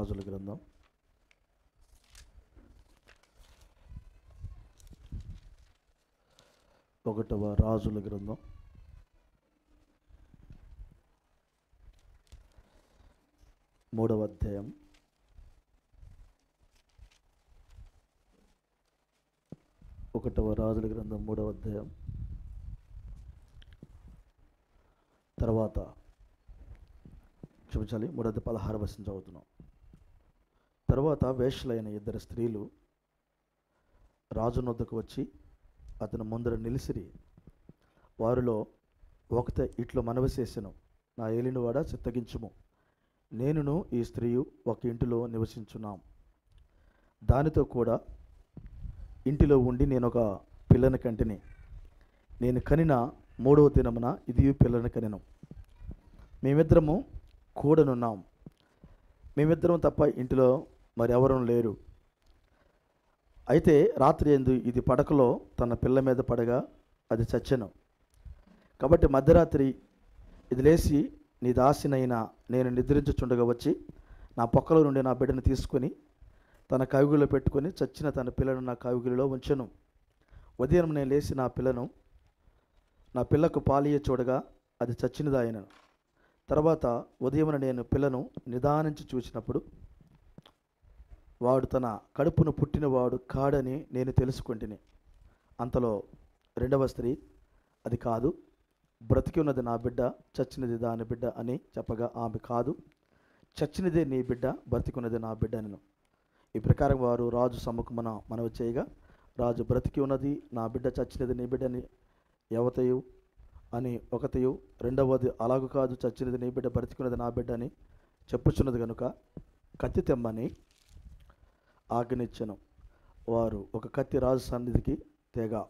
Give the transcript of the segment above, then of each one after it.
రాజుల గ్రంథం 1వ రాజుల గ్రంథం 3వ అధ్యాయం 1వ రాజుల గ్రంథం 3వ అధ్యాయం తర్వాత క్షమించాలి 3:16 వచనం చదువుతున్నాం. తర్వాత వేశ్యలైన 2 స్త్రీలు రాజు నొద్దకు వచ్చి అతని ముందర నిలిసిరి. వారిలో ఒకతే ఇట్లు మనవి చేసెను, నా ఏలినవాడ చిత్తగించుము, నేనును ఈ స్త్రీయు ఒక ఇంటిలో నివసించున్నాం. దానితో కూడా ఇంటిలో ఉండి నేను ఒక పిల్లని కంటిని. నేను కనిన 3వ దినమున ఇది పిల్లని కనెను. మేమిద్దరము కూడనున్నాం. మేమిద్దరం తప్ప ఇంటిలో మరెవరూ లేరు. అయితే రాత్రి యందు ఇది పడకలో తన పిల్ల మీద పడగా అది చచ్చెను. కాబట్టి మధ్యరాత్రి ఇది లేచి నీ దాసినైనా నేను నిద్రించుచుండగా వచ్చి నా పొక్కల నుండి నా బిడ్డను తీసుకొని తన కవిగిలో పెట్టుకొని చచ్చిన తన పిల్లను నా కవిగిలో ఉంచెను. ఉదయం నేను లేచి నా పిల్లకు పాలియ చూడగా అది చచ్చినదాయను. తర్వాత ఉదయమున నేను పిల్లను నిదానించి చూసినప్పుడు వాడు తన కడుపును పుట్టినవాడు కాడని నేను తెలుసుకుంటుని. అంతలో 2వ స్త్రీ, అది కాదు, బ్రతికి ఉన్నది నా బిడ్డ, చచ్చినది దాని బిడ్డ అని చెప్పగా ఆమె, కాదు, చచ్చినదే నీ బిడ్డ, బ్రతికున్నది నా బిడ్డ అనెను. ఈ ప్రకారం వారు రాజు సమ్ముఖమున మనవి చేయగా రాజు, బ్రతికి ఉన్నది నా బిడ్డ, చచ్చినది నీ బిడ్డని ఎవతయు అని ఒకతయు, రెండవది అలాగు కాదు, చచ్చినది నీ బిడ్డ, బ్రతికున్నది నా బిడ్డ అని చెప్పుచున్నది కనుక కత్తి తెమ్మని ఆజ్ఞనిచ్చెను. వారు ఒక కత్తి రాజు సన్నిధికి తేగా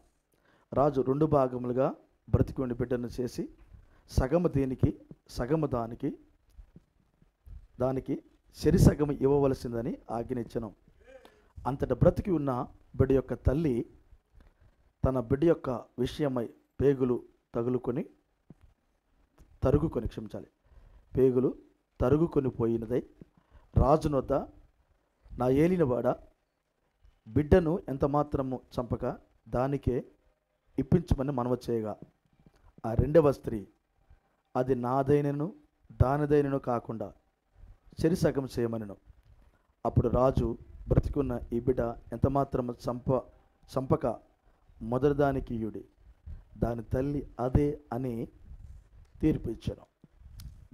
రాజు 2 భాగములుగా బ్రతికి ఉండి బిడ్డను చేసి సగము దీనికి సగము దానికి చెరి సగము ఇవ్వవలసిందని ఆజ్ఞనిచ్చెను. అంతటా బ్రతికి ఉన్న బిడ్డ యొక్క తల్లి తన బిడ్డ యొక్క విషయమై పేగులు తరుగుకొని పోయినదై రాజునొద్ద, నా ఏలినవాడ, బిడ్డను ఎంత మాత్రము చంపక దానికే ఇప్పించమని మనవి చేయగా ఆ 2వ స్త్రీ, అది నాదైనను దానిదైనను కాకుండా చెరిసగం చేయమనెను. అప్పుడు రాజు, బ్రతికున్న ఈ బిడ్డ ఎంత మాత్రము చంపక మొదటి దానికి ఇయుడి, దాని తల్లి అదే అని తీర్పు ఇచ్చాను.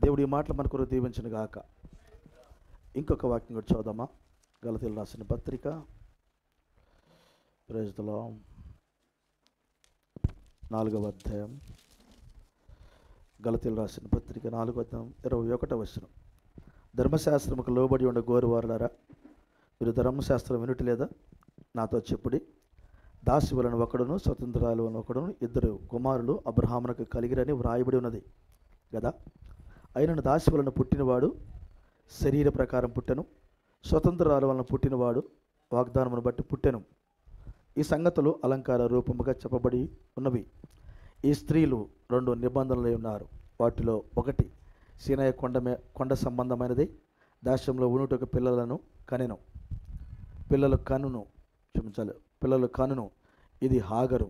దేవుడి ఈ మాటలు మన కొరకు దీవించును గాక. ఇంకొక వాక్యం కూడా చదువుదామా? గలతీయులు రాసిన పత్రిక, ప్రైజ్ ది లార్డ్, 4వ అధ్యాయం. గలతీయులు రాసిన పత్రిక 4వ అధ్యాయం 21వ వచనం. ధర్మశాస్త్రముకు లోబడి ఉండే గోరువారులారా, మీరు ధర్మశాస్త్రం వినుటలేదా? నాతో చెప్పుడి. దాసి వలన ఒకడును స్వతంత్రాల వలన ఒకడును 2 కుమారులు అబ్రహామునకు కలిగిరని వ్రాయబడి ఉన్నది కదా. అయినను దాసి వలన పుట్టినవాడు శరీర ప్రకారం పుట్టెను, స్వతంత్రాల వలన పుట్టినవాడు వాగ్దానమును బట్టి పుట్టెను. ఈ సంగతులు అలంకార రూపముగా చెప్పబడి ఉన్నవి. ఈ స్త్రీలు 2 నిబంధనలు ఉన్నారు. వాటిలో ఒకటి సీనాయి కొండ సంబంధమైనది. దాస్యంలో ఉనుటకు పిల్లలు కనును. ఇది హాగరు.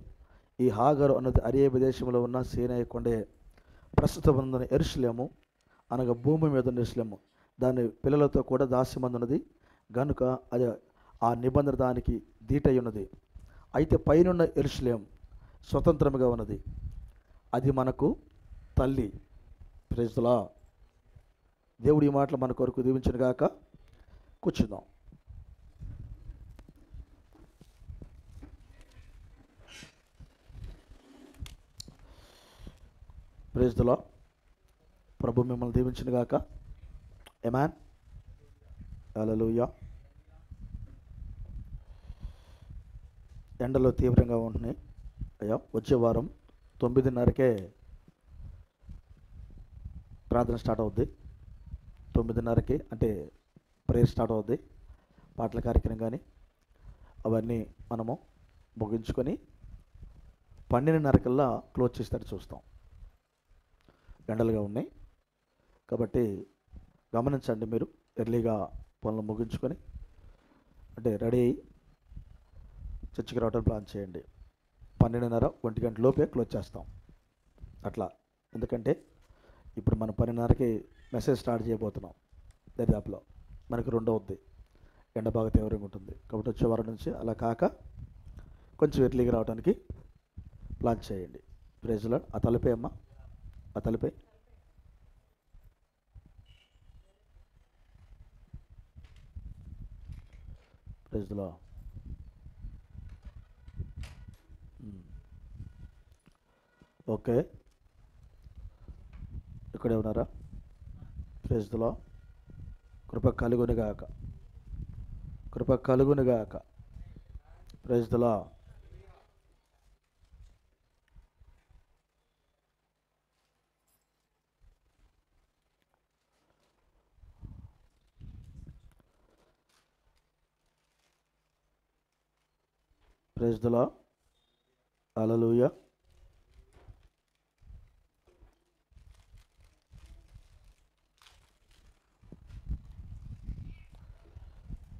ఈ హాగరు అన్నది అరేబియా దేశంలో ఉన్న సీనాయి కొండయే. ప్రస్తుతం ఉన్న యెరూషలేము అనగా భూమి మీద ఉన్న యెరూషలేము దాని పిల్లలతో కూడా దాస్యమందున్నది గనుక అది ఆ నిబంధన దానికి దీటై ఉన్నది. అయితే పైనున్న యెరూషలేము స్వతంత్రముగా ఉన్నది, అది మనకు తల్లి. Praise the lord. దేవుడి ఈ మాటలు మన కొరకు దీవించును గాక. కూర్చుందాం. Praise the lord. ప్రభు మిమ్మల్ని దీవించును గాక. ఆమేన్. హల్లెలూయా. ఎండలు తీవ్రంగా ఉంటున్నాయి. అయ్యా, వచ్చే వారం 9:30కే ప్రార్థన స్టార్ట్ అవుద్ది. 9:30కి అంటే ప్రేయర్ స్టార్ట్ అవుద్ది. పాటల కార్యక్రమం కానీ అవన్నీ మనము ముగించుకొని 12:30కల్లా క్లోజ్ చేస్తారు చూస్తాం. ఎండలుగా ఉన్నాయి కాబట్టి గమనించండి. మీరు ఎర్లీగా పనులు ముగించుకొని అంటే రెడీ అయ్యి చర్చికి రావడం ప్లాన్ చేయండి. 12:30 1 గంట లోపే క్లోజ్ చేస్తాం అట్లా. ఎందుకంటే ఇప్పుడు మనం 12:30కి మెసేజ్ స్టార్ట్ చేయబోతున్నాం. దరిదాపులో మనకి 2 అవుద్ది, ఎండ బాగా తీవ్రంగా ఉంటుంది. కాబట్టి వచ్చే వారం నుంచి అలా కాక కొంచెం ఎర్లీగా రావడానికి ప్లాన్ చేయండి. ప్రైజ్లో ఆ తలపే అమ్మ, ఆ తలపే. ప్రైజ్లో ఓకే, ఇక్కడే ఉన్నారా? ప్రైజ్లో కృప కలుగునుగాక, కృప కలుగునుగాక. ప్రైజ్లో ప్రైజ్లో హల్లెలూయా.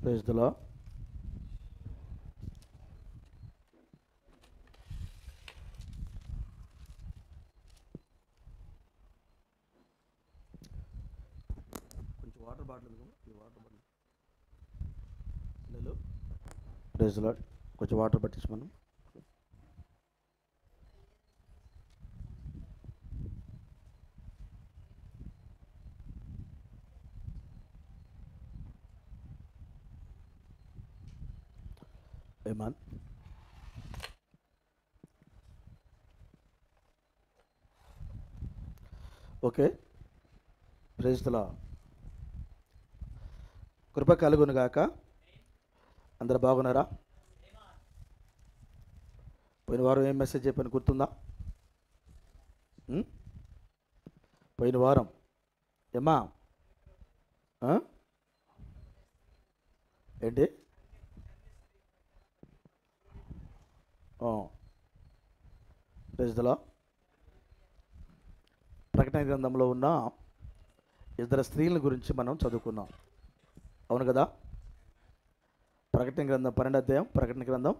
ప్రైజ్లో కొంచెం వాటర్ బాటిల్, ఈ వాటర్ బాటిల్ లేదు. ప్రైజ్లో కొంచెం వాటర్ పట్టించి మనం. ఏమాన్ ఓకే. ప్రైజ్లో కృప కలుగునుగాక. అందరు బాగున్నారా? పోయిన వారం ఏం మెసేజ్ చెప్పాను గుర్తుందా? పోయిన వారం ఏమ్మా ఏంటి? ప్రైజ్లో ప్రకటన గ్రంథంలో ఉన్న 2 స్త్రీల గురించి మనం చదువుకున్నాం, అవును కదా? ప్రకటన గ్రంథం 12వ అధ్యాయం, ప్రకటన గ్రంథం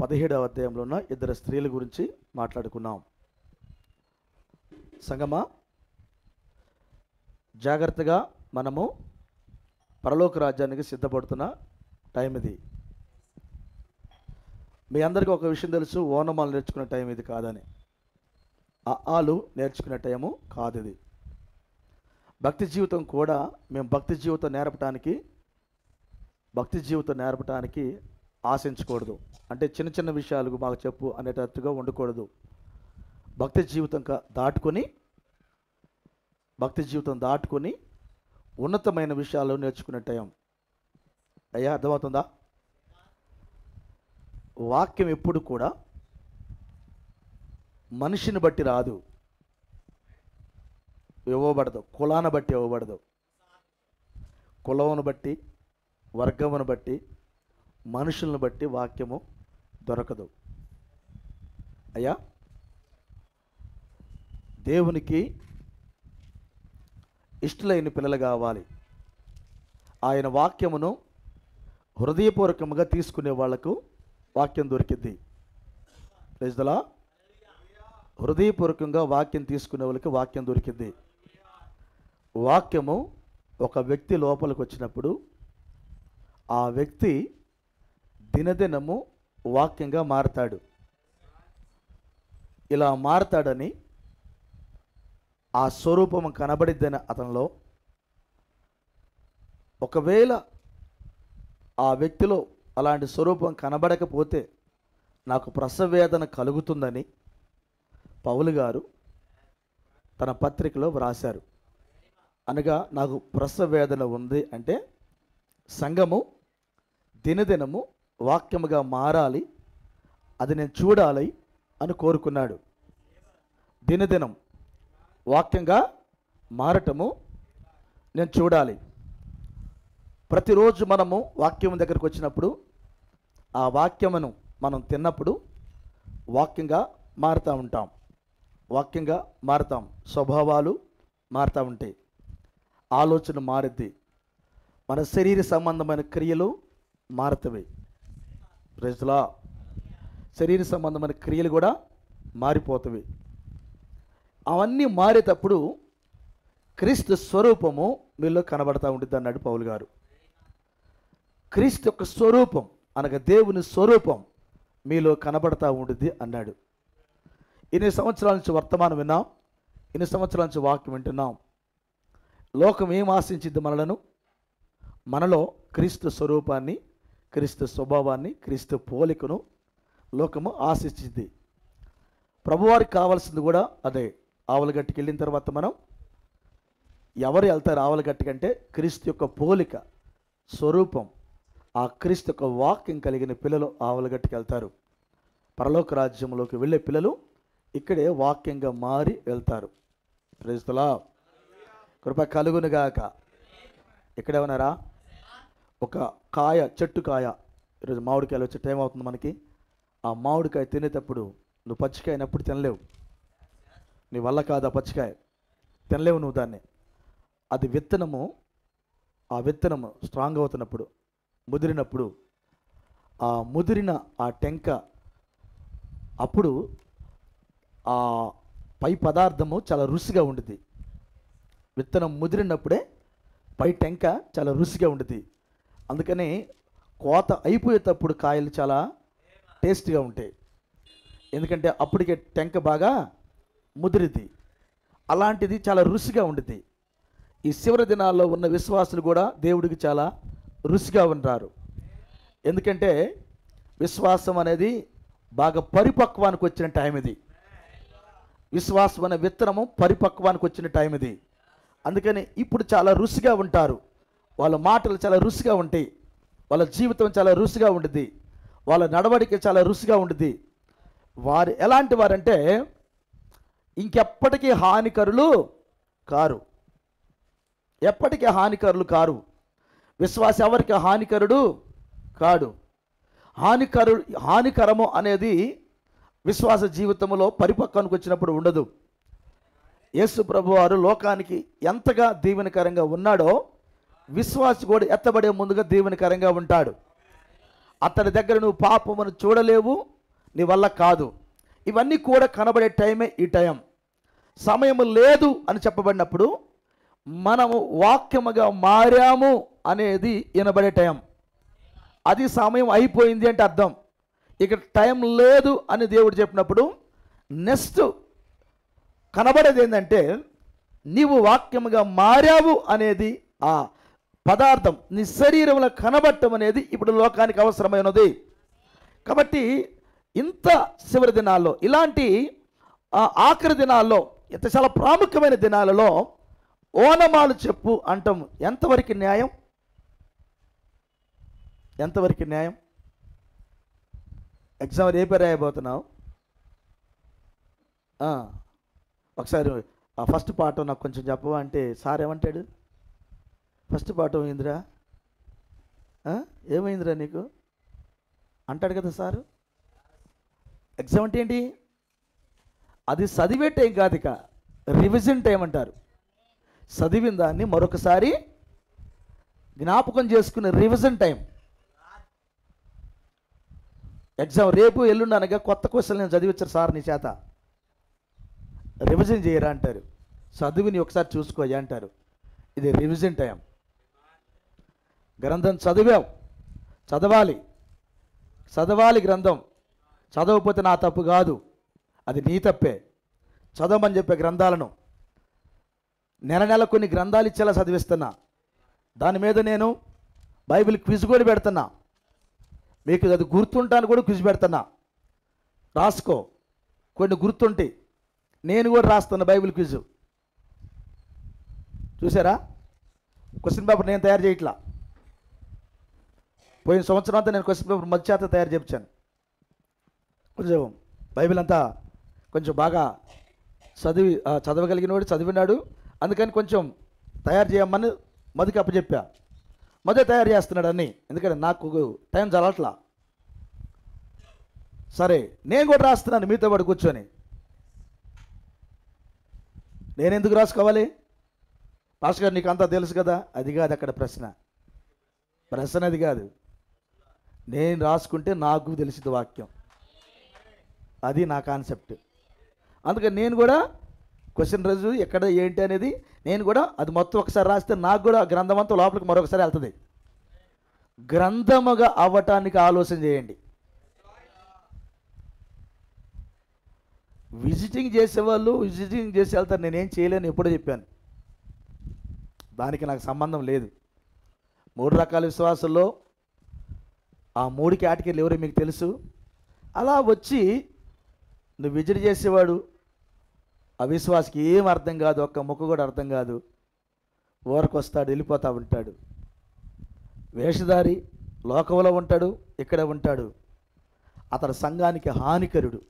17వ అధ్యాయంలో ఉన్న 2 స్త్రీల గురించి మాట్లాడుకున్నాం. సంగమా, జాగ్రత్తగా మనము పరలోక రాజ్యానికి సిద్ధపడుతున్న టైం ఇది. మీ అందరికీ ఒక విషయం తెలుసు, ఓనమాలు నేర్చుకునే టైం ఇది కాదని. ఆలు నేర్చుకునే టైము కాదు ఇది. భక్తి జీవితం కూడా మేము భక్తి జీవితం నేర్పడానికి ఆశించకూడదు. అంటే చిన్న చిన్న విషయాలు మాకు చెప్పు అనేటట్టుగా ఉండకూడదు. భక్తి జీవితం దాటుకొని ఉన్నతమైన విషయాలు నేర్చుకునే టైం. అయ్యా అర్థమవుతుందా? వాక్యం ఎప్పుడు కూడా మనిషిని బట్టి రాదు, ఇవ్వబడదు. కులాన్ని బట్టి ఇవ్వబడదు. కులమును బట్టి, వర్గమును బట్టి, మనుషులను బట్టి వాక్యము దొరకదు. అయ్యా, దేవునికి ఇష్టలైన పిల్లలు కావాలి. ఆయన వాక్యమును హృదయపూర్వకంగా తీసుకునే వాళ్లకు వాక్యం దొరికింది. ప్రైజ్లా, హృదయపూర్వకంగా వాక్యం తీసుకునే వాళ్ళకి వాక్యం దొరికింది. వాక్యము ఒక వ్యక్తి లోపలికి వచ్చినప్పుడు ఆ వ్యక్తి దినదినము వాక్యంగా మారతాడు. ఇలా మారతాడని, ఆ స్వరూపము కనబడిద్దని అతనిలో. ఒకవేళ ఆ వ్యక్తిలో అలాంటి స్వరూపం కనబడకపోతే నాకు ప్రసవేదన కలుగుతుందని పౌలు గారు తన పత్రికలో వ్రాశారు. అనగా నాకు ప్రసవేదన ఉంది అంటే సంఘము దినదినము వాక్యముగా మారాలి, అది నేను చూడాలి అని కోరుకున్నాడు. దినదినం వాక్యంగా మారటము నేను చూడాలి. ప్రతిరోజు మనము వాక్యం దగ్గరకు వచ్చినప్పుడు ఆ వాక్యమును మనం తిన్నప్పుడు వాక్యంగా మారుతాం. స్వభావాలు మారుతూ ఉంటాయి, ఆలోచన మారిద్ది, మన శరీర సంబంధమైన క్రియలు మారుతవి. ప్రైజ్లా. శరీర సంబంధమైన క్రియలు కూడా మారిపోతవి. అవన్నీ మారేటప్పుడు క్రీస్తు స్వరూపము మీలో కనబడతా ఉంటుంది అన్నాడు పౌలు గారు. క్రీస్తు యొక్క స్వరూపం అనగా దేవుని స్వరూపం మీలో కనబడతా ఉంటుంది అన్నాడు. ఇన్ని సంవత్సరాల నుంచి వర్తమానం విన్నాం, ఇన్ని సంవత్సరాల నుంచి వాక్యం వింటున్నాం. లోకం ఏం ఆశించింది? మనలో క్రీస్తు స్వరూపాన్ని, క్రీస్తు స్వభావాన్ని, క్రీస్తు పోలికను లోకము ఆశించింది. ప్రభువారికి కావాల్సింది కూడా అదే. ఆవులగట్టుకి వెళ్ళిన తర్వాత మనం ఎవరు వెళ్తారు ఆవులగట్టు కంటే? క్రీస్తు యొక్క పోలిక, స్వరూపం, ఆ క్రీస్తు యొక్క వాక్యం కలిగిన పిల్లలు ఆవులగట్టుకి వెళ్తారు. పరలోక రాజ్యంలోకి వెళ్ళే పిల్లలు ఇక్కడే వాక్యంగా మారి వెళ్తారు. ప్రైజ్లా. కృప కలుగునుగాక. ఇక్కడే ఉన్నారా? ఒక కాయ, చెట్టు కాయ, ఈరోజు మామిడికాయలు వచ్చే టైం అవుతుంది మనకి. ఆ మామిడికాయ తినేటప్పుడు నువ్వు పచ్చికాయనప్పుడు తినలేవు, నీ వల్ల కాదు. ఆ పచ్చికాయ తినలేవు నువ్వు దాన్ని. అది విత్తనము. ఆ విత్తనము స్ట్రాంగ్ అవుతున్నప్పుడు, ముదిరినప్పుడు, ఆ ముదిరిన ఆ టెంక, అప్పుడు ఆ పై పదార్థము చాలా రుచిగా ఉంటుంది. విత్తనం ముదిరినప్పుడే పై టెంక చాలా రుచిగా ఉంటుంది. అందుకని కోత అయిపోయేటప్పుడు కాయలు చాలా టేస్ట్గా ఉంటాయి, ఎందుకంటే అప్పటికే టెంక బాగా ముదిరిది. అలాంటిది చాలా రుచిగా ఉంటుంది. ఈ చివరి దినాల్లో ఉన్న విశ్వాసులు కూడా దేవుడికి చాలా రుచిగా ఉంటారు. ఎందుకంటే విశ్వాసం అనేది బాగా పరిపక్వానికి వచ్చిన టైం ఇది. విశ్వాసం అనే విత్తనము పరిపక్వానికి వచ్చిన టైం ఇది. అందుకని ఇప్పుడు చాలా రుచిగా ఉంటారు. వాళ్ళ మాటలు చాలా రుచిగా ఉంటాయి, వాళ్ళ జీవితం చాలా రుచిగా ఉంటుంది, వాళ్ళ నడవడిక చాలా రుచిగా ఉంటుంది. వారు ఎలాంటి వారంటే ఇంకెప్పటికీ హానికరులు కారు. ఎప్పటికీ హానికరులు కారు. విశ్వాస ఎవరికి హానికరుడు కాడు. హానికరము అనేది విశ్వాస జీవితంలో పరిపక్వానికి వచ్చినప్పుడు ఉండదు. యేసు ప్రభు వారు లోకానికి ఎంతగా దీవెనకరంగా ఉన్నాడో విశ్వాసి కూడా ఎత్తబడే ముందుగా దీవెనకరంగా ఉంటాడు. అతడి దగ్గర నువ్వు పాపమును చూడలేవు, నీ వల్ల కాదు. ఇవన్నీ కూడా కనబడే టైమే ఈ టైం. సమయం లేదు అని చెప్పబడినప్పుడు మనము వాక్యముగా మారాము అనేది వినబడే టైం. అది సమయం అయిపోయింది అంటే అర్థం. ఇక్కడ టైం లేదు అని దేవుడు చెప్పినప్పుడు నెక్స్ట్ కనబడేది ఏంటంటే నీవు వాక్యముగా మారావు అనేది, ఆ పదార్థం నీ శరీరంలో కనబడటం అనేది ఇప్పుడు లోకానికి అవసరమైనది. కాబట్టి ఇంత చివరి దినాల్లో, ఇలాంటి ఆఖరి దినాల్లో, ఇంత చాలా ప్రాముఖ్యమైన దినాలలో ఓనమాలు చెప్పు అంటాం. ఎంతవరకు న్యాయం? ఎంతవరకు న్యాయం? ఎగ్జామ్ రేపే రాయబోతున్నావు. ఒకసారి ఆ ఫస్ట్ పాఠం నాకు కొంచెం చెప్పవా అంటే సార్ ఏమంటాడు? ఫస్ట్ పాఠం ఏందిరా, ఏమైందిరా నీకు అంటాడు కదా సారు. ఎగ్జామ్ అంటే ఏంటి? అది చదివే టైం కాదు, ఇక రివిజన్ టైం అంటారు. చదివిన దాన్ని మరొకసారి జ్ఞాపకం చేసుకునే రివిజన్ టైం. ఎగ్జామ్ రేపు ఎల్లుండి అనగా కొత్త క్వశ్చన్ నేను చదివించారు సార్ నీ చేత, రివిజన్ చేయరా అంటారు. చదివిని ఒకసారి చూసుకోయా అంటారు. ఇది రివిజన్ టైం. గ్రంథం చదివావు, చదవాలి గ్రంథం. చదవకపోతే నా తప్పు కాదు, అది నీ తప్పే. చదవమని చెప్పే గ్రంథాలను నెల కొన్ని గ్రంథాలు ఇచ్చేలా చదివిస్తున్నా. దాని మీద నేను బైబిల్ క్విజ్ కూడా పెడుతున్నా. మీకు అది గుర్తుంటాను కూడా క్విజ్ పెడుతున్నా, రాసుకో. కొన్ని గుర్తుంటే నేను కూడా రాస్తున్నా బైబిల్ క్విజ్. చూసారా? క్వశ్చన్ పేపర్ నేను తయారు చేయట్లా. పోయిన సంవత్సరం అంతా నేను క్వశ్చన్ పేపర్ మధ్య చేత తయారు చేయించాను. కొంచెం బైబిల్ అంతా కొంచెం బాగా చదవగలిగిన వాడు చదివినాడు, అందుకని కొంచెం తయారు చేయమని మదికి అప్పచెప్పా. మధ్య తయారు చేస్తున్నాడు అన్నీ, ఎందుకంటే నాకు టైం చాలట్లా. సరే నేను కూడా రాస్తున్నాను మీతో పాటు కూర్చొని. నేను ఎందుకు రాసుకోవాలి? పాస్టర్ గారు నీకు అంతా తెలుసు కదా. అది కాదు అక్కడ ప్రశ్న. ప్రశ్న అది కాదు. నేను రాసుకుంటే నాకు తెలిసింది వాక్యం, అది నా కాన్సెప్ట్. అందుకని నేను కూడా క్వశ్చన్ రోజు ఎక్కడ ఏంటి అనేది నేను కూడా అది మొత్తం ఒకసారి రాస్తే నాకు కూడా గ్రంథం అంతా లోపలికి మరొకసారి వెళ్తుంది. గ్రంథముగా అవ్వటానికి ఆలోచన చేయండి. విజిటింగ్ చేసేవాళ్ళు విజిటింగ్ చేసి వెళ్తారు, నేనేం చేయలేను ఎప్పుడో చెప్పాను. దానికి నాకు సంబంధం లేదు. 3 రకాల విశ్వాసాల్లో ఆ 3 కేటగిరీలు ఎవరో మీకు తెలుసు. అలా వచ్చి నువ్వు విజిట్ చేసేవాడు అవిశ్వాసికి ఏం అర్థం కాదు, ఒక్క ముక్క కూడా అర్థం కాదు, ఊరకు వస్తాడు, వెళ్ళిపోతూ ఉంటాడు. వేషధారి లోకంలో ఉంటాడు, ఇక్కడ ఉంటాడు. అతడు సంఘానికి హానికరుడు,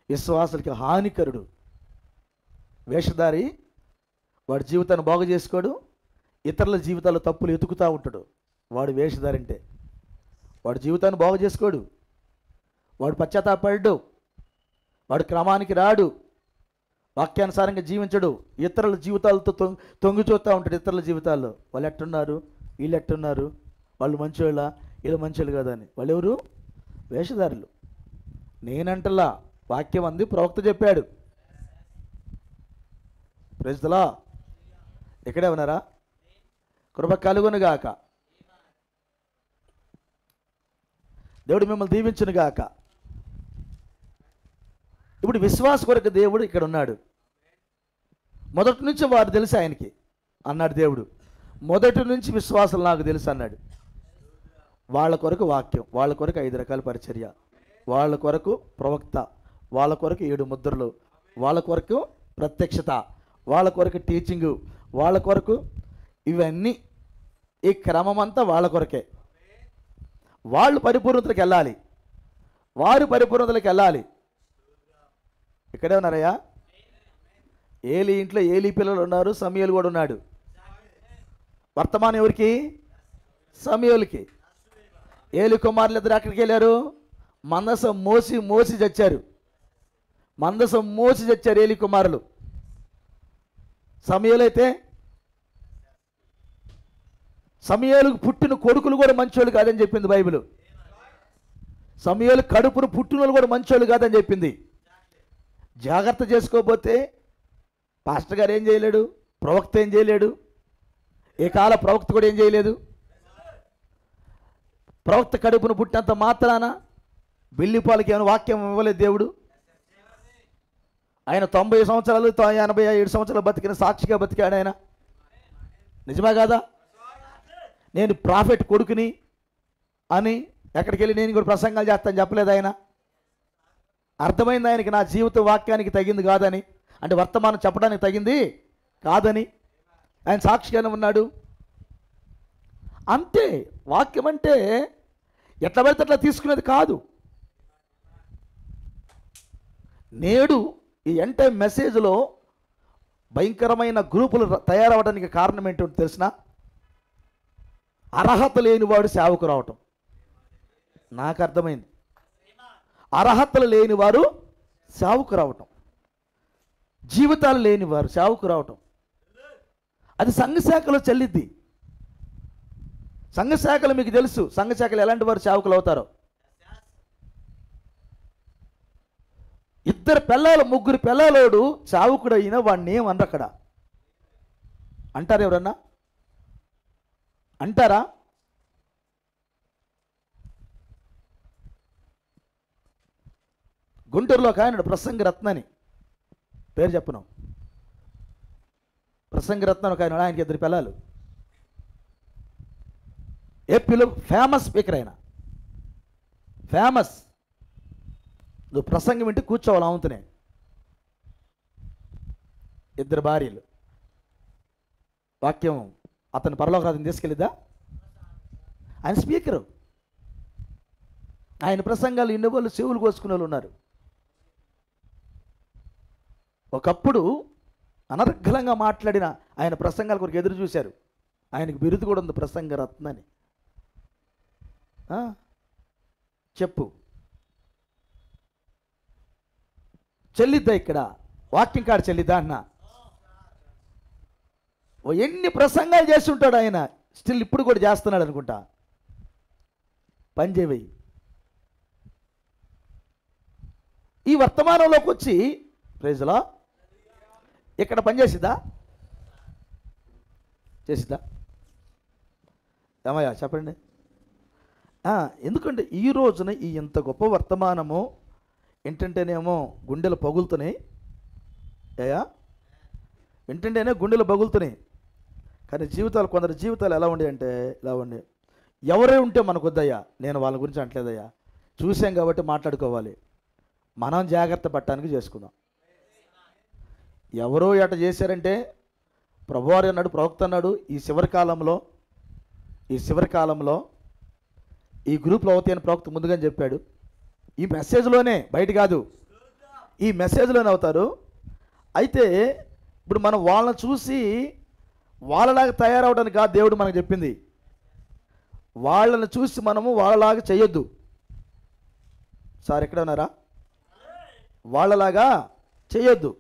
విశ్వాసులకి హానికరుడు. వేషధారి వాడి జీవితాన్ని బాగు చేసుకోడు, ఇతరుల జీవితాల్లో తప్పులు ఎతుకుతూ ఉంటాడు. వాడు వేషధారి అంటే వాడి జీవితాన్ని బాగు చేసుకోడు, వాడు పశ్చాత్తాపడు, వాడు క్రమానికి రాడు, వాక్యానుసారంగా జీవించడు, ఇతరుల జీవితాలతో తొంగి చూస్తూ ఉంటాడు. ఇతరుల జీవితాల్లో వాళ్ళు ఎట్టున్నారు, వీళ్ళు ఎట్టున్నారు, వాళ్ళు మంచోళ్ళ, వీళ్ళు మంచోళ్ళు కదా అని. వాళ్ళు ఎవరు? వేషధారులు. నేనంటలా, వాక్యం అంది, ప్రవక్త చెప్పాడు. ప్రజలా ఇక్కడే ఉన్నారా? కృప కలుగునుగాక. దేవుడు మిమ్మల్ని దీవించునుగాక. ఇప్పుడు విశ్వాస కొరకు దేవుడు ఇక్కడ ఉన్నాడు. మొదటి నుంచి వారు తెలుసు ఆయనకి అన్నాడు దేవుడు. మొదటి నుంచి విశ్వాసాలు నాకు తెలుసు అన్నాడు. వాళ్ళ కొరకు వాక్యం, వాళ్ళ కొరకు 5 రకాల పరిచర్య, వాళ్ళ కొరకు ప్రవక్త, వాళ్ళ కొరకు 7 ముద్రలు, వాళ్ళ కొరకు ప్రత్యక్షత, వాళ్ళ కొరకు టీచింగు, వాళ్ళ కొరకు ఇవన్నీ. ఈ క్రమం అంతా వాళ్ళ కొరకే. వాళ్ళు పరిపూర్ణతలకు వెళ్ళాలి, వారు పరిపూర్ణతలకు వెళ్ళాలి. ఇక్కడే ఉన్నారయ్యా. ఏలి ఇంట్లో ఏలి పిల్లలు ఉన్నారు, సమూయేలు కూడా ఉన్నాడు. వర్తమానం ఎవరికి? సమూయేలుకి. ఏలి కుమారులు ఇద్దరు ఎక్కడికి వెళ్ళారు? మందసం మోసి మోసి చచ్చారు. మందసం మోసి చచ్చారు ఏలి కుమారులు. సమూయేలు అయితే సమూయేలుకు పుట్టిన కొడుకులు కూడా మంచోళ్ళు కాదని చెప్పింది బైబిల్. సమూయేలు కడుపును పుట్టినోళ్ళు కూడా మంచోళ్ళు కాదని చెప్పింది. జాగ్రత్త చేసుకోకపోతే పాస్టర్ గారు ఏం చేయలేడు, ప్రవక్త ఏం చేయలేడు, ఏ కాల ప్రవక్త కూడా ఏం చేయలేదు. ప్రవక్త కడుపును పుట్టినంత మాత్రాన బిల్లిపాలకి ఏమైనా వాక్యం ఇవ్వలేదు దేవుడు. ఆయన 90 సంవత్సరాలు 87 సంవత్సరాలు బతికిన సాక్షిగా బతికాడు ఆయన. నిజమే కాదా? నేను ప్రాఫెట్ కొడుకుని అని ఎక్కడికి వెళ్ళి నేను కూడా ప్రసంగాలు చేస్తాను చెప్పలేదు ఆయన. అర్థమైంది ఆయనకి నా జీవిత వాక్యానికి తగింది కాదని, అంటే వర్తమానం చెప్పడానికి తగింది కాదని. ఆయన సాక్షిగానే ఉన్నాడు. అంతే. వాక్యం అంటే ఎట్లా పడితే అట్లా తీసుకునేది కాదు. నేడు ఈ ఎంటైర్ మెసేజ్లో భయంకరమైన గ్రూపులు తయారవడానికి కారణం ఏంటో తెలిసిన? అర్హత లేనివాడు సేవకు రావటం. నాకు అర్థమైంది. అర్హతలు లేనివారు సేవకు రావటం, జీవితాలు లేనివారు సేవకు రావటం. అది సంఘశాఖలో చెల్లిద్ది. సంఘశాఖలు మీకు తెలుసు, సంఘశాఖలు ఎలాంటి వారు సేవకులు అవుతారో. 2 పిల్లలు 3 పిల్లలోడు సేవకుడు అయినా వాడిని ఏమన్నారు అక్కడ? అంటారు ఎవరన్నా? అంటారా? గుంటూరులో ఒక ఆయన ప్రసంగ రత్నని, పేరు చెప్పను, ప్రసంగ రత్నం ఒక ఆయన, ఆయనకి 2 పిల్లలు. ఏపీలో ఫేమస్ స్పీకర్ ఆయన, ఫేమస్. నువ్వు ప్రసంగం వింటే కూర్చోవాలి అవుతునే. 2 భార్యలు. వాక్యం అతను పరలోక రాజ్యం తీసుకెళ్ళిద్దా? ఆయన స్పీకరు. ఆయన ప్రసంగాలు ఇన్ని వాళ్ళు చెవులు కోసుకునే వాళ్ళు ఉన్నారు. ఒకప్పుడు అనర్గళంగా మాట్లాడిన ఆయన ప్రసంగాల కొరకు ఎదురు చూశారు. ఆయనకు బిరుదు కూడా ఉంది, ప్రసంగ రత్న అని. చెప్పు, చెల్లిద్దా? ఇక్కడ వాక్యం కాడ చెల్లిద్దా అన్న? ఎన్ని ప్రసంగాలు చేస్తుంటాడు ఆయన, స్టిల్ ఇప్పుడు కూడా చేస్తున్నాడు అనుకుంటా. పని చేయవయి. ఈ వర్తమానంలోకి వచ్చి ప్రైజ్లా ఇక్కడ పని చేసిద్దా? చేసిద్దా? ఏమయ్యా చెప్పండి. ఎందుకంటే ఈ రోజున ఈ ఇంత గొప్ప వర్తమానము ఏంటంటేనేమో గుండెలు పగులుతున్నాయి. ఏంటంటేనే గుండెలు పగులుతున్నాయి. కానీ జీవితాలు, కొందరు జీవితాలు ఎలా ఉండే అంటే ఇలా ఉండే. ఎవరే ఉంటే మనకు వద్దయ్యా, నేను వాళ్ళ గురించి అంటలేదయ్యా, చూసాం కాబట్టి మాట్లాడుకోవాలి. మనం జాగ్రత్త పట్టడానికి చేసుకుందాం. ఎవరో ఎట చేశారంటే ప్రభువారు అన్నాడు, ప్రవక్త అన్నాడు, ఈ చివరి కాలంలో ఈ గ్రూప్లో అవుతాయి అని ప్రవక్త ముందుగానే చెప్పాడు. ఈ మెసేజ్లోనే, బయట కాదు, ఈ మెసేజ్లోనే అవుతారు. అయితే ఇప్పుడు మనం వాళ్ళని చూసి వాళ్ళలాగా తయారవడానికి కాదు దేవుడు మనకు చెప్పింది. వాళ్ళని చూసి మనము వాళ్ళలాగా చేయొద్దు. సార్ ఎక్కడ ఉన్నారా? వాళ్ళలాగా చేయొద్దు.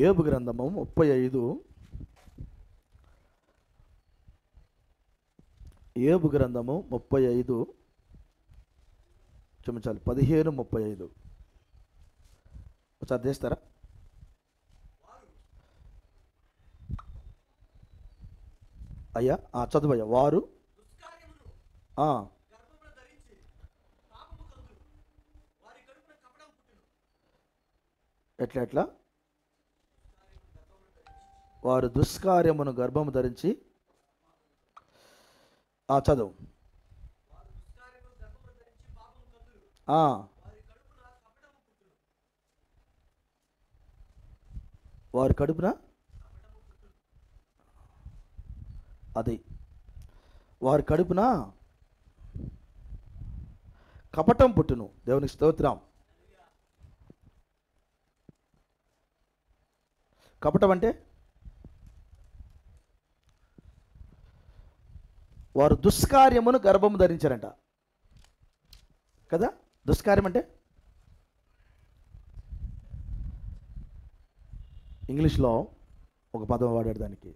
యోబు గ్రంథము 35, యోబు గ్రంథము 35 క్షమించాలి 15:35 ఒకసారి చేస్తారా? అయ్యా చదువయ్యా. వారు ఎట్లా వారు దుష్కార్యమును గర్భము ధరించి చదువు. వారి కడుపున అది వారి కడుపున కపటం పుట్టును. దేవునికి స్తోత్రం. కపటం అంటే వారు దుష్కార్యమును గర్భము ధరించారంట కదా. దుష్కార్యం అంటే ఇంగ్లీష్లో ఒక పదం వాడాడు దానికి.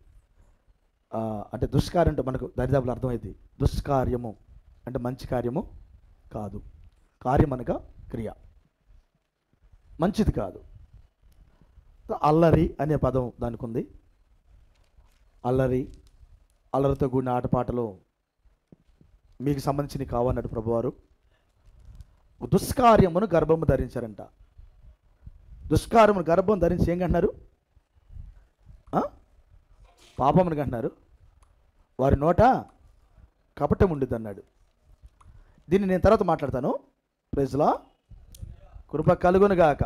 అంటే దుష్కార్యం అంటే మనకు దరిదాపులు అర్థమైంది. దుష్కార్యము అంటే మంచి కార్యము కాదు. కార్యం అనగా క్రియ, మంచిది కాదు. అల్లరి అనే పదం దానికి ఉంది. అల్లరితో కూడిన ఆటపాటలు మీకు సంబంధించినవి కావన్నాడు ప్రభువారు. దుష్కార్యమును గర్భము ధరించారంట. దుష్కార్యమును గర్భం ధరించి ఏం కంటున్నారు? పాపమును కంటున్నారు. వారి నోట కపటం ఉండిద్ది అన్నాడు. దీన్ని నేను తర్వాత మాట్లాడతాను. ప్రైజ్లా కృప కలుగునుగాక.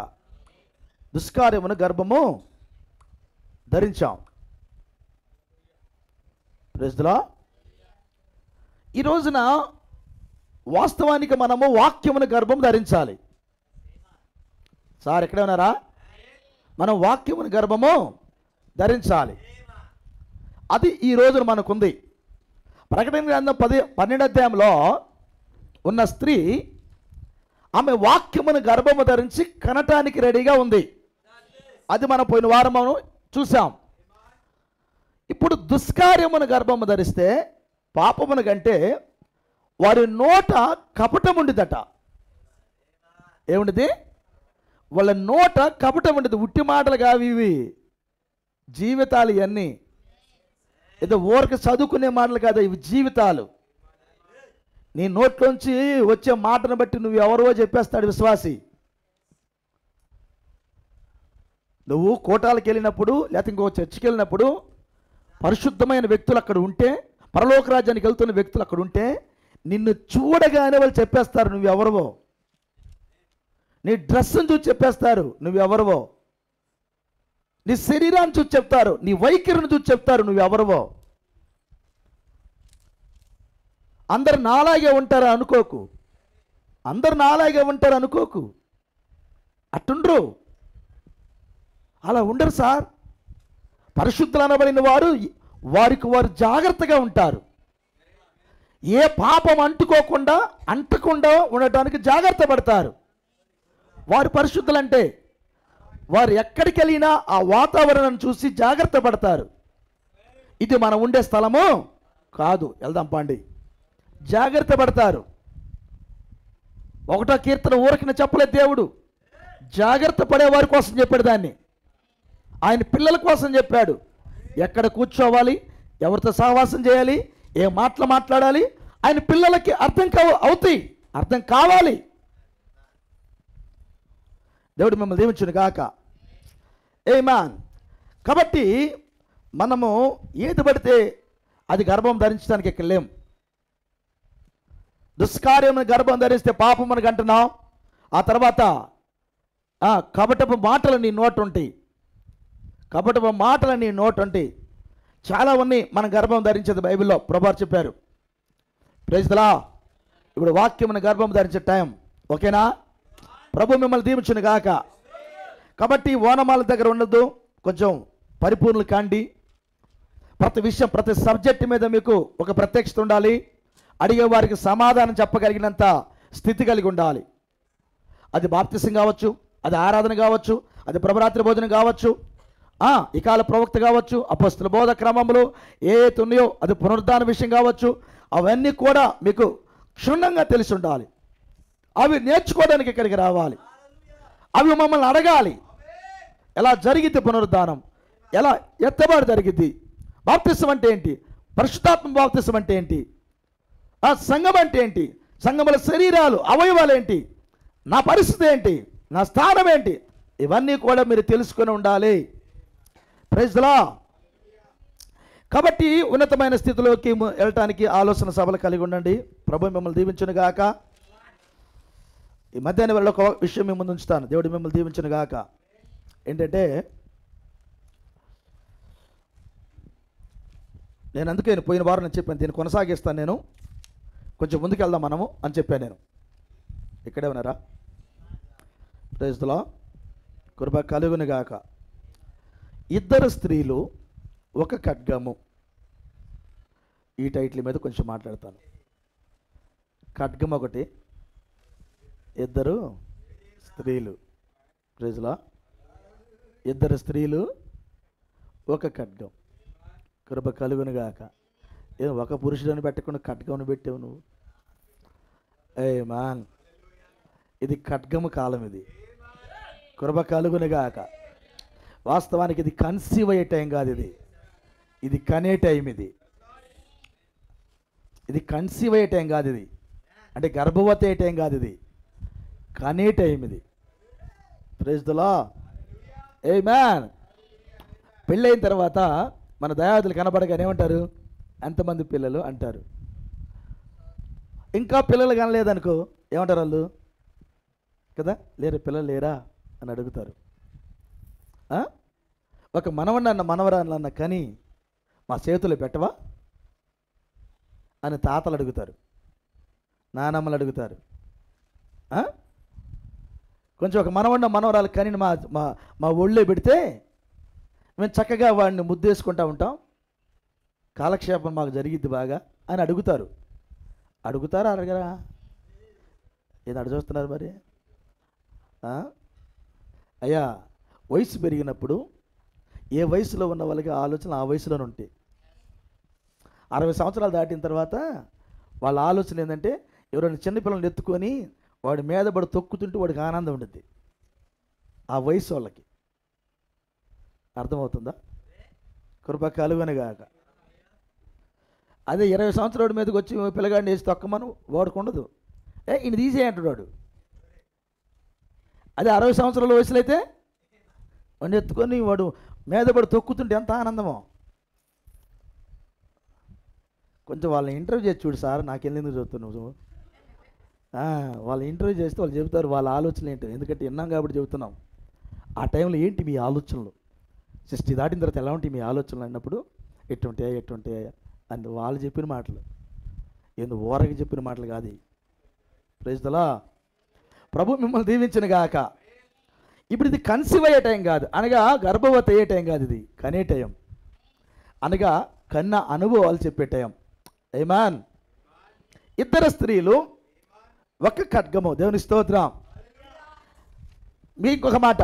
దుష్కార్యమును గర్భము ధరించాం. ప్రైజ్లా ఈ రోజున వాస్తవానికి మనము వాక్యమును గర్భం ధరించాలి. సార్ ఎక్కడ ఉన్నారా? మనం వాక్యమును గర్భము ధరించాలి. అది ఈ రోజున మనకుంది. ప్రకటన గ్రంథం 12వ అధ్యాయంలో ఉన్న స్త్రీ ఆమె వాక్యమును గర్భము ధరించి కనటానికి రెడీగా ఉంది. అది మనం పోయిన వారం మనం చూసాం. ఇప్పుడు దుష్కార్యమును గర్భము ధరిస్తే పాపమును కంటే వారి నోట కపటం ఉండిదట. ఏముండిది? వాళ్ళ నోట కపటం ఉండదు. ఉట్టి మాటలు కావి ఇవి, జీవితాలు. ఇవన్నీ ఏదో ఊరికి చదువుకునే మాటలు కాదు, ఇవి జీవితాలు. నీ నోట్లోంచి వచ్చే మాటను బట్టి నువ్వు ఎవరో చెప్పేస్తాడు విశ్వాసి. నువ్వు కోటాలకు వెళ్ళినప్పుడు లేకపోతే ఇంకో చర్చికి వెళ్ళినప్పుడు పరిశుద్ధమైన వ్యక్తులు అక్కడ ఉంటే, పరలోక రాజ్యానికి వెళ్తున్న వ్యక్తులు అక్కడ ఉంటే నిన్ను చూడగానే వాళ్ళు చెప్పేస్తారు నువ్వెవరవో. నీ డ్రెస్సును చూసి చెప్పేస్తారు నువ్వెవరవో. నీ శరీరాన్ని చూసి చెప్తారు, నీ వైఖరిని చూసి చెప్తారు నువ్వెవరవో. అందరు నాలాగే ఉంటారా అనుకోకు. అందరు నాలాగే ఉంటారు అనుకోకు. అట్టుండ్రు, అలా ఉండరు సార్. పరిశుద్ధులు అనబడిన వారు వారికి వారు జాగ్రత్తగా ఉంటారు. ఏ పాపం అంటకుండా ఉండటానికి జాగ్రత్త పడతారు. వారు పరిశుద్ధులంటే వారు ఎక్కడికి వెళ్ళినా ఆ వాతావరణం చూసి జాగ్రత్త పడతారు. ఇది మనం ఉండే స్థలము కాదు, వెళ్దాం పండి. జాగ్రత్త పడతారు. 1వ కీర్తన ఊరకిన చెప్పలేదు దేవుడు. జాగ్రత్త పడేవారి కోసం చెప్పాడు దాన్ని. ఆయన పిల్లల కోసం చెప్పాడు. ఎక్కడ కూర్చోవాలి, ఎవరితో సహవాసం చేయాలి, ఏ మాటలు మాట్లాడాలి, ఆయన పిల్లలకి అర్థం కావాలి. దేవుడు మిమ్మల్ని దీవించును గాక. ఆమేన్. కాబట్టి మనము ఏది పడితే అది గర్భం ధరించడానికి ఇక్కడ లేం. దుష్కార్యమును గర్భం ధరిస్తే పాపం మనకు అంటున్నాం. ఆ తర్వాత కపటపు మాటలు నీ నోటుంటాయి. కపటపు మాటలు నీ నోటుంటాయి. చాలా ఉన్నాయి మనం గర్భం ధరించేది బైబిల్లో ప్రభువు చెప్పారు. Praise the lord. ఇప్పుడు వాక్యమును గర్భం ధరించే టైం. ఓకేనా? ప్రభు మిమ్మల్ని దీవించును గాక. కాబట్టి ఓనమాల దగ్గర ఉండద్దు, కొంచెం పరిపూర్ణులు కాండి. ప్రతి విషయం, ప్రతి సబ్జెక్ట్ మీద మీకు ఒక ప్రత్యక్షత ఉండాలి. అడిగే వారికి సమాధానం చెప్పగలిగినంత స్థితి కలిగి ఉండాలి. అది బాప్తిసం కావచ్చు, అది ఆరాధన కావచ్చు, అది ప్రభరాత్రి భోజనం కావచ్చు, ఈ కాల ప్రవక్త కావచ్చు, అపొస్తల బోధ క్రమంలో ఏ ఉన్నాయో అది పునరుద్ధాన విషయం కావచ్చు. అవన్నీ కూడా మీకు క్షుణ్ణంగా తెలిసి ఉండాలి. అవి నేర్చుకోవడానికి ఇక్కడికి రావాలి. అవి మమ్మల్ని అడగాలి. ఎలా జరిగిద్ది పునరుద్ధానం, ఎలా ఎత్తబాటు జరిగిద్ది, బాప్తిసం అంటే ఏంటి, పరిశుద్ధాత్మ బాప్తిసం అంటే ఏంటి, సంఘం అంటే ఏంటి, సంఘముల శరీరాలు అవయవాలు ఏంటి, నా పరిస్థితి ఏంటి, నా స్థానం ఏంటి, ఇవన్నీ కూడా మీరు తెలుసుకొని ఉండాలి. Praise the lord. కాబట్టి ఉన్నతమైన స్థితిలోకి వెళ్ళటానికి ఆలోచన సభలు కలిగి ఉండండి. ప్రభు మిమ్మల్ని దీవించును గాక. ఈ మధ్యాహ్నం వేళ ఒక విషయం మీ ముందు ఉంచుతాను. దేవుడు మిమ్మల్ని దీవించును గాక. ఏంటంటే, నేను అందుకే పోయిన వారం నేను చెప్పాను, దీన్ని కొనసాగిస్తాను, నేను కొంచెం ముందుకు వెళ్దాం మనము అని చెప్పాను. నేను ఇక్కడే ఉన్నారా? Praise the lord. కృప కలుగును గాక. 2 స్త్రీలు ఒక ఖడ్గము. ఈ టైటిల్ మీద కొంచెం మాట్లాడతాను. ఖడ్గం ఒకటి, 2 స్త్రీలు. Praise the lord. 2 స్త్రీలు ఒక ఖడ్గం. కృప కలుగును గాక. ఏం ఒక పురుషుడిని పెట్టకుండా ఖడ్గమును పెట్టావు నువ్వు? ఆమేన్. ఇది ఖడ్గము కాలం. ఇది కృప కలుగును గాక. వాస్తవానికి ఇది కన్సీవ్ అయ్యే టైం కాదు, ఇది కనే టైం. ఇది కన్సీవ్ అయ్యే టైం కాదు, ఇది అంటే గర్భవతి అయ్యే టైం కాదు, ఇది కనే టైం. ఇది ప్రైజ్ ది లార్డ్. ఆమేన్. పెళ్ళైన తర్వాత మన దయాదులు కనబడగానే ఏమంటారు? ఎంతమంది పిల్లలు అంటారు. ఇంకా పిల్లలు కనలేదనుకో ఏమంటారు వాళ్ళు? కదా, పిల్లలు లేరా అని అడుగుతారు. ఒక మనవడినన్న మనవరాలన్న కానీ మా చేతులు పెట్టవా అని తాతలు అడుగుతారు, నానమ్మలు అడుగుతారు. కొంచెం ఒక మనవడిన మనవరాలు కానీ మా ఒళ్ళో పెడితే మేము చక్కగా వాడిని ముద్దేసుకుంటూ ఉంటాం, కాలక్షేపం మాకు జరిగిద్ది బాగా అని అడుగుతారు. అడుగుతారా అడగరా? ఏదో అడు చూస్తున్నారు మరి. అయ్యా, వయసు పెరిగినప్పుడు ఏ వయసులో ఉన్న వాళ్ళకి ఆలోచన ఆ వయసులోనే ఉంటాయి. 60 సంవత్సరాలు దాటిన తర్వాత వాళ్ళ ఆలోచన ఏంటంటే ఎవరైనా చిన్నపిల్లల్ని ఎత్తుకొని వాడి మీద పడి తొక్కుతుంటే వాడికి ఆనందం ఉంటుంది. ఆ వయసు వాళ్ళకి అర్థమవుతుందా? కృప కలుగును గాక. అదే 20 సంవత్సరాల మీదకి వచ్చి పిల్లగాడిని వేసి తొక్కమను వాడుకుండదు. ఈయన తీసే అంటున్నాడు. అదే 60 సంవత్సరాల వయసులో అయితే వాడిని ఎత్తుకొని వాడు మీద పడి తొక్కుతుంటే ఎంత ఆనందమో. కొంచెం వాళ్ళని ఇంటర్వ్యూ చేసి చూడు సార్, నాకెళ్ళేందుకు చెబుతున్నావు. వాళ్ళు ఇంటర్వ్యూ చేస్తే వాళ్ళు చెబుతారు వాళ్ళ ఆలోచనలు ఏంటి. ఎందుకంటే విన్నాం కాబట్టి చెబుతున్నాం. ఆ టైంలో ఏంటి మీ ఆలోచనలు, 60 దాటిన తర్వాత ఎలా ఉంటాయి మీ ఆలోచనలు అన్నప్పుడు ఎట్టుంటే అని వాళ్ళు చెప్పిన మాటలు, ఏందో ఓరకి చెప్పిన మాటలు కాదు. Praise the lord. ప్రభు మిమ్మల్ని దీవించును గాక. ఇప్పుడు ఇది కన్సీవ్ అయ్యే టైం కాదు, అనగా గర్భవతి అయ్యే టైం కాదు, ఇది కనే టైం, అనగా కన్న అనుభవాలు చెప్పే టైం. ఆమేన్. 2 స్త్రీలు ఒక ఖడ్గము. దేవుని స్తోత్రం. మీకు ఒక మాట,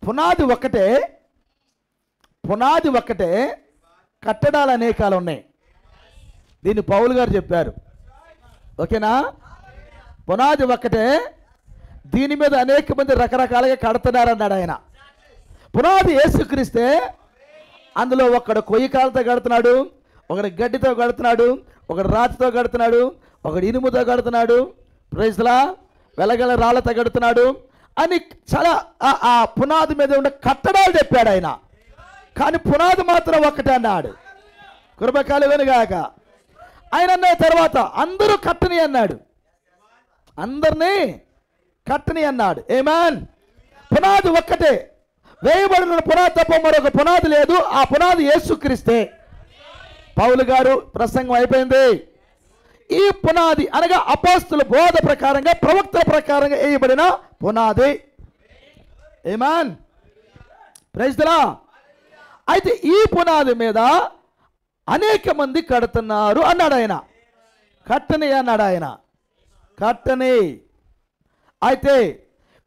పునాది ఒక్కటే, పునాది ఒక్కటే, కట్టడాలు అనేకాలు ఉన్నాయి. దీన్ని పౌలు గారు చెప్పారు. ఓకేనా? పునాది ఒక్కటే, దీని మీద అనేక మంది రకరకాలుగా కడుతున్నారన్నాడు ఆయన. పునాది యేసుక్రీస్తే. అందులో ఒకడు కొయ్యి కాలతో కడుతున్నాడు, ఒకడు గడ్డితో కడుతున్నాడు, ఒకడు రాతితో కడుతున్నాడు, ఒకడు ఇనుముతో కడుతున్నాడు, ప్రైజ్లా వెలగల రాళ్ళతో కడుతున్నాడు అని చాలా ఆ పునాది మీద ఉండే కట్టడాలు చెప్పాడు ఆయన. కానీ పునాది మాత్రం ఒక్కటే అన్నాడు. కృపకాలు వెనుగాక. ఆయన అన్న తర్వాత అందరూ కట్టని అన్నాడు, అందరినీ కట్టని అన్నాడు. ఆమేన్. పునాది ఒక్కటే, వేయబడిన పునాది తప్ప మరొక పునాది లేదు. ఆ పునాది యేసుక్రీస్తే. పౌలు గారు ప్రసంగం అయిపోయింది. ఈ పునాది అనగా అపోస్తుల బోధ ప్రకారంగా, ప్రవక్తల ప్రకారంగా వేయబడిన పునాది. ఆమేన్. Praise the lord. అయితే ఈ పునాది మీద అనేక మంది కడుతున్నారు అన్నాడు ఆయన. కట్టని అన్నాడు ఆయన, కట్టని. అయితే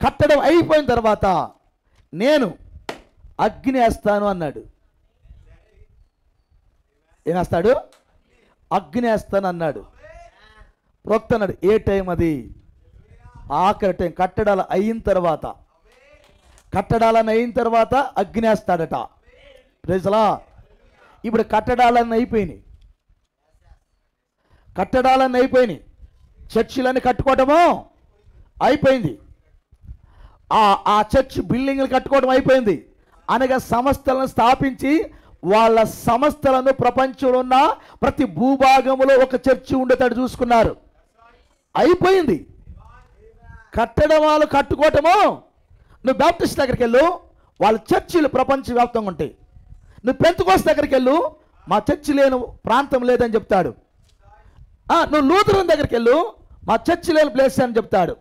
కట్టడం అయిపోయిన తర్వాత నేను అగ్ని వేస్తాను అన్నాడు. ఏమేస్తాడు? అగ్ని వేస్తాను అన్నాడు. ప్రవక్త అన్నాడు. ఏ టైం అది? ఆఖరి టైం. కట్టడాలు అయిన తర్వాత, కట్టడాలను అయిన తర్వాత అగ్ని వేస్తాడట. Praise the lord. ఇప్పుడు కట్టడాలన్నీ అయిపోయినాయి, కట్టడాలన్నీ అయిపోయినాయి, చర్చిలన్నీ కట్టుకోవటము అయిపోయింది, ఆ చర్చ్ బిల్డింగ్లు కట్టుకోవడం అయిపోయింది. అనగా సంస్థలను స్థాపించి వాళ్ళ సంస్థలను ప్రపంచంలో ఉన్న ప్రతి భూభాగంలో ఒక చర్చి ఉండేటట్టు చూసుకున్నారు. అయిపోయింది. కట్టడం వాళ్ళు కట్టుకోవటము. నువ్వు బాప్టిస్ట్ దగ్గరికి వెళ్ళు, వాళ్ళ చర్చిలు ప్రపంచవ్యాప్తంగా ఉంటాయి. నువ్వు పెంతెకోస్తు దగ్గరికి వెళ్ళు, మా చర్చి లేని ప్రాంతం లేదని చెప్తాడు. నువ్వు లూథరన్ దగ్గరికి వెళ్ళు, మా చర్చి లేని ప్లేస్ అని చెప్తాడు.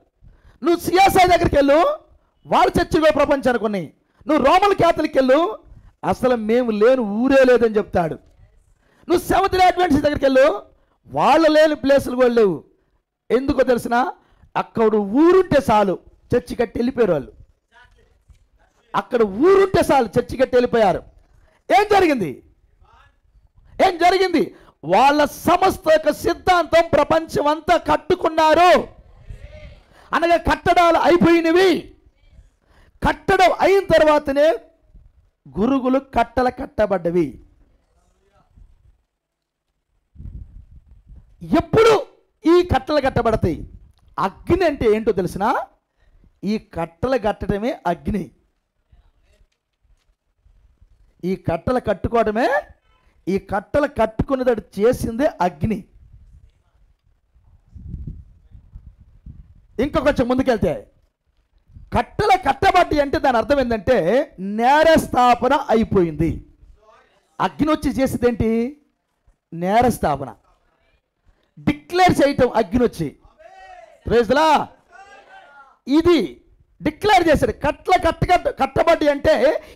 నువ్వు సిఎస్ఐ దగ్గరికి వెళ్ళు, వాళ్ళ చర్చిలో ప్రపంచానికి ఉన్నాయి. నువ్వు రోమన్ క్యాథలిక్ వెళ్ళు, అసలు మేము లేని ఊరే లేదని చెప్తాడు. నువ్వు సెవెంత్ డే అడ్వెంటిస్ట్ దగ్గరికి వెళ్ళు, వాళ్ళు లేని ప్లేసులు కూడా లేవు. ఎందుకో తెలిసిన? అక్కడ ఊరుంటే చాలు చర్చి కట్టి వెళ్ళిపోయారు వాళ్ళు. అక్కడ ఊరుంటే చాలు చర్చి కట్టి వెళ్ళిపోయారు. ఏం జరిగింది? ఏం జరిగింది? వాళ్ళ సమస్త యొక్క సిద్ధాంతం ప్రపంచం అంతా కట్టుకున్నారు. అనగా కట్టడాలు అయిపోయినవి. కట్టడం అయిన తర్వాతనే గురుగులు కట్టలు కట్టబడ్డవి. ఎప్పుడు ఈ కట్టలు కట్టబడతాయి? అగ్ని అంటే ఏంటో తెలిసిన? ఈ కట్టలు కట్టడమే అగ్ని. ఈ కట్టలు కట్టుకోవడమే, ఈ కట్టలు కట్టుకున్నది చేసిందే అగ్ని. ఇంకా కొంచెం ముందుకెళ్తే, కట్టల కట్టబడ్డి అంటే దాని అర్థం ఏంటంటే నేరస్థాపన అయిపోయింది. అగ్ని వచ్చి చేసేది ఏంటి? నేరస్థాపన, డిక్లేర్ చేయటం. అగ్ని వచ్చి ప్రైజ్ ది లార్డ్. ఇది డిక్లేర్ చేశాడు. కట్టబడ్డి అంటే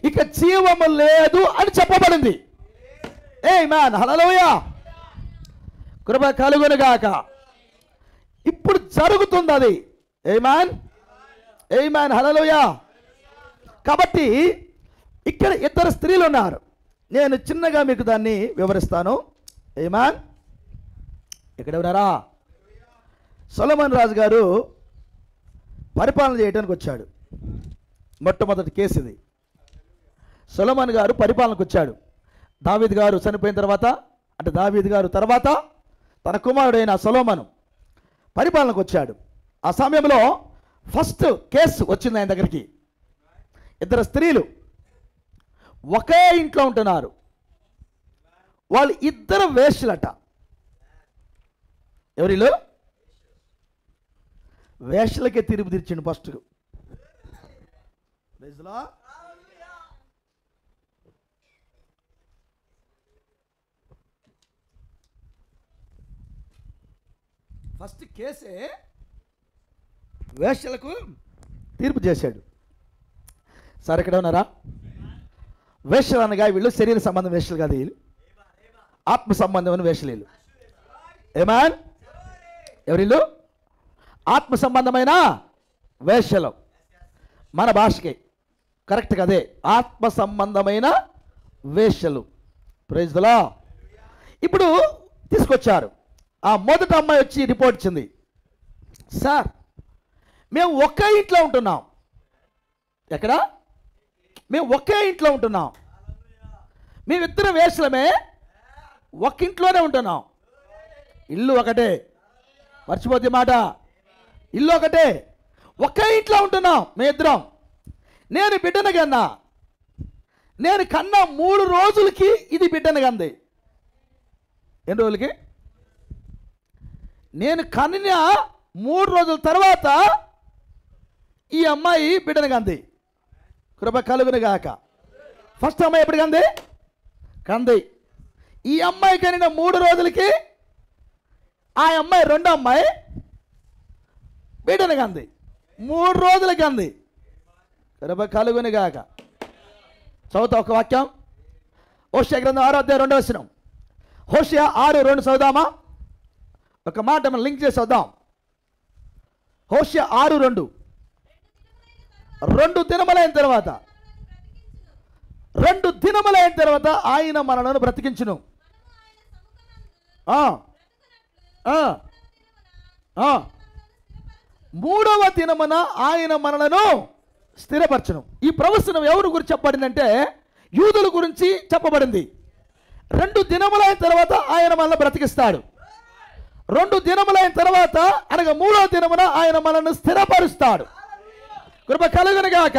ఇక జీవము లేదు అని చెప్పబడింది. ఆమేన్. హల్లెలూయా. కృప కలుగునుగాక. ఇప్పుడు జరుగుతుంది అది. ఆమేన్. ఆమేన్. హల్లెలూయా. కాబట్టి ఇక్కడ ఇద్దరు స్త్రీలు ఉన్నారు. నేను చిన్నగా మీకు దాన్ని వివరిస్తాను. ఆమేన్. ఇక్కడ ఉన్నారా? సొలొమోన్ రాజు గారు పరిపాలన చేయడానికి వచ్చాడు. మొట్టమొదటి కేసు ఇది. సొలొమోన్ గారు పరిపాలనకు వచ్చాడు. దావీదు గారు చనిపోయిన తర్వాత, అంటే దావీదు గారు తర్వాత తన కుమారుడైన సొలొమోను పరిపాలనకు వచ్చాడు. ఆ సమయంలో ఫస్ట్ కేసు వచ్చింది ఆయన దగ్గరికి. ఇద్దరు స్త్రీలు ఒకే ఇంట్లో ఉంటున్నారు. వాళ్ళు ఇద్దరు వేశ్యలట. ఎవరిలో? వేశ్యలకే తిరుపు తీర్చిండు ఫస్ట్. ఫస్ట్ కేసే వేశ్యలకు తీర్పు చేశాడు. సార్ ఇక్కడ ఉన్నారా? వేశ్యలు అనగా వీళ్ళు శరీర సంబంధం వేశ్యలు కాదు, వీళ్ళు ఆత్మ సంబంధమైన వేశ్యలు. వీళ్ళు ఆమేన్. ఎవరిల్లు? ఆత్మ సంబంధమైన వేశ్యలు. మన భాషకి కరెక్ట్గా అదే, ఆత్మ సంబంధమైన వేశ్యలు. Praise the lord. ఇప్పుడు తీసుకొచ్చారు. ఆ మొదటి అమ్మాయి వచ్చి రిపోర్ట్ ఇచ్చింది, సార్ మేము ఒకే ఇంట్లో ఉంటున్నాం. ఎక్కడ? మేము ఒకే ఇంట్లో ఉంటున్నాం. మేమిద్దరం వేశ్యలమే, ఒక్క ఇంట్లోనే ఉంటున్నాం. ఇల్లు ఒకటే, మర్చిపోతే మాట, ఇల్లు ఒకటే, ఒకే ఇంట్లో ఉంటున్నాం మేమిద్దరం. నేను బిడ్డను కన్నా, నేను కన్నా 3 రోజులకి ఇది బిడ్డను కంది. ఎన్ని రోజులకి? నేను కన్నా 3 రోజుల తర్వాత ఈ అమ్మాయి బిడ్డను కంది. కృప కలుగును గాక. ఫస్ట్ అమ్మాయి ఎప్పుడు కంది? కంది. ఈ అమ్మాయి కనిన 3 రోజులకి ఆ అమ్మాయి, రెండో అమ్మాయి బిడ్డను కంది. 3 రోజులకి అంది. కృప కలుగును గాక. చదువుతా ఒక వాక్యం. హోషేయ గ్రంథం 6వ అధ్యాయం 2వ వచనం. హోషేయ 6:2 చదువుదామా? ఒక మాట మనం లింక్ చేసి చదువుదాం. హోషేయ 6:2. 2 దినములైన తర్వాత, 2 దినములైన తర్వాత ఆయన మనలను బ్రతికించును. మూడవ దినమున ఆయన మనలను స్థిరపరచును. ఈ ప్రవచనం ఎవరి గురించి చెప్పబడిందంటే యూదుల గురించి చెప్పబడింది. 2 దినములైన తర్వాత ఆయన మనల్ని బ్రతికిస్తాడు. 2 దినములైన తర్వాత అనగా 3వ దినమున ఆయన మనల్ని స్థిరపరుస్తాడు. కృప కలుగును గాక.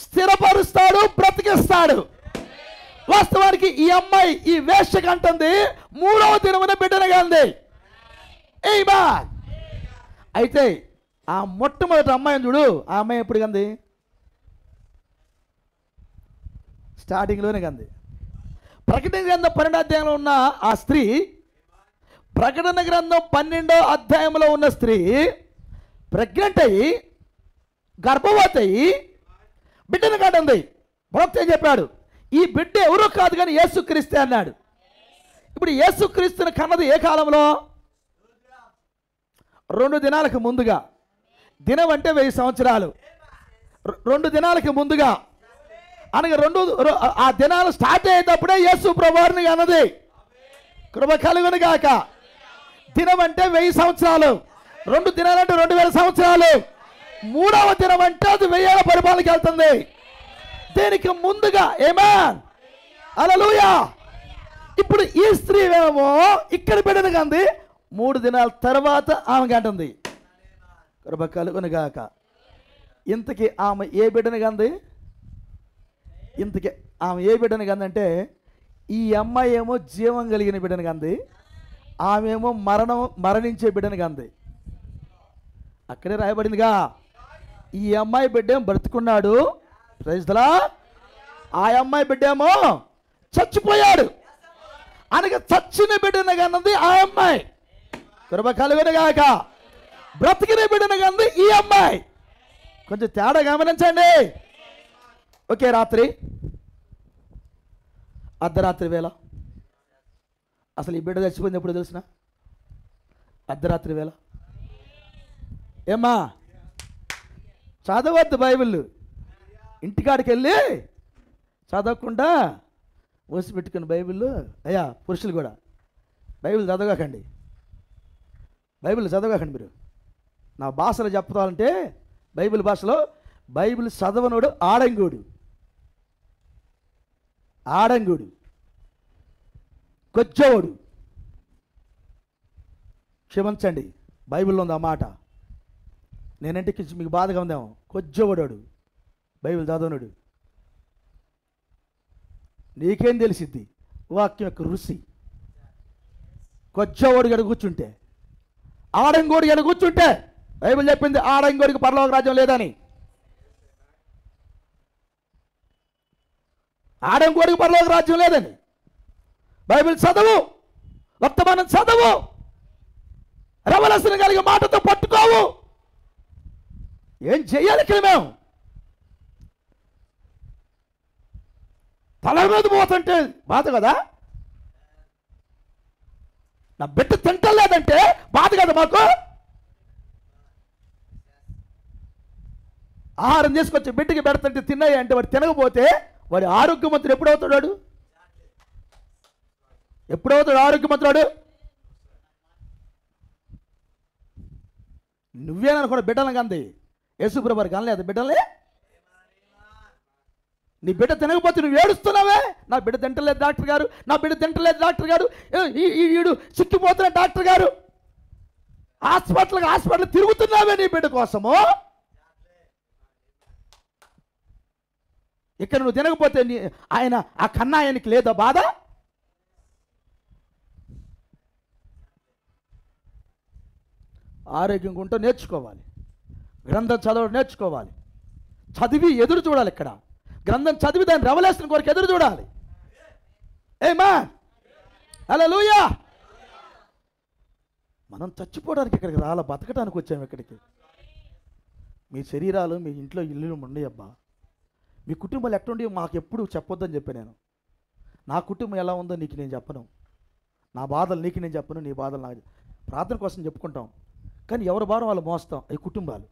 స్థిరపరుస్తాడు, బ్రతికిస్తాడు. వాస్తవానికి ఈ అమ్మాయి ఈ వేశ్యకు అంటుంది 3వ దినమున బిడ్డనగా ఉంది. అయితే ఆ మొట్టమొదటి అమ్మాయిని చూడు, ఆ అమ్మాయి ఎప్పుడు కంది? స్టార్టింగ్లోనే కంది. ప్రకటన గ్రంథం 12వ అధ్యాయంలో ఉన్న ఆ స్త్రీ, ప్రకటన గ్రంథం 12వ అధ్యాయంలో ఉన్న స్త్రీ ప్రెగ్నెంట్ అయ్యి, గర్భవతి అయ్యి బిడ్డను కంటుంది. ప్రవక్త ఏం చెప్పాడు? ఈ బిడ్డ ఎవరో కాదు కానీ యేసుక్రీస్తే అన్నాడు. ఇప్పుడు యేసుక్రీస్తుని కన్నది ఏ కాలంలో? 2 దినాలకు ముందుగా. దినం అంటే 1000 సంవత్సరాలు. 2 దినాలకు ముందుగా అనగా ఆ దినాలు స్టార్ట్ అయ్యేటప్పుడే యేసు ప్రభువారిని అన్నది. కృప కలుగును గాక. దినం అంటే 1000 సంవత్సరాలు, 2 దినాలంటే 2000 సంవత్సరాలు, 3వ దినం అంటే అది 1000 పరిపాలనకి వెళ్తుంది. దీనికి ముందుగా ఆమేన్ హల్లెలూయా. ఇప్పుడు ఈ స్త్రీ ఏమో ఇక్కడ బిడ్డను కంది, 3 దినాల తర్వాత ఆమె కంటుంది. కృప కలుగును గాక. ఇంతకీ ఆమె ఏ బిడ్డను కంది? ఇంతకీ ఆమె ఏ బిడ్డను కందంటే ఈ అమ్మాయి ఏమో జీవం కలిగిన బిడ్డను కంది, ఆమె ఏమో మరణించే బిడ్డను కంది. అక్కడే రాయబడిందిగా, ఈ అమ్మాయి బిడ్డ ఏమో బ్రతుకున్నాడు, ప్రైజ్ ది లార్డ్. ఆ అమ్మాయి బిడ్డ ఏమో చచ్చిపోయాడు. అనగా చచ్చిన బిడ్డను కన్నది ఆ అమ్మాయి. కృప కలుగును గాక. బ్రతికిన బిడ్డను కన్నది ఈ అమ్మాయి. కొంచెం తేడా గమనించండి. ఒకే రాత్రి, అర్ధరాత్రి వేళ. అసలు ఈ బిడ్డ చచ్చిపోయింది ఎప్పుడు తెలిసిన? అర్ధరాత్రి వేళ. ఏమ్మా చదవద్దు బైబిల్. ఇంటికాడికి వెళ్ళి చదవకుండా మూసిపెట్టుకుని బైబిల్. అయ్యా పురుషులు కూడా బైబిల్ చదవకండి, బైబిల్ చదవకండి. మీరు నా భాషలో చెప్తానంటే బైబిల్ భాషలో, బైబిల్ చదవనోడు ఆడంగుడు, ఆడంగుడు, కొజ్జోడు. క్షమించండి, బైబిల్లో ఉంది ఆ మాట. నేనంటే మీకు బాధగా ఉందేమో. కొజ్జోడు, బైబిల్ చదవనుడు. నీకేం తెలిసిద్ది వాక్యం యొక్క రుచి? కొజ్జోడు గడ కూర్చుంటే, ఆడంగోడి గడ కూర్చుంటే బైబిల్ చెప్పింది ఆడంగోడికి పరలోక రాజ్యం లేదని. ఆడంగోడికి పరలోక రాజ్యం లేదని బైబిల్ చదవు, వర్తమానం చదవు, రెవల్యూషన్ కలిగే మాటతో పట్టుకోవు. ఏం చెయ్యాలి ఇక్కడ? మేము తల మీద పోతుంటే బాధ కదా. నా బిడ్డ తింటలేదంటే బాధ కదా మాకు. ఆహారం తీసుకొచ్చి బిడ్డకి పెడతంటే తిన్నాయి అంటే వాడు తినకపోతే వాడి ఆరోగ్యమంతుడు ఎప్పుడవుతాడు? ఎప్పుడవుతాడు ఆరోగ్యమంతుడు? నువ్వేననుకోండి బిడ్డలను కంది యేసుప్రభువారు కనలేదు బిడ్డలే. నీ బిడ్డ తినకపోతే నువ్వు ఏడుస్తున్నావే, నా బిడ్డ తింటలేదు డాక్టర్ గారు, నా బిడ్డ తింటలేదు డాక్టర్ గారు, ఈడు చిక్కిపోతున్న డాక్టర్ గారు, హాస్పిటల్ తిరుగుతున్నావే నీ బిడ్డ కోసము. ఇక్కడ నువ్వు తినకపోతే ఆయన ఆ కన్నా ఆయనకి లేదా బాధ? ఆరోగ్యంగా ఉంటూ నేర్చుకోవాలి, గ్రంథం చదవడం నేర్చుకోవాలి, చదివి ఎదురు చూడాలి. ఇక్కడ గ్రంథం చదివి దాన్ని రెవల్యూషన్ కొరకు ఎదురు చూడాలి. ఆమేన్, హల్లెలూయా. మనం చచ్చిపోవడానికి ఇక్కడికి రాలా, బతకడానికి వచ్చాము ఇక్కడికి. మీ శరీరాలు మీ ఇంట్లో ఇల్లు ఉండయి అబ్బా. మీ కుటుంబాలు ఎట్టుండి మాకు ఎప్పుడు చెప్పొద్దని చెప్పి నేను. నా కుటుంబం ఎలా ఉందో నీకు నేను చెప్పను, నా బాధలు నీకు నేను చెప్పను, నీ బాధలు నాకు. ప్రార్థన కోసం చెప్పుకుంటాం కానీ ఎవరి భారం వాళ్ళు మోస్తాం. ఈ కుటుంబాలు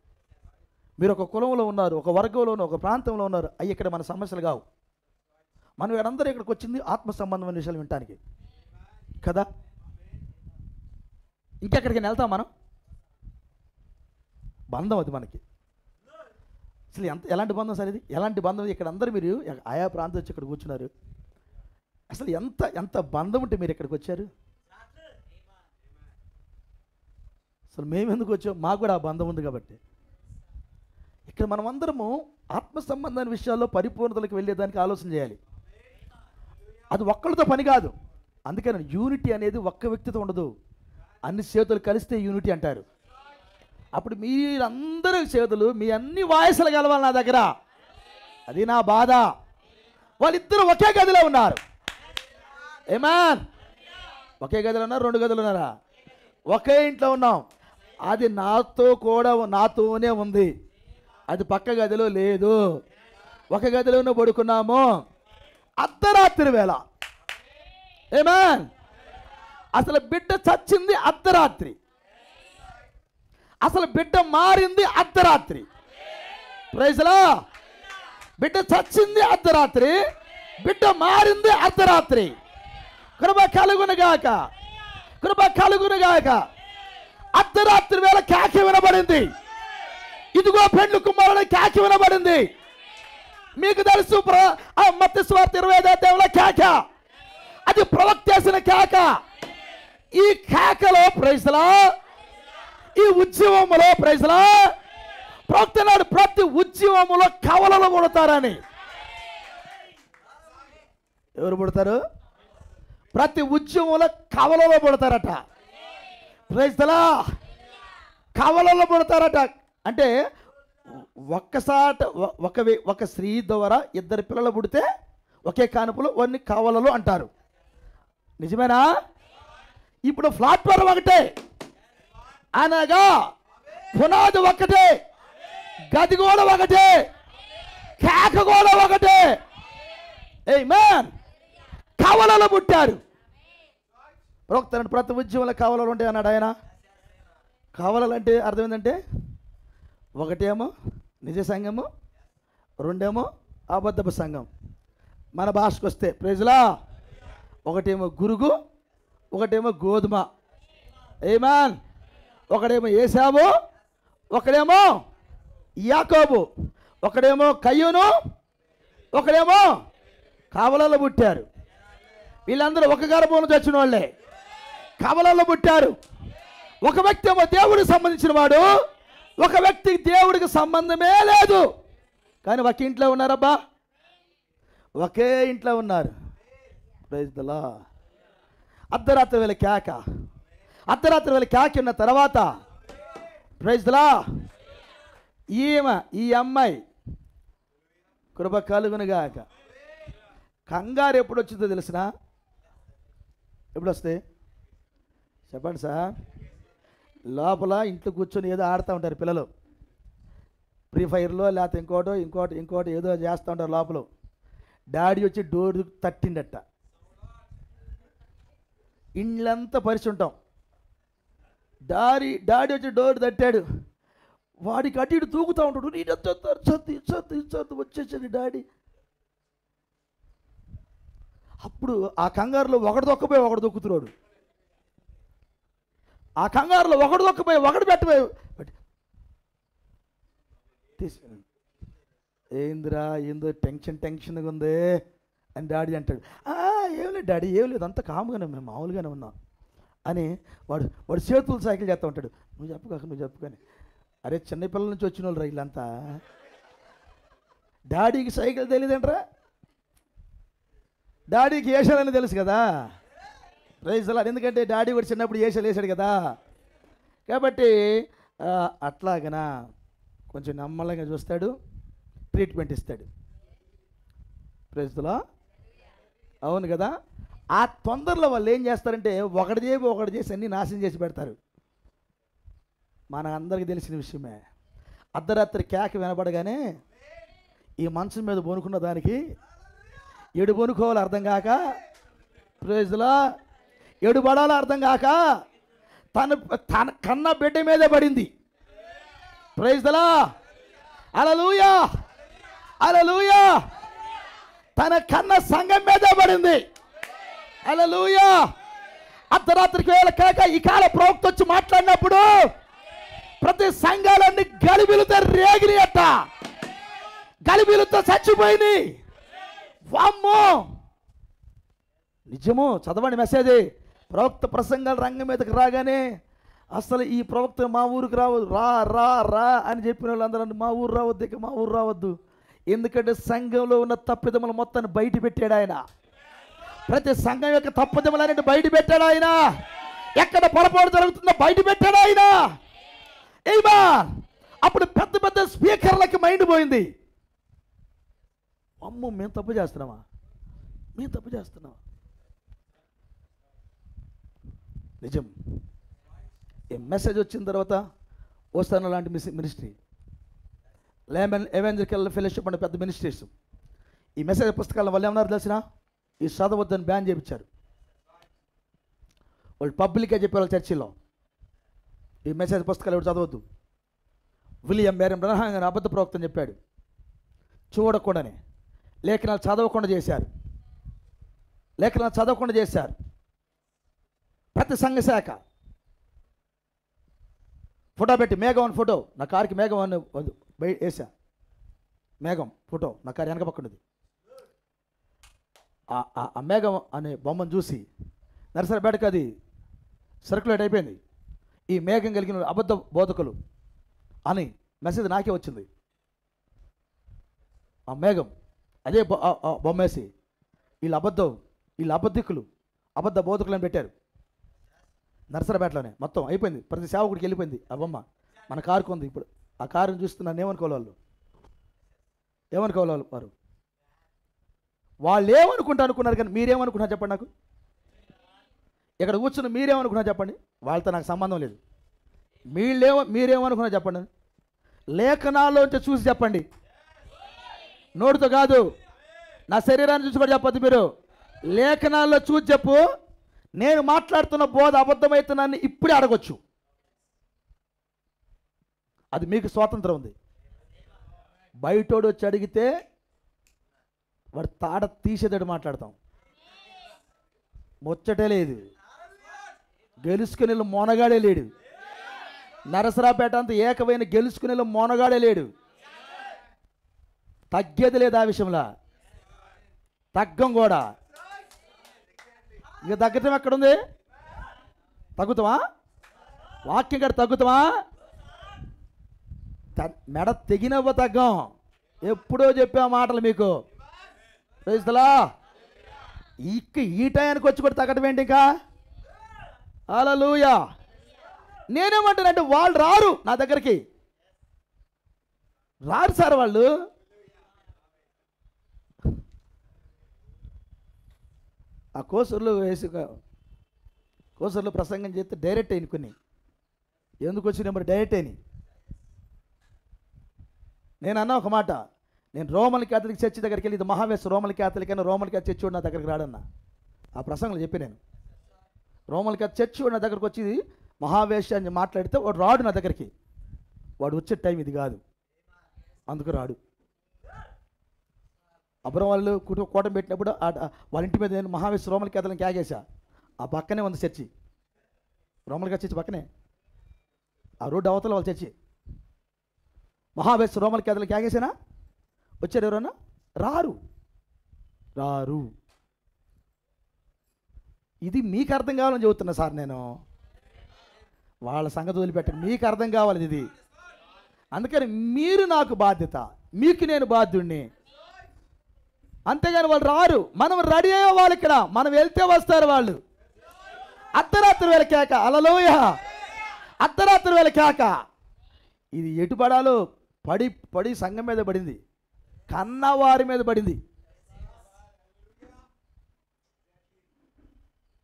మీరు ఒక కులంలో ఉన్నారు, ఒక వర్గంలోనూ, ఒక ప్రాంతంలో ఉన్నారు, అవి ఇక్కడ మన సమస్యలు కావు. మనం వీళ్ళందరూ ఇక్కడికి వచ్చింది ఆత్మ సంబంధమైన విషయాలు వినటానికి కదా. ఇంకెక్కడికి వెళ్తాం మనం? బంధం అది మనకి. అసలు ఎలాంటి బంధం సార్ ఇది? ఎలాంటి బంధం? ఇక్కడ అందరూ మీరు ఆయా ప్రాంతం వచ్చి ఇక్కడ కూర్చున్నారు. అసలు ఎంత బంధం ఉంటే మీరు ఇక్కడికి వచ్చారు? అసలు మేము ఎందుకు వచ్చాం? మాకు కూడా ఆ బంధం ఉంది కాబట్టి. ఇక్కడ మనం అందరము ఆత్మ సంబంధమైన విషయాల్లో పరిపూర్ణతలకు వెళ్ళేదానికి ఆలోచన చేయాలి. అది ఒక్కళ్ళతో పని కాదు. అందుకని యూనిటీ అనేది ఒక్క వ్యక్తితో ఉండదు, అన్ని చేతులు కలిస్తే యూనిటీ అంటారు. అప్పుడు మీరందరూ చేతులు మీ అన్ని వాయిస్లు కలవాలి నా దగ్గర. అది నా బాధ. వాళ్ళిద్దరూ ఒకే గదిలో ఉన్నారు. ఆమేన్. ఒకే గదిలో ఉన్నారు, 2 గదులు ఉన్నారా? ఒకే ఇంట్లో ఉన్నాం. అది నాతోనే ఉంది, అది పక్క గదిలో లేదు. ఒక గదిలోనే పడుకున్నాము అర్ధరాత్రి వేళ. ఆమేన్. అసలు బిడ్డ చచ్చింది అర్ధరాత్రి, అసలు బిడ్డ మారింది అర్ధరాత్రి. ప్రైజ్ లా. బిడ్డ చచ్చింది అర్ధరాత్రి, బిడ్డ మారింది అర్ధరాత్రి. కృప కలుగునుగాక, కృప కలుగునుగాక. అర్ధరాత్రి వేళ కేక వినబడింది. ఇదిగో పెండ్లి కుమారుని కేక వినబడింది. మీకు తెలుసు మత్తయి సువార్త 25వ అధ్యాయంలో కేక, అది ప్రవక్త చేసిన కేక. ఈ కేకలో ప్రైజ్ లా, ఈ ఉద్యమంలో ప్రైజ్ లా, ప్రవక్త నాడు ప్రతి ఉద్యమంలో కవలలు పుడతారని. ఎవరు పుడతారు? ప్రతి ఉద్యమంలో కవలలో పుడతారట. ప్రైజ్ లా, కవలలో పుడతారట. అంటే ఒక స్త్రీ ద్వారా 2 పిల్లలు పుడితే ఒకే కానుపులు వారిని కవలలు అంటారు. నిజమేనా? ఇప్పుడు ప్లాట్ఫారం ఒకటే, అనగా పునాది ఒకటే, గది కూడా ఒకటే, కేక కూడా ఒకటే. ఆమేన్. కవలలు పుట్టారు. ప్రవక్త ప్రతి ఉద్యమంలో కవలలు ఉంటాయి అన్నాడు ఆయన. కవలలు అంటే అర్థం ఏంటంటే, ఒకటేమో నిజ సంఘము, 2 అబద్ధపు సంఘం. మన భాషకు వస్తే ప్రైజ్లా, ఒకటేమో గురుగు, ఒకటేమో గోధుమ. ఆమేన్. ఒకడేమో ఏసావు, ఒకడేమో యాకోబు, ఒకడేమో కయ్యూను, ఒకడేమో కవలలో పుట్టారు. వీళ్ళందరూ ఒక గర్భంలో చచ్చిన వాళ్ళే, కవలలో పుట్టారు. ఒక వ్యక్తి ఏమో దేవుడికి సంబంధించిన వాడు, ఒక వ్యక్తికి దేవుడికి సంబంధమే లేదు, కానీ ఒక ఇంట్లో ఉన్నారబ్బా, ఒకే ఇంట్లో ఉన్నారు. Praise the lord. అర్ధరాత్రి వేళ కేక, అర్ధరాత్రి వేళ కేక ఉన్న తర్వాత ప్రైజ్ ది లార్డ్, ఈ అమ్మాయి కృప కలుగునుగాక. కంగారు ఎప్పుడు వచ్చిందో తెలిసిన? ఎప్పుడు వస్తాయి చెప్పండి సార్? లోపల ఇంట్లో కూర్చొని ఏదో ఆడుతూ ఉంటారు పిల్లలు, ఫ్రీ ఫైర్లో లేకపోతే ఇంకోటి ఏదో చేస్తూ ఉంటారు. లోపల డాడీ వచ్చి డోర్ తట్టిండట. ఇండ్లంతా పరిచి ఉంటాం. డాడీ వచ్చి డోర్ తట్టాడు. వాడికి అటు ఇటు తూగుతూ ఉంటాడు. నేను చదువు వచ్చేసాడు డాడీ. అప్పుడు ఆ కంగారులో ఒకటి దొక్కపోయి ఒకటి దొక్కుతున్నాడు. ఆ కంగారులో ఒకటి దొక్కపోయి ఒకటి పెట్టబోయి తీసుకుని, ఏందిరా ఏందో టెన్షన్గా ఉంది అని డాడీ అంటాడు. ఏం లేదు డాడీ, ఏం లేదు, అంత కాముగానే, మేము మామూలుగానే ఉన్నాం అని వాడు చేతులు సైకిల్ చేస్తూ ఉంటాడు. నువ్వు చెప్పు కానీ. అరే చిన్నపిల్లల నుంచి వచ్చిన వాళ్ళు రైళ్ళంతా. డాడీకి సైకిల్ తెలియదంటరా, డాడీకి ఏషాలని తెలుసు కదా. ప్రైజ్ అలా, ఎందుకంటే డాడీ కూడా చిన్నప్పుడు ఏషాలు వేసాడు కదా. కాబట్టి అట్లాగనా కొంచెం నమ్మలంగా చూస్తాడు, ట్రీట్మెంట్ ఇస్తాడు. ప్రైజ్ అలా, అవును కదా. ఆ తొందరలో వాళ్ళు ఏం చేస్తారంటే ఒకటి చేసి అన్నీ నాశనం చేసి పెడతారు. మన అందరికీ తెలిసిన విషయమే. అర్ధరాత్రి కేక వినపడగానే ఈ మంచం మీద బొనుకున్న దానికి ఎడు బొనుకోవాలో అర్థం కాక, ప్రైజ్లా ఎడు పడాలో అర్థం కాక తన కన్న బిడ్డ మీదే పడింది. ప్రైజ్లా, హల్లెలూయా హల్లెలూయా. తన కన్న సంఘం మీదే పడింది. హల్లెలూయా. అర్ధరాత్రికి వేళ కేక ఈ కాల ప్రవక్త వచ్చి మాట్లాడినప్పుడు ప్రతి సంఘాలన్నీ గలిబిలుతో రేగినాయట, గలిబిలుతో చచ్చిపోయినాయి. వామ్మో, నిజము. చదవండి మెసేజ్. ప్రవక్త ప్రసంగాలు రంగం మీదకి రాగానే అసలు ఈ ప్రవక్త మా ఊరికి రావద్దు, రా రా రా అని చెప్పిన వాళ్ళందరూ మా ఊరు రావద్దు, ఇక మా ఊరు రావద్దు. ఎందుకంటే సంఘంలో ఉన్న తప్పిదములు మొత్తాన్ని బయట పెట్టాడు ఆయన. ప్రతి సంఘం యొక్క తప్పిదములన్నింటి బయట పెట్టాడు ఆయన. ఎక్కడ పొరపాటు జరుగుతుందో బయట పెట్టాడు ఆయన. ఏమా అప్పుడు పెద్ద పెద్ద స్పీకర్లకి మైండ్ పోయింది. అమ్మో, మేము తప్పు చేస్తున్నామా. నిజం. ఈ మెసేజ్ వచ్చిన తర్వాత ఓసాన లాంటి మినిస్ట్రీ, లేమన్ ఎవెంజలికల్ ఫెలోషిప్ అనే పెద్ద మినిస్ట్రీస్ ఈ మెసేజ్ పుస్తకాలను వాళ్ళు ఏమన్నారు తెలిసిన, ఈ చదవద్దని బ్యాన్ చేయించారు. వాళ్ళు పబ్లిక్గా చెప్పారు చర్చిలో, ఈ మెసేజ్ పుస్తకాలు ఎవరు చదవద్దు. విలియం బేరం బ్రహ్మాం గారు అబద్ధ ప్రవక్త అని చెప్పాడు. చూడకుండానే లేఖనాలు చదవకుండా చేశారు. ప్రతి సంఘ శాఖ ఫోటో పెట్టి, మేఘం అని ఫోటో, నా కారుకి మేఘం అని వేసా, మేఘం ఫోటో నా కారు వెనక పక్కనది. ఆ మేఘం అనే బొమ్మను చూసి నరసరాపేటకి అది సర్క్యులేట్ అయిపోయింది. ఈ మేఘం కలిగిన అబద్ధ బోధకులు అని మెసేజ్ నాకే వచ్చింది. ఆ మేఘం అదే బొమ్మేసి వీళ్ళు అబద్ధికులు, అబద్ధ బోధకులు అని పెట్టారు. నరసరాపేటలోనే మొత్తం అయిపోయింది. ప్రతి సేవకుడికి వెళ్ళిపోయింది ఆ బొమ్మ. మన కారుకు ఉంది. ఇప్పుడు ఆ కారుని చూస్తున్నాను, ఏమనుకోవాలి వాళ్ళు ఏమనుకుంటా అనుకున్నారు. కానీ మీరేమనుకున్నారు చెప్పండి నాకు. ఇక్కడ కూర్చున్న మీరేమనుకున్నారు చెప్పండి. వాళ్ళతో నాకు సంబంధం లేదు. మీరేమనుకున్నారు చెప్పండి. లేఖనాల్లోంచి చూసి చెప్పండి, నోటితో కాదు. నా శరీరాన్ని చూసి కూడా చెప్పద్దు. మీరు లేఖనాల్లో చూసి చెప్పు. నేను మాట్లాడుతున్న బోధ అబద్ధమవుతున్నాన్ని ఇప్పుడే అడగొచ్చు. అది మీకు స్వాతంత్రం ఉంది. బయటోడు వచ్చి అడిగితే వాడు తాడ తీసేదాడు మాట్లాడతాం. ముచ్చటే లేదు, గెలుచుకునే మొనగాడే లేడు. నరసరాపేట అంత ఏకమైన గెలుచుకునే మొనగాడే లేడు. తగ్గేది లేదు ఆ విషయంలో, తగ్గం కూడా. ఇక తగ్గటం ఎక్కడుంది? తగ్గుతామా? వాక్యం కాడ తగ్గుతామా? మెడ తెగినవ్వ తగ్గం. ఎప్పుడో చెప్పా మాటలు మీకు. ప్రైజ్లా, ఈ టయానికి వచ్చి కూడా తగ్గటం ఏంటి ఇంకా? హల్లెలూయా. నేనేమంటానంటే వాళ్ళు రారు నా దగ్గరికి, రారు సార్ వాళ్ళు. ఆ కోసూరులో ప్రసంగం చేస్తే డైరెక్ట్ అయిన కొన్ని ఎందుకు వచ్చిన మరి డైరెక్ట్ అయినాయి. నేను అన్నా ఒక మాట, నేను రోమన్ క్యాథలిక్ చర్చి దగ్గరికి వెళ్ళి, ఇది మహావేశ రోమన్ క్యాథలిక్ అయినా రోమన్ క్యాథలిక్ చర్చి నా దగ్గరికి రాడన్నా. ఆ ప్రసంగంలో చెప్పి నేను రోమన్ క్యాథలిక్ చర్చి నా దగ్గరికి వచ్చి మహావేశ అని మాట్లాడితే వాడు రాడు నా దగ్గరికి. వాడు వచ్చే టైం ఇది కాదు, అందుకు రాడు. అబ్రహం వాళ్ళు కూటం పెట్టినప్పుడు వాళ్ళ ఇంటి మీద నేను మహావేశ రోమల కేతలను క్యాగేశా. ఆ పక్కనే ఉంది చర్చి, రోమల చర్చి పక్కనే, ఆ రోడ్డు అవతల వాళ్ళ చర్చి. మహావేశ రోమల కేతలను క్యాగేసానా? వచ్చారు ఎవరన్నా? రారు. ఇది మీకు అర్థం కావాలని చెబుతున్నా సార్ నేను. వాళ్ళ సంగతి వదిలిపెట్టండి, మీకు అర్థం కావాలి ఇది. అందుకని మీరు నాకు బాధ్యత, మీకు నేను బాధ్యుడిని. అంతేగాని వాళ్ళు రారు. మనం రెడీ అయ్యే వాళ్ళు ఇక్కడ, మనం వెళ్తే వస్తారు వాళ్ళు. అర్ధరాత్రి వేళ కేక, హల్లెలూయ, అర్ధరాత్రి వేళ కేక. ఇది ఎటు పడాలో పడి సంఘం మీద పడింది, కన్నవారి మీద పడింది.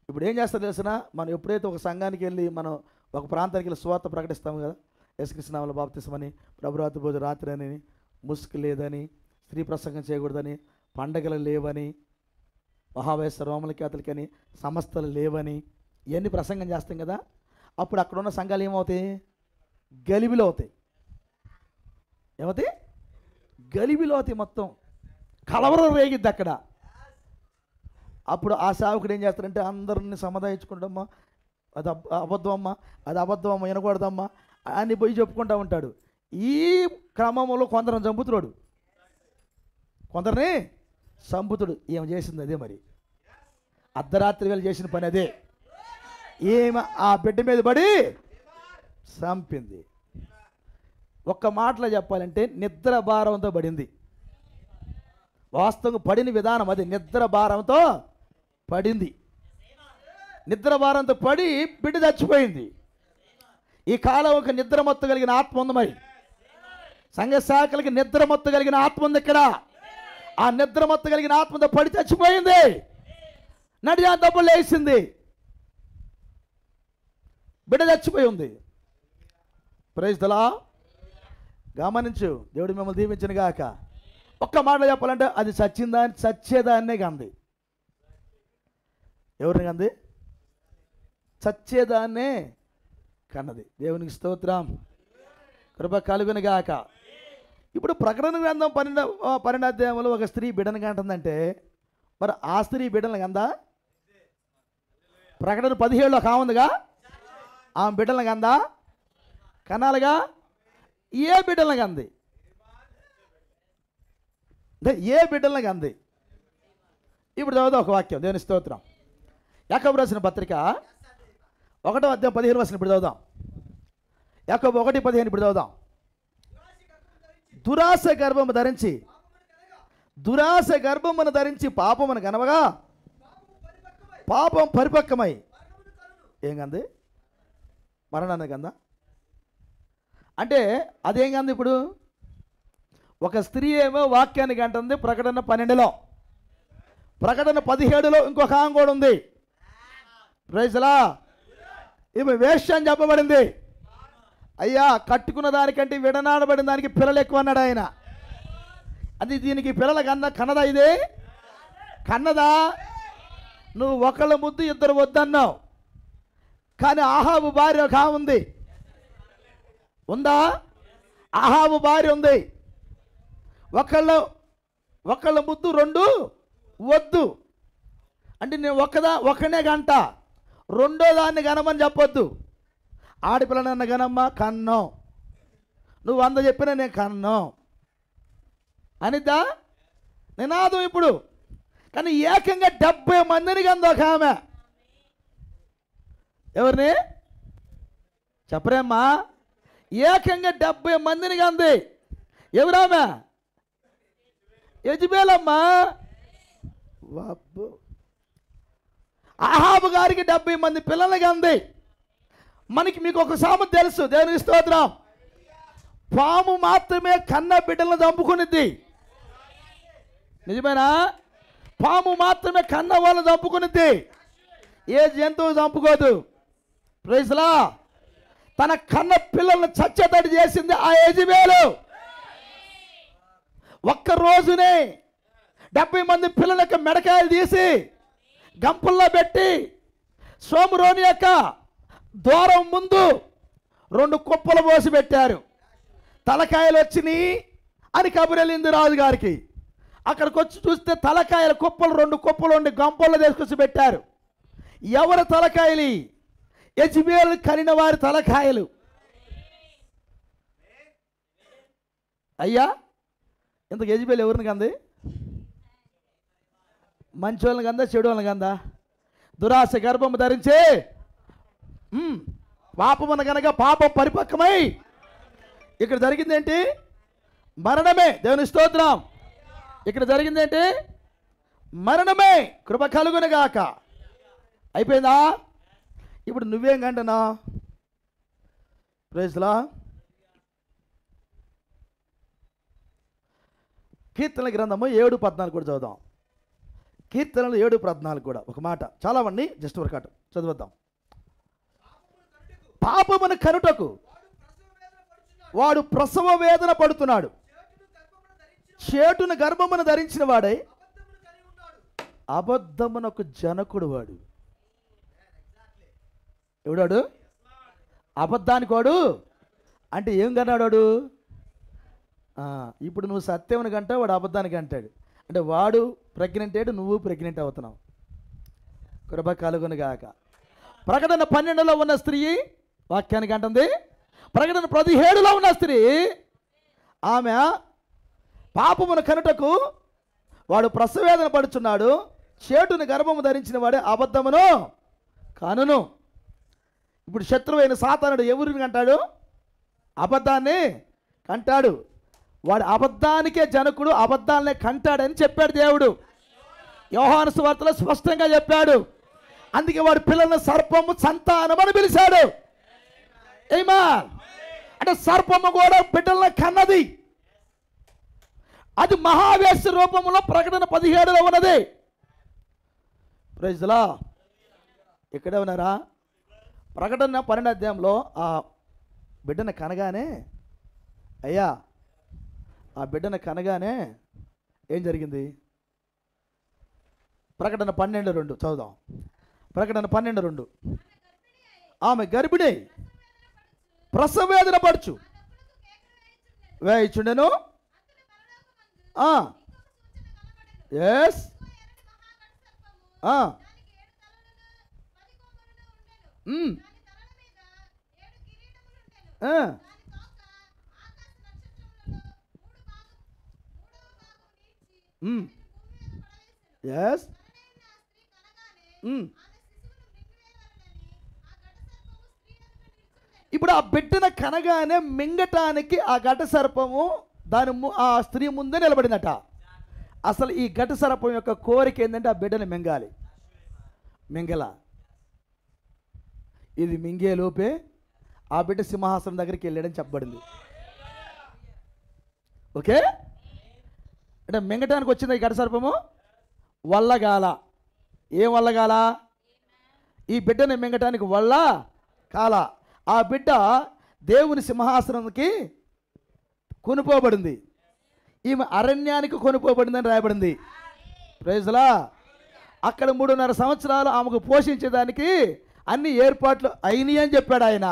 ఇప్పుడు ఏం చేస్తారు తెలిసిన? మనం ఎప్పుడైతే ఒక సంఘానికి వెళ్ళి మనం ఒక ప్రాంతానికి వెళ్ళి సువార్త ప్రకటిస్తాము కదా, యేసుక్రీస్తు నామములో బాప్తిసమని, ప్రభురాత్రి భోజన రాత్రి అని, ముసుగు లేదని, స్త్రీ ప్రసంగం చేయకూడదని, పండగలు లేవని, మహావేశ రోమల కేతలకని, సంస్థలు లేవని, ఇవన్నీ ప్రసంగం చేస్తాం కదా. అప్పుడు అక్కడ ఉన్న సంఘాలు ఏమవుతాయి? గలిబిలో అవుతాయి. ఏమవుతాయి? గలిబిలో అవుతాయి. మొత్తం కలవరం రేగిద్ది అక్కడ. అప్పుడు ఆ సేవకుడు ఏం చేస్తారంటే అందరిని సమాధానించుకుంటామ్మా, అది అబద్ధం అమ్మా, అది అబద్ధం అమ్మ, వినకూడదమ్మా అని పోయి చెప్పుకుంటూ ఉంటాడు. ఈ క్రమంలో కొందరిని చంపుతున్నాడు, కొందరిని చంపుతుడు. ఏం చేసింది అదే మరి, అర్ధరాత్రి వేళ చేసిన పని అదే. ఏమి ఆ బిడ్డ మీద పడి చంపింది. ఒక్క మాటలో చెప్పాలంటే నిద్ర భారంతో పడింది. వాస్తవంగా పడిన విధానం అది, నిద్ర భారంతో పడింది. నిద్ర భారంతో పడి బిడ్డ చచ్చిపోయింది. ఈ కాలం ఒక నిద్ర మత్తు కలిగిన ఆత్మ ఉంది. మరి సంఘ శాఖలకి నిద్ర మత్తు కలిగిన ఆత్మ ఉంది ఇక్కడ. ఆ నిద్ర మత్తు కలిగిన ఆత్మతో పడి చచ్చిపోయింది. నడియా దెబ్బలు లేసింది, బిడ్డ చచ్చిపోయి ఉంది. Praise the lord. గమనించు, దేవుడు మిమ్మల్ని దీవించిన గాక. ఒక్క మాటలో చెప్పాలంటే అది చచ్చేదాన్నే కంది. ఎవరిని కంది? చచ్చేదాన్నే కన్నది. దేవునికి స్తోత్రం, కృప కలుగును గాక. ఇప్పుడు ప్రకటన గ్రంథం 12వ అధ్యాయంలో ఒక స్త్రీ బిడ్డను కంటుందంటే, మరి ఆ స్త్రీ బిడ్డలను కందా? ప్రకటన 17లో కావుందిగా, ఆమె బిడ్డలను కందా? కనాలిగా. ఏ బిడ్డలను కంది? ఏ బిడ్డలను కంది? ఇప్పుడు చదువుదాం ఒక వాక్యం. దేవుని స్తోత్రం. యాకోబు రాసిన పత్రిక 1వ అధ్యాయం 15 వచనం ఇప్పుడు చదువుదాం. యాకోబు 1:15 ఇప్పుడు చదువుదాం. దురాశ గర్భమును ధరించి పాపమును గనవగా పాపం పరిపక్వమై ఏం కంది? మరణాన్ని కందా? అంటే అదేం కంది? ఇప్పుడు ఒక స్త్రీ ఏమో వాక్యాన్ని కంటుంది ప్రకటన 12లో, ప్రకటన 17లో ఇంకొక ఆమె కూడా ఉంది. Praise the lord. ఈమె వేశ్య అని చెప్పబడింది. అయ్యా, కట్టుకున్న దానికంటే విడనాడబడిన దానికి పిల్లలు ఎక్కువ అన్నాడు ఆయన. అది దీనికి పిల్లల కన్నదా? ఇది కన్నదా? నువ్వు ఒకళ్ళ ముద్దు ఇద్దరు వద్దన్నావు, కానీ ఆహాబు భార్య ఒక ఉంది. ఉందా? ఆహాబు భార్య ఉంది. ఒకళ్ళ ముద్దు రెండు వద్దు అంటే నేను ఒక్కనే గంట, రెండో దాన్ని గనమని చెప్పొద్దు. ఆడపిల్లనన్న గనమ్మ కన్నం, నువ్వు 100 చెప్పినా నేను కన్నం అనిద్దా నినాదం ఇప్పుడు. కానీ ఏకంగా 70 మందిని కంది ఒక ఆమె. ఎవరిని చెప్పరేమ్మా? ఏకంగా 70 మందిని కంది. ఎవరామె? యెజబెలమ్మా. ఆహాబు గారికి 70 మంది పిల్లలు కంది. మీకు ఒక సామెత తెలుసు, దేవునికి స్తోత్రం. పాము మాత్రమే కన్న బిడ్డలను చంపుకునిద్ది. నిజమేనా? పాము మాత్రమే కన్న వాళ్ళని చంపుకునిద్ది, ఏ జంతువు చంపుకోదు. Praise the lord. తన కన్న పిల్లలను చచ్చేటట్టు చేసింది ఆ యెజబెలు. ఒక్క రోజునే 70 మంది పిల్లల యొక్క మెడకాయలు తీసి గంపుల్లో పెట్టి సోమరోని యొక్క ద్వారం ముందు 2 కుప్పలు పోసి పెట్టారు. తలకాయలు వచ్చినాయి అని కబురెళ్ళింది రాజుగారికి. అక్కడికి వచ్చి చూస్తే తలకాయల కుప్పలు 2 కుప్పలు ఉండి గంపల్లో తీసుకొచ్చి పెట్టారు. ఎవరి తలకాయలు? యెజెబెలు కనిన వారి తలకాయలు. అయ్యా, ఇంత యెజెబెలు ఎవరిని కంది? మంచి వాళ్ళని కందా, చెడు వాళ్ళని కందా? దురాశ గర్భము ధరించి పాపమున కనుక పాపం పరిపక్వమై. ఇక్కడ జరిగిందేంటి? మరణమే. దేవుని స్తోత్రం. ఇక్కడ జరిగిందేంటి? మరణమే. కృప కలుగునుగాక. అయిపోయిందా? ఇప్పుడు నువ్వేం కంటనా? ప్రైజ్లా. కీర్తనల గ్రంథము 7:14 కూడా చదువుదాం. కీర్తనలు 7:14 కూడా ఒక మాట చాలా మంది జస్ట్ వర్కౌట్ చదువుదాం. పాపమును కనుటకు వాడు ప్రసవ వేదన పడుతున్నాడు, చేటును గర్భమును ధరించిన వాడై అబద్ధమునకు జనకుడు వాడు. ఎవడాడు? అబద్ధానికి వాడు. అంటే ఏం కన్నాడు వాడు? ఇప్పుడు నువ్వు సత్యముని కంటే వాడు అబద్ధానికి అంటాడు. అంటే వాడు ప్రెగ్నెంట్ అయ్యాడు, నువ్వు ప్రెగ్నెంట్ అవుతున్నావు. కృప కలుగునుగాక. ప్రకటన 12లో ఉన్న స్త్రీ వాక్యానికి అంటుంది. ప్రకటన 17లో ఉన్న స్త్రీ ఆమె పాపమును కనుటకు వాడు ప్రసవేదన పడుచున్నాడు, చేటును గర్భము ధరించిన వాడే అబద్ధమును కనును. ఇప్పుడు శత్రువైన సాతానుడు ఎవరిని కంటాడు? అబద్ధాన్ని కంటాడు. వాడు అబద్ధానికే జనకుడు, అబద్ధాలనే కంటాడని చెప్పాడు దేవుడు. యోహాను సువార్తలో స్పష్టంగా చెప్పాడు. అందుకే వాడు పిల్లలను సర్పము సంతానం అని పిలిచాడు. ఏమా అంటే సర్పము కూడా బిడ్డలను కన్నది. అది మహావేశ రూపంలో ప్రకటన 17లో ఉన్నది. ప్రైజ్లా. ఇక్కడే ఉన్నారా? ప్రకటన 12వ అధ్యాయంలో ఆ బిడ్డను కనగానే, అయ్యా ఆ బిడ్డను కనగానే ఏం జరిగింది? ప్రకటన 12:2 చదువుదాం. ప్రకటన 12:2. ఆమె గర్భిణి ప్రసవేదన పడుచు వేయిచుండెను. ఎస్. ఎస్. ఇప్పుడు ఆ బిడ్డను కనగానే మింగటానికి ఆ ఘట సర్పము ఆ స్త్రీ ముందే నిలబడిందట. అసలు ఈ ఘట సర్పం యొక్క కోరిక ఏంటంటే ఆ బిడ్డను మింగాలి. మింగల. ఇది మింగే లోపే ఆ బిడ్డ సింహాసనం దగ్గరికి వెళ్ళాడని చెప్పబడింది. ఓకే. అంటే మింగటానికి వచ్చింది ఈ ఘట సర్పము. వల్లగాల. ఏం వల్లగాల? ఈ బిడ్డని మింగటానికి వల్ల కాల. ఆ బిడ్డ దేవుని సింహాసనానికి కొనుపోబడింది. ఈమె అరణ్యానికి కొనుపోబడిందని రాయబడింది. ప్రైజ్లా. అక్కడ 3.5 సంవత్సరాలు ఆమెకు పోషించేదానికి అన్ని ఏర్పాట్లు అయినాయి అని చెప్పాడు ఆయన.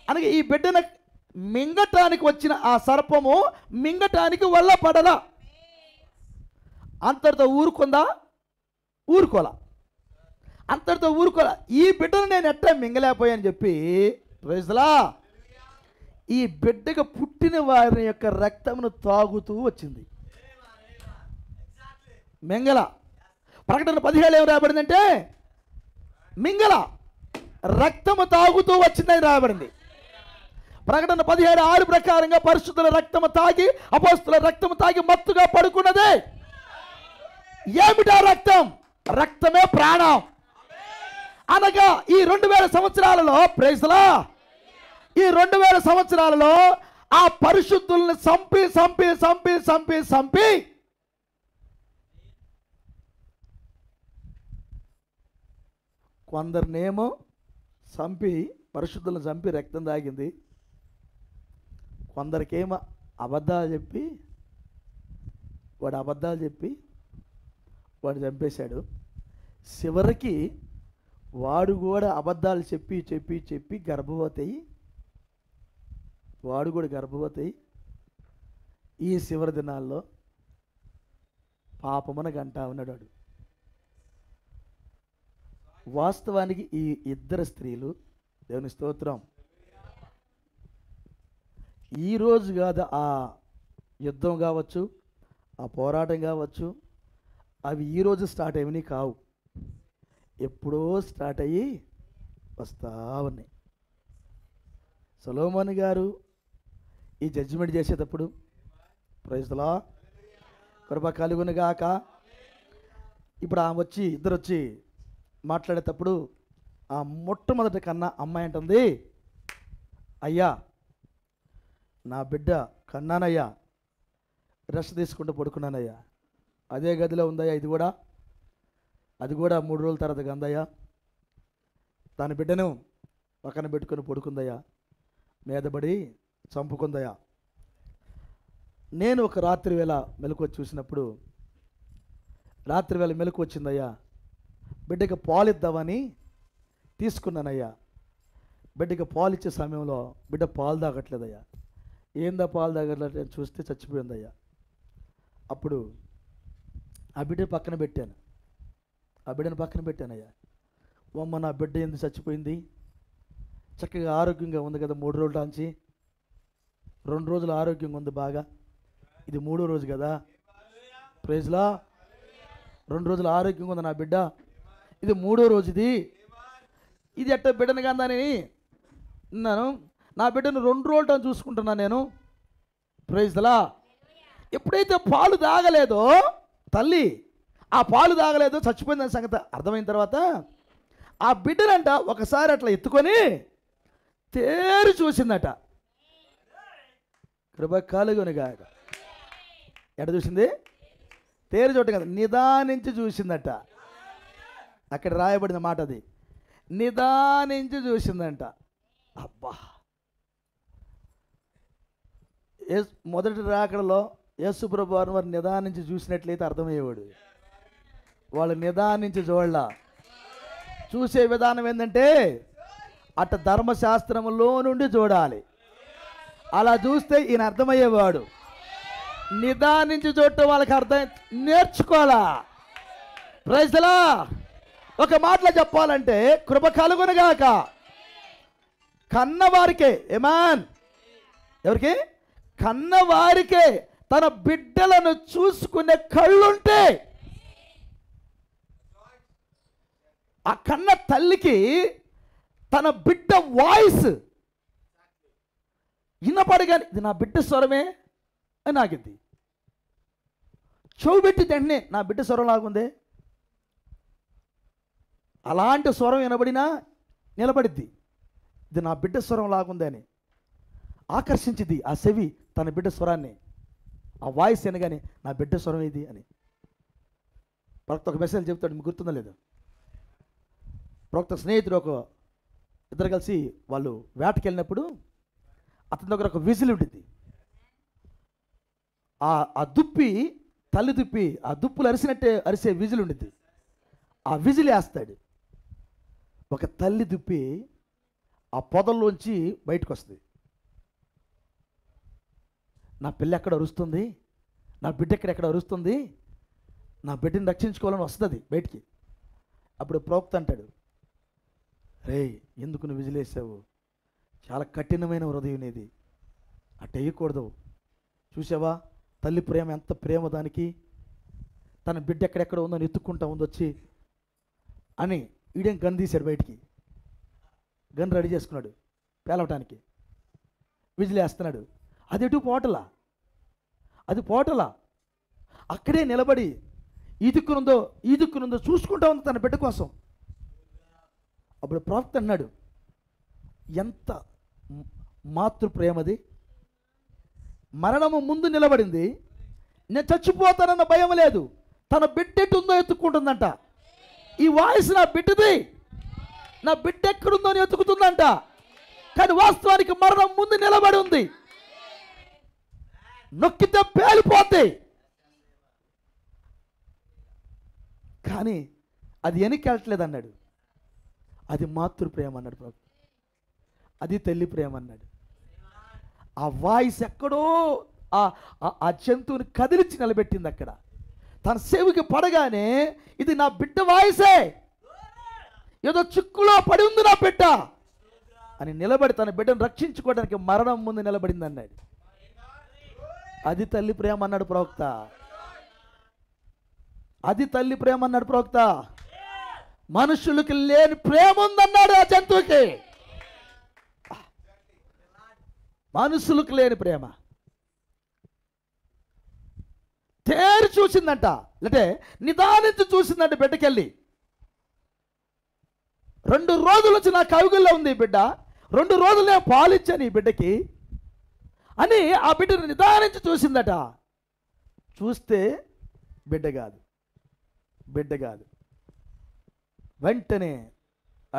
అనగా ఈ బిడ్డను మింగటానికి వచ్చిన ఆ సర్పము మింగటానికి వల్ల పడల. అంతటితో ఊరుకుందా? ఊరుకోలా. అంతటితో ఊరుకోలా. ఈ బిడ్డను నేను ఎట్టా మింగలేకపోయాని చెప్పి ప్రైజ్లా ఈ బిడ్డకు పుట్టిన వారి యొక్క రక్తమును తాగుతూ వచ్చింది. మింగల. ప్రకటన 17 ఏం రాయబడిందంటే మింగల రక్తము తాగుతూ వచ్చిందని రాయబడింది. ప్రకటన 17:6 ప్రకారంగా పరిశుద్ధుల రక్తము తాగి అపోస్తుల రక్తము తాగి మత్తుగా పడుకున్నదే. ఏమిటా రక్తం? రక్తమే ప్రాణం. అనగా ఈ 2000 సంవత్సరాలలో ప్రైజ్లా ఈ 2000 సంవత్సరాలలో ఆ పరిశుద్ధుల్ని సంపి సంపి సంపి సంపి సంపి కొందరినేమో సంపి పరిశుద్ధులను చంపి రక్తం తాగింది. కొందరికేమో అబద్ధాలు చెప్పి వాడు చంపేశాడు. చివరికి వాడు కూడా అబద్ధాలు చెప్పి చెప్పి చెప్పి వాడు కూడా గర్భవతి ఈ చివరి దినాల్లో పాపమున గంట ఉన్నాడు వాడు. వాస్తవానికి ఈ ఇద్దరు స్త్రీలు, దేవుని స్తోత్రం, ఈరోజు కాదు ఆ యుద్ధం కావచ్చు, ఆ పోరాటం కావచ్చు, అవి ఈరోజు స్టార్ట్ అయ్యి కావు, ఎప్పుడో స్టార్ట్ అయ్యి వస్తా ఉన్నాయి. సొలొమోను గారు ఈ జడ్జిమెంట్ చేసేటప్పుడు, ప్రైజ్ ది లార్డ్, కృప కలుగును గాక, ఇప్పుడు ఆమె వచ్చి ఇద్దరు వచ్చి మాట్లాడేటప్పుడు ఆ మొట్టమొదటి కన్నా అమ్మాయి అంటుంది, అయ్యా నా బిడ్డ కన్నానయ్యా, రెస్ట్ తీసుకుంటూ పడుకున్నానయ్యా, అదే గదిలో ఉందయ్యా, అది కూడా 3 రోజుల తర్వాత గందయ్యా, దాని బిడ్డను పక్కన పెట్టుకొని పడుకుందయ్యా, మీదబడి చంపుకుందయ్యా. నేను ఒక రాత్రి వేళ మెలకు చూసినప్పుడు, రాత్రి వేళ మెలకు వచ్చిందయ్యా, బిడ్డకి పాలు ఇద్దామని తీసుకున్నానయ్యా. బిడ్డకి పాలు ఇచ్చే సమయంలో బిడ్డ పాలు తాగట్లేదయ్యా. ఏందా పాలు తాగట్లేదు అని చూస్తే చచ్చిపోయిందయ్యా. అప్పుడు ఆ బిడ్డని పక్కన పెట్టానయ్యా. అమ్మ నా బిడ్డ ఎందుకు చచ్చిపోయింది, చక్కగా ఆరోగ్యంగా ఉంది కదా 3 రోజుల నుంచి, 2 రోజులు ఆరోగ్యంగా ఉంది బాగా, ఇది 3వ రోజు కదా, ప్రైజ్లా 2 రోజులు ఆరోగ్యంగా ఉంది నా బిడ్డ, ఇది 3వ రోజు, ఇది ఎట్ట బిడ్డను కందని నేను నా బిడ్డను 2 రోజులు చూసుకుంటున్నాను నేను, ప్రైజ్లా. ఎప్పుడైతే పాలు తాగలేదో తల్లి, ఆ పాలు తాగలేదో చచ్చిపోయిందని సంగతి అర్థమైన తర్వాత ఆ బిడ్డనంట ఒకసారి అట్లా ఎత్తుకొని తేరి చూసిందట. కృప కలుగునుగా. ఎట చూసింది? తేరి చోట కదా, నిదానించి చూసిందట. అక్కడ రాయబడిన మాట అది, నిదానించి చూసిందంట. అబ్బా, మొదటి రాకడలో యేసుప్రభు వారు నిదానించి చూసినట్లయితే అర్థమయ్యేవాడు. వాళ్ళు నిదానించి చూడలా. చూసే విధానం ఏంటంటే అట్ట ధర్మశాస్త్రంలో నుండి చూడాలి. అలా చూస్తే ఈయన అర్థమయ్యేవాడు. నిదానించి చూడటం వాళ్ళకి అర్థం నేర్చుకోవాలా. Praise the lord. ఒక మాటలో చెప్పాలంటే కృప కలుగునుగాక. కన్నవారికే, ఏమాన్, ఎవరికి? కన్నవారికే తన బిడ్డలను చూసుకునే కళ్ళుంటే, ఆ కన్న తల్లికి తన బిడ్డ వాయిస్ వినపడగానే ఇది నా బిడ్డ స్వరమే అని ఆగిద్ది. చెవు పెట్టి వెంటనే నా బిడ్డ స్వరం లాగుందే, అలాంటి స్వరం వినబడినా నిలబడిద్ది, ఇది నా బిడ్డ స్వరం లాగుంది అని ఆకర్షించింది ఆ చెవి తన బిడ్డ స్వరాన్ని. ఆ వాయిస్ వినగానే నా బిడ్డ స్వరం ఇది అని. ప్రవక్త ఒక మెసేజ్ చెప్తాడు, మీకు గుర్తుందో లేదు? ప్రవక్త స్నేహితుడు ఇద్దరు కలిసి వాళ్ళు వేటకి వెళ్ళినప్పుడు అతని దగ్గర ఒక విజిల్ ఉంటుంది. ఆ దుప్పి, తల్లి దుప్పి, ఆ దుప్పులు అరిసే విజిల్ ఉంటుంది. ఆ విజిల్ వేస్తాడు. ఒక తల్లి దుప్పి ఆ పొదల్లోంచి బయటకు వస్తుంది. నా పిల్ల ఎక్కడ అరుస్తుంది, నా బిడ్డ ఎక్కడ అరుస్తుంది, నా బిడ్డని రక్షించుకోవాలని వస్తుంది బయటికి. అప్పుడు ప్రవక్త అంటాడు, రే ఎందుకు నువ్వు విజిలేసావు, చాలా కఠినమైన హృదయం నీది, అట్ట వేయకూడదు. చూసావా తల్లి ప్రేమ, ఎంత ప్రేమ దానికి, తన బిడ్డ ఎక్కడెక్కడ ఉందో అని ఎత్తుక్కుంటా ఉందొచ్చి అని. ఈడేం గన్ తీశాడు బయటికి, గన్ రెడీ చేసుకున్నాడు పేలవటానికి, విజిలేస్తున్నాడు. అది ఎటు పోటలా, అది పోటలా, అక్కడే నిలబడి ఈ దిక్కునుందో చూసుకుంటా ఉంది తన బిడ్డ కోసం. అప్పుడు ప్రవక్త అన్నాడు, ఎంత మాతృ ప్రేమది, మరణము ముందు నిలబడింది, నేను చచ్చిపోతానన్న భయం లేదు, తన బిడ్డ ఎట్టుందో ఎత్తుక్కుంటుందంట. ఈ వాయిస్ నా బిడ్డది, నా బిడ్డ ఎక్కడుందో అని ఎత్తుకుతుందంట. కానీ వాస్తవానికి మరణం ముందు నిలబడి ఉంది, నొక్కితే పేలిపోద్ది. కానీ అది వెనక్కి వెళ్ళట్లేదు అన్నాడు. అది మాతృ ప్రేమ అన్నాడు ప్రభు, అది తల్లి ప్రేమ అన్నాడు. ఆ వాయిస్ ఎక్కడో ఆ జంతువుని కదిలించి నిలబెట్టింది అక్కడ. తన చెవికి పడగానే ఇది నా బిడ్డ వాయిసే, ఏదో చిక్కులో పడి ఉంది నా బిడ్డ అని నిలబడి తన బిడ్డను రక్షించుకోవడానికి మరణం ముందు నిలబడింది అన్నాడు. అది తల్లి ప్రేమ అన్నాడు ప్రవక్త. అది తల్లి ప్రేమ అన్నాడు ప్రవక్త. మనుషులకి లేని ప్రేమ ఉందన్నాడు ఆ జంతువుకి. మనుషులకు లేని ప్రేమ తేరి చూసిందంట, అంటే నిదానించి చూసిందంట బిడ్డకెళ్ళి. 2 రోజుల నుంచి నా కవిగుల్లో ఉంది ఈ బిడ్డ, 2 రోజులు నేను పాలిచ్చాను ఈ బిడ్డకి అని ఆ బిడ్డను నిదానించి చూసిందట. చూస్తే బిడ్డ కాదు. వెంటనే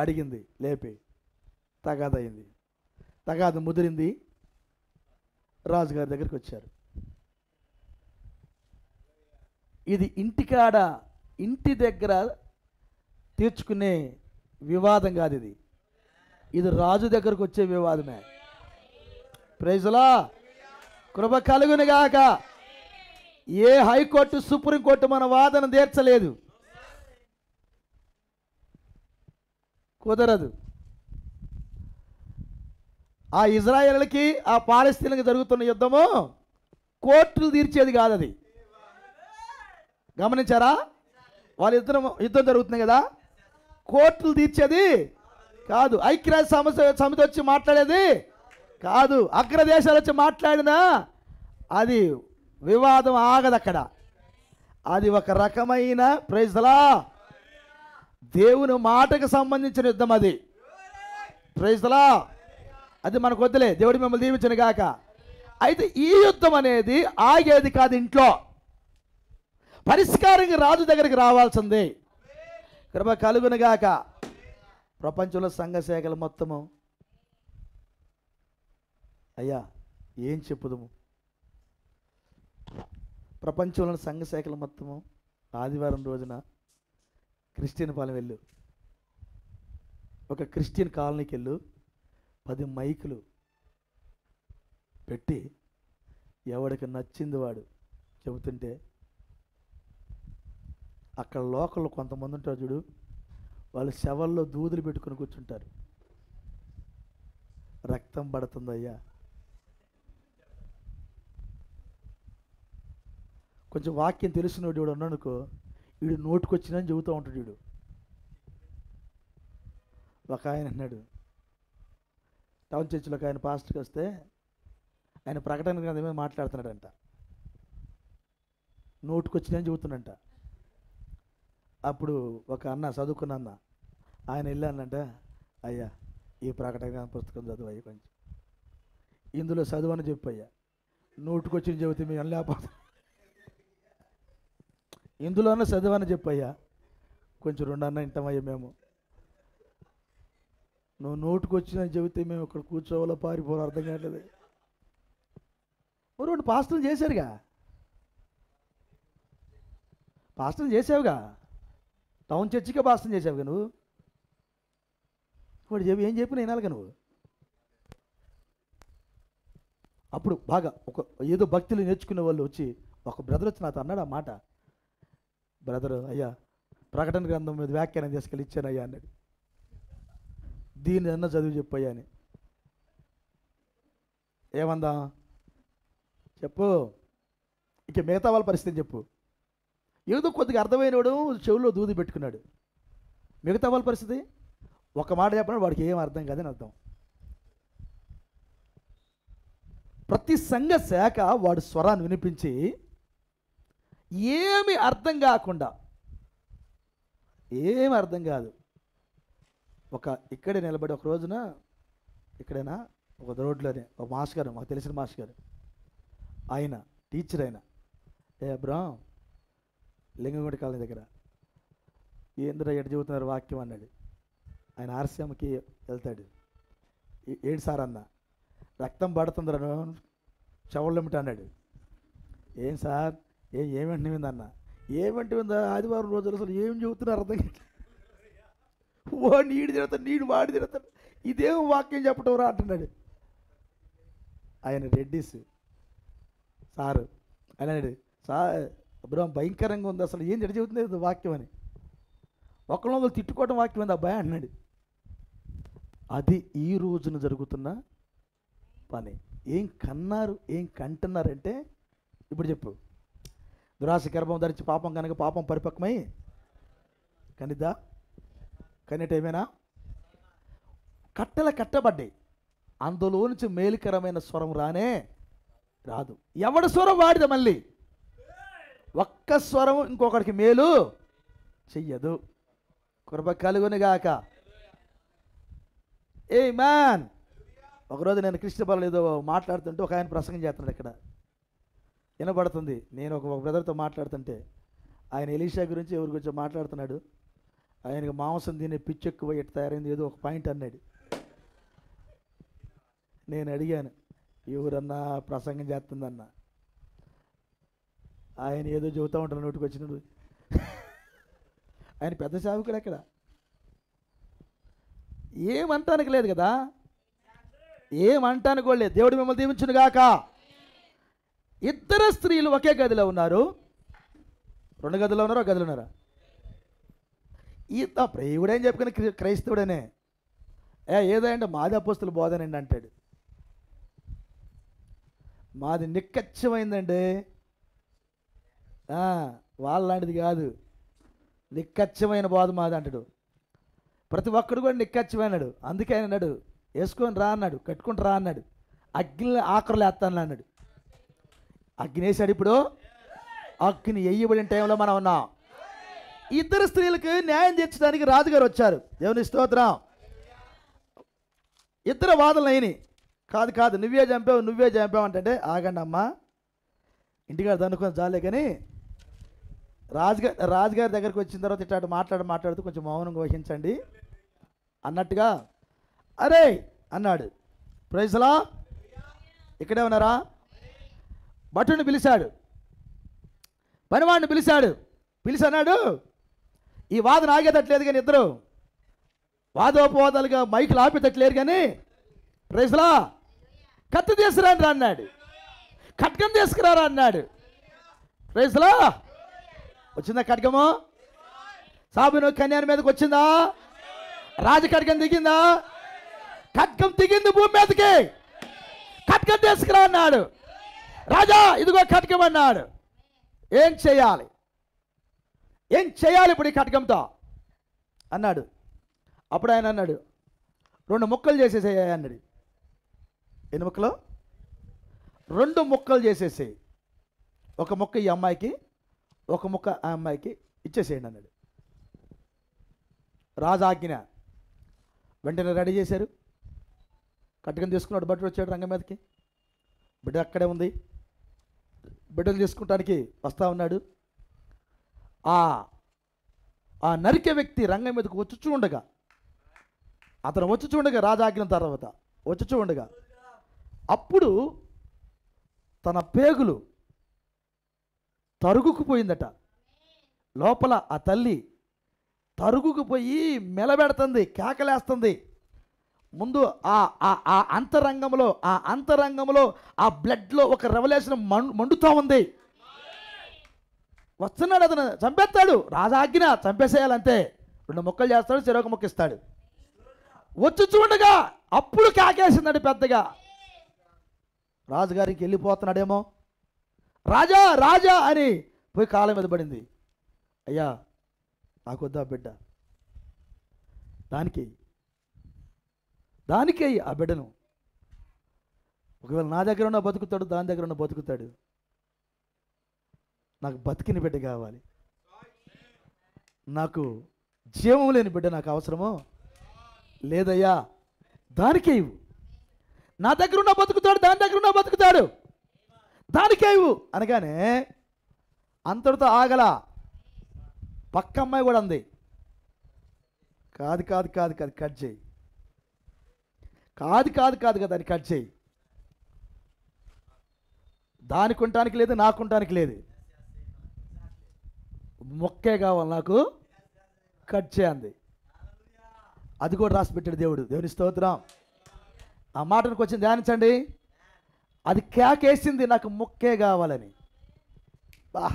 అడిగింది, లేపి తగాదయింది. తగాద ముదిరింది. రాజుగారి దగ్గరికి వచ్చారు. ఇది ఇంటి దగ్గర తీర్చుకునే వివాదం కాదు, ఇది రాజు దగ్గరకు వచ్చే వివాదమే. ప్రైజులా, కృప కలుగునుగాక. ఏ హైకోర్టు సుప్రీంకోర్టు మన వాదన తీర్చలేదు, కుదరదు. ఆ ఇజ్రాయేలుకి ఆ పాలస్తీన్కి జరుగుతున్న యుద్ధము కోర్టులు తీర్చేది కాదు. అది గమనించారా? యుద్ధం జరుగుతుంది కదా, కోర్టులు తీర్చేది కాదు. ఐక్యరాజ్య సమితి వచ్చి మాట్లాడేది కాదు. అగ్రదేశాలు వచ్చి మాట్లాడినా అది వివాదం ఆగదు అక్కడ. అది ఒక రకమైన ప్రైజ్లా దేవుని మాటకు సంబంధించిన యుద్ధం అది. ప్రైజ్లా, అది మనకు వద్దులే, దేవుడు మిమ్మల్ని దీవించను గాక. అయితే ఈ యుద్ధం అనేది ఆగేది కాదు, ఇంట్లో పరిష్కారంగా రాజు దగ్గరికి రావాల్సిందే. కృప కలుగును గాక. ప్రపంచంలో సంఘ శాఖలు మొత్తము అయ్యా ఏం చెప్పుదము, ప్రపంచంలో సంఘ శాఖలు మొత్తము ఆదివారం రోజున క్రిస్టియన్ పాలెం వెళ్ళు, ఒక క్రిస్టియన్ కాలనీకి వెళ్ళు, 10 మైకులు పెట్టి ఎవడికి నచ్చింది వాడు చెబుతుంటే, అక్కడ లోకల్లో కొంతమంది ఉంటారు చూడు, వాళ్ళు శవల్లో దూదులు పెట్టుకుని కూర్చుంటారు. రక్తం పడుతుందయ్యా. కొంచెం వాక్యం తెలిసినోడు వీడు ఉన్నానుకో, వీడు నోటుకొచ్చినని చెబుతూ ఉంటాడు. వీడు ఒక ఆయన అన్నాడు, టౌన్ చర్చిలోకి ఆయన పాస్టర్కి వస్తే ఆయన ప్రకటన గ్రంథం మీద మాట్లాడుతున్నాడంట, నోటుకొచ్చినని చెబుతున్నాడంట. అప్పుడు ఒక అన్న, చదువుకున్న అన్న, ఆయన వెళ్ళానంట, అయ్యా ఈ ప్రకటన పుస్తకం చదువు అయ్యా, కొంచెం ఇందులో చదువు అని చెప్పయ్యా, నోటుకొచ్చిన చెబితే మేము లేకపోతే ఇందులోనే చదువు అని చెప్పయ్యా, కొంచెం 2 అన్న వింటామయ్యా మేము, నువ్వు నోటుకొచ్చిందని చెబితే మేము ఇక్కడ కూర్చోవాలో పారిపోవాలో అర్థం కావట్లేదు. 2 పాస్టర్లు చేశారుగా, పాస్టర్లు చేసావుగా, టౌన్ చర్చికే పాస్టర్లు చేసావుగా నువ్వు. వాడు ఏం చెప్పి నేను వినాలిగా నువ్వు. అప్పుడు బాగా ఏదో భక్తులు నేర్చుకునే వాళ్ళు వచ్చి, ఒక బ్రదర్ వచ్చి నాతో అన్నాడు ఆ మాట, బ్రదర్ అయ్యా ప్రకటన గ్రంథం మీద వ్యాఖ్యానం తీసుకెళ్ళి ఇచ్చాను అయ్యా అన్నాడు. దీన్ని అన్న చదువు చెప్పయ్యా అని. ఏమందా చెప్పు, ఇక మిగతా వాళ్ళ పరిస్థితి చెప్పు. ఏదో కొద్దిగా అర్థమైనవాడు చెవుల్లో దూది పెట్టుకున్నాడు. మిగతా వాళ్ళ పరిస్థితి ఒక మాట చెప్పినాడు, వాడికి ఏం అర్థం కాదని అర్థం. ప్రతి సంఘ శాఖ వాడు స్వరాన్ని వినిపించి ఏమి అర్థం కాకుండా, ఏమి అర్థం కాదు, ఇక్కడే నిలబడి ఒక రోజున ఇక్కడైనా ఒక రోడ్లోనే ఒక మాస్టర్ గారు, మాకు తెలిసిన మాస్టర్ గారు, ఆయన టీచర్, ఆయన బ్రో లింగంగుడి కాలనీ దగ్గర ఏంద్ర ఎటు చెబుతున్నారు వాక్యం అన్నాడు. ఆయన ఆర్సీఎంకి వెళ్తాడు. ఏంటి సార్ అన్న, రక్తం పడుతుందిరా చెవుళ్ళమిట అన్నాడు. ఏం సార్ ఏమంటే అన్న, ఏమంటే ఉందా ఆదివారం రోజులు అసలు ఏం చెబుతున్నారు అర్థం కాదు. ఓ నీడు తిడతాడు, నీడు వాడి తిడతాడు, ఇదేం వాక్యం చెప్పటం రా అంటున్నాడు. ఆయన రెడ్డిస్ సారు అన్నాడు. బ్రో భయంకరంగా ఉంది, అసలు ఏం చెబుతుంది వాక్యం అని. ఒకళ్ళు తిట్టుకోవడం వాక్యం ఉంది అబ్బాయి అన్నాడు. అది ఈ రోజున జరుగుతున్న పని. ఏం కన్నారు, ఏం కంటున్నారంటే, ఇప్పుడు చెప్పు, దురాశ గర్భం ధరించి పాపం కనుక పాపం పరిపక్వమై కనిద్దా, కనేటేమేనా కట్టెల కట్టబడ్డాయి, అందులో నుంచి మేలుకరమైన స్వరం రానే రాదు. ఎవడి స్వరం వాడిద, మళ్ళీ ఒక్క స్వరం ఇంకొకడికి మేలు చెయ్యదు. కృప కలుగునుగాక. ఏ మ్యాన్, ఒకరోజు నేను కృష్ణ బలం ఏదో మాట్లాడుతుంటే ఒక ఆయన ప్రసంగం చేస్తున్నాడు, ఇక్కడ వినబడుతుంది. నేను ఒక బ్రదర్తో మాట్లాడుతుంటే ఆయన ఎలీషా గురించి ఎవరి గురించి మాట్లాడుతున్నాడు. ఆయనకు మాంసం తినే పిచ్చి ఎక్కువ ఎట్టు తయారైంది ఏదో ఒక పాయింట్ అన్నాడు. నేను అడిగాను, ఎవరన్నా ప్రసంగం చేస్తుందన్న. ఆయన ఏదో చెబుతూ ఉంటాను, నోటికి వచ్చినప్పుడు. ఆయన పెద్ద సేవకుడు, ఎక్కడ ఏమంటానికి లేదు కదా, ఏమంటానికి కూడా లేదు. దేవుడు మిమ్మల్ని దీవించును గాక. ఇద్దరు స్త్రీలు ఒకే గదిలో ఉన్నారు. 2 గదిలో ఉన్నారు, 1 గదిలో ఉన్నారా? ఈత ప్రేయుడని చెప్పుకుని క్రైస్తవుడనే ఏదంటే మాది అపోస్తుల బోధనండి అంటాడు. మాది నిక్కచ్చమైందండి, వాళ్ళలాంటిది కాదు, నిక్కచ్చమైన బోధ మాది అంటాడు. ప్రతి ఒక్కడు కూడా నిక్కచ్చమైనాడు. అందుకే ఆయన అన్నాడు, వేసుకొని రా అన్నాడు, కట్టుకుని రా అన్నాడు, అగ్ని ఆఖరులు వేస్తాను అన్నాడు. అగ్ని వేసాడు. ఇప్పుడు అగ్ని వేయబడిన టైంలో మనం ఉన్నాం. ఇద్దరు స్త్రీలకు న్యాయం తీర్చడానికి రాజుగారు వచ్చారు. దేవుని స్తోత్రం. ఇద్దరు వాదనలు అయినాయి. కాదు నువ్వే చంపావు అంటే, ఆగండి అమ్మా, ఇంటికాడ దన్నుకొని జాలే. కానీ రాజుగారి దగ్గరికి వచ్చిన తర్వాత ఇట్లా మాట్లాడుతూ కొంచెం మౌనంగా వహించండి అన్నట్టుగా, అరే అన్నాడు. ప్రైజ్లా, ఇక్కడే ఉన్నారా? భటుని పిలిచాడు, పనివాడిని పిలిచి అన్నాడు, ఈ వాదన ఆగేటట్లేదు కానీ ఇద్దరు వాదోపవాదాలుగా మైకులు ఆపేటట్లేరు కానీ, ప్రైజ్లా, కత్తి తీసుకురాని రా అన్నాడు, ఖడ్గం తీసుకురారా అన్నాడు. ప్రైజ్లా, వచ్చిందా ఖడ్గము? సాబును కన్యాని మీదకి వచ్చిందా? రాజ ఖడ్గం దిగిందా? ఖడ్గం దిగింది భూమి మీదకి. ఖడ్గం తీసుకురా అన్నాడు. రాజా ఇదిగో ఖడ్గం అన్నాడు. ఏం చేయాలి ఇప్పుడు ఈ ఖడ్గంతో అన్నాడు. అప్పుడు ఆయన అన్నాడు, 2 ముక్కలు చేసేసేయ అన్నాడు. ఎన్ని ముక్కలు? 2 ముక్కలు చేసేసేయి. ఒక ముక్క ఈ అమ్మాయికి, ఒక ముక్క ఆ అమ్మాయికి ఇచ్చేసేయండి అన్నాడు. రాజాజ్ఞ. వెంటనే రెడీ చేశారు. ఖడ్గం తీసుకున్నాడు. భటుడు వచ్చాడు రంగం మీదకి. బిడ్డ అక్కడే ఉంది. బిడ్డలు తీసుకుంటానికి వస్తూ ఉన్నాడు. ఆ నరికే వ్యక్తి రంగం మీదకి వచ్చుచూ ఉండగా, అతను వచ్చుచూ ఉండగా, రాజాజ్ఞ తర్వాత వచ్చుచూ ఉండగా, అప్పుడు తన పేగులు తరుగుకుపోయిందట. లోపల ఆ తల్లి తరుగుకుపోయి మెలబెడుతుంది, కేకలేస్తుంది. ముందు ఆ అంతరంగంలో ఆ బ్లడ్లో ఒక రెవల్యూషన్ మండుతూ ఉంది. వస్తున్నాడు, అతను చంపేస్తాడు. రాజాజ్ఞ, చంపేసేయాలంతే. 2 ముక్కలు చేస్తాడు, చెరొక ముక్క ఇస్తాడు. వచ్చి చూడగా అప్పుడు కాకేసిందండి పెద్దగా. రాజుగారికి వెళ్ళిపోతున్నాడేమో. రాజా రాజా అని పోయి కాళ్ళ మీద పడింది. అయ్యా నాకు వద్దా బిడ్డ, దానికే ఆ బిడ్డను. ఒకవేళ నా దగ్గర ఉన్న బతుకుతాడు, దాని దగ్గర ఉన్న బతుకుతాడు. నాకు బతికిన బిడ్డ కావాలి. నాకు జీవం లేని బిడ్డ నాకు అవసరమో లేదయ్యా, దానికే ఇవ్వు. నా దగ్గర ఉన్న బతుకుతాడు, దాని దగ్గర ఉన్న బతుకుతాడు, దానికే ఇవ్వు అనగానే అంతటితో ఆగల. పక్క అమ్మాయి కూడా అంది, కాదు కట్ చేయి, కాదు కదా అని కట్ చేయి. దానికి ఉండటానికి లేదు, నాకు ఉండటానికి లేదు, మొక్కే కావాలి నాకు, కట్ చేయండి. అది కూడా రాసి పెట్టాడు దేవుడు. దేవుని స్తోత్రం. ఆ మాటకు వచ్చి ధ్యానించండి. అది కేకేసింది, నాకు ముక్కే కావాలని. బా,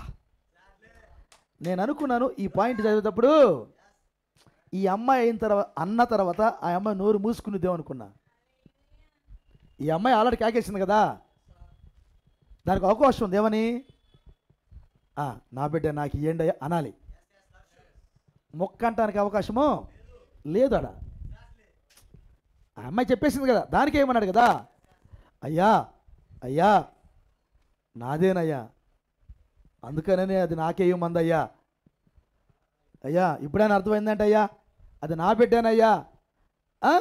నేను అనుకున్నాను ఈ పాయింట్ చదివేటప్పుడు, ఈ అమ్మాయి అన్న తర్వాత ఆ అమ్మాయి నోరు మూసుకునిద్దాం అనుకున్నా. ఈ అమ్మాయి ఆల్రెడీ కేకేసింది కదా, దానికి అవకాశం ఉంది. ఏమని? నా బిడ్డ నాకు ఇయ్యండి అనాలి. మొక్క అంటానికి అవకాశమో లేదు ఆడ. ఆ అమ్మాయి చెప్పేసింది కదా, దానికి ఏమన్నాడు కదా, అయ్యా అయ్యా నాదేనయ్యా, అందుకనే అది నాకే ఇవ్వమందయ్యా. అయ్యా ఇప్పుడైనా అర్థమైందంటే అయ్యా అది నా బిడ్డేనయ్యా. ఆ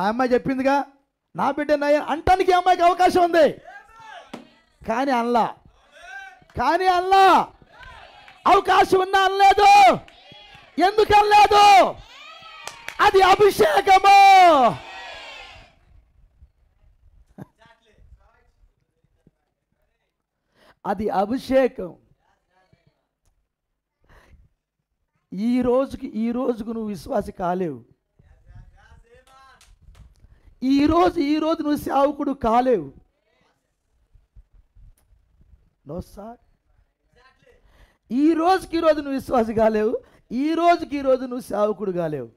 అమ్మాయి చెప్పిందిగా నా బిడ్డేనయ్యా అంటానికి అమ్మాయికి అవకాశం ఉంది. కానీ అల్లా అవకాశం ఉన్నా అనలేదు. ఎందుకు అనలేదు? అది అభిషేకము. అది అభిషేకం. ఈ రోజుకు నువ్వు విశ్వాసి కాలేవు. ఈ రోజు నువ్వు సేవకుడు కాలేవు. No sir. ఈ రోజు నువ్వు విశ్వాసి కాలేవు. ఈ రోజు నువ్వు సేవకుడు కాలేవు.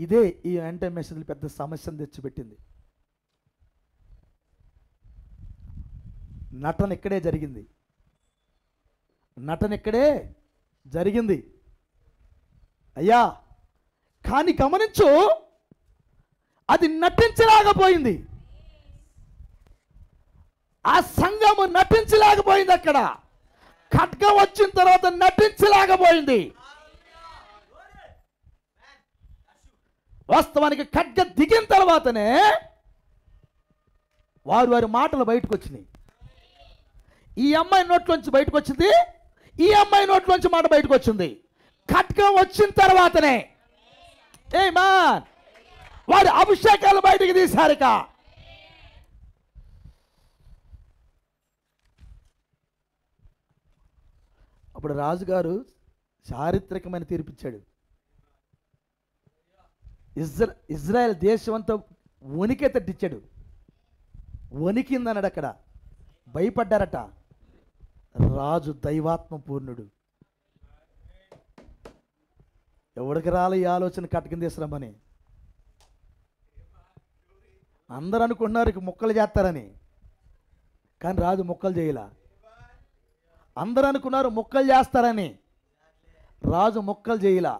ఇదే ఈ యాంటీ మెసేజ్లు పెద్ద సమస్యను తెచ్చిపెట్టింది. నటన ఇక్కడే జరిగింది. అయ్యా కానీ గమనించు, అది నటించలేకపోయింది. ఆ సంఘము నటించలేకపోయింది. అక్కడ ఖడ్గం వచ్చిన తర్వాత నటించలేకపోయింది. వాస్తవానికి ఖడ్గం దిగిన తర్వాతనే వారి మాటలు బయటకు వచ్చినాయి. ఈ అమ్మాయి నోట్లోంచి బయటకు వచ్చింది, ఈ అమ్మాయి నోట్లోంచి మాట బయటకు వచ్చింది. ఖడ్గం వచ్చిన తర్వాతనే వారి అభిషేకాలు బయటకు తీశారిక. అప్పుడు రాజుగారు చారిత్రకమైన తీర్పిచ్చాడు. ఇజ్రాయెల్ దేశం అంతా వణికే తట్టించాడు. వణికిందన్నాడు. అక్కడ భయపడ్డారట. రాజు దైవాత్మ పూర్ణుడు. ఎవడికి రాలే ఈ ఆలోచన కట్టకింద తీసుకురమ్మని. అందరూ అనుకున్నారు ఇక మొక్కలు చేస్తారని, కానీ రాజు మొక్కలు చేయలా. అందరూ అనుకున్నారు మొక్కలు చేస్తారని, రాజు మొక్కలు చేయలా.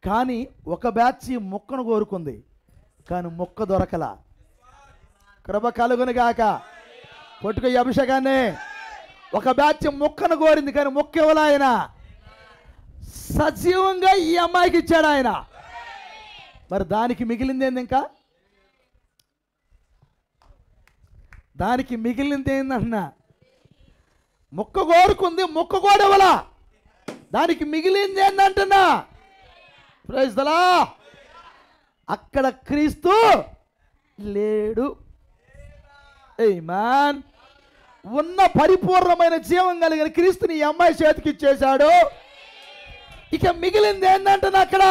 కానీ ఒక బ్యాచ్ మొక్కను కోరుకుంది, కానీ మొక్క దొరకలా. కృప కలుగునుగాక. పట్టుకు ఈ అభిషేకాన్ని. ఒక బ్యాచ్ మొక్కను కోరింది, కానీ మొక్క ఇవ్వలా. ఆయన సజీవంగా ఈ అమ్మాయికి ఇచ్చాడు ఆయన. మరి దానికి మిగిలింది ఏంది? ఇంకా దానికి మిగిలింది ఏందన్నా? మొక్క కోరుకుంది, మొక్క కూడా ఇవ్వలా. దానికి మిగిలింది ఏందంటున్నా? Praise the lord. అక్కడ క్రీస్తు లేడు. ఆమేన్. ఉన్న పరిపూర్ణమైన జీవం కలిగిన క్రీస్తుని ఈ అమ్మాయి చేతికి ఇచ్చేశాడు. ఇక మిగిలింది ఏంటంటే అక్కడ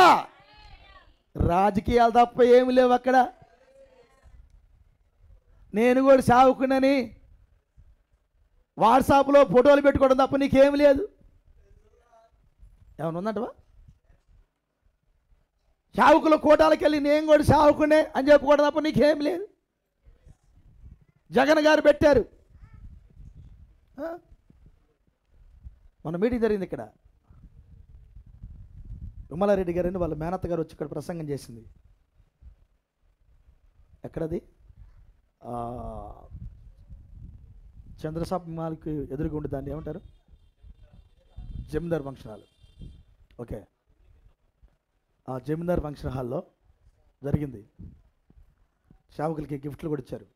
రాజకీయాలు తప్ప ఏమి లేవు. అక్కడ నేను కూడా సావుకున్నాని వాట్సాప్లో ఫోటోలు పెట్టుకోవడం తప్ప నీకేమి లేదు. ఏమన్నా ఉందంటవా? సావుకుల కోటాలకు వెళ్ళి నేను కూడా సావుకునే అని చెప్పుకోవడం తప్ప నీకేం లేదు. జగన్ గారు పెట్టారు. మన మీటింగ్ జరిగింది ఇక్కడ. విమలారెడ్డి గారని వాళ్ళ మేనత్త గారు వచ్చి ఇక్కడ ప్రసంగం చేసింది. ఎక్కడది? చంద్రసాబ్ మాల్కి ఎదురుగా ఉండి దాన్ని ఏమంటారు? జమీందార్ ఫంక్షన్ హాల్. ఓకే, ఆ జమీందార్ ఫంక్షన్ హాల్లో జరిగింది. సేవకులకి గిఫ్ట్లు కూడా ఇచ్చారు.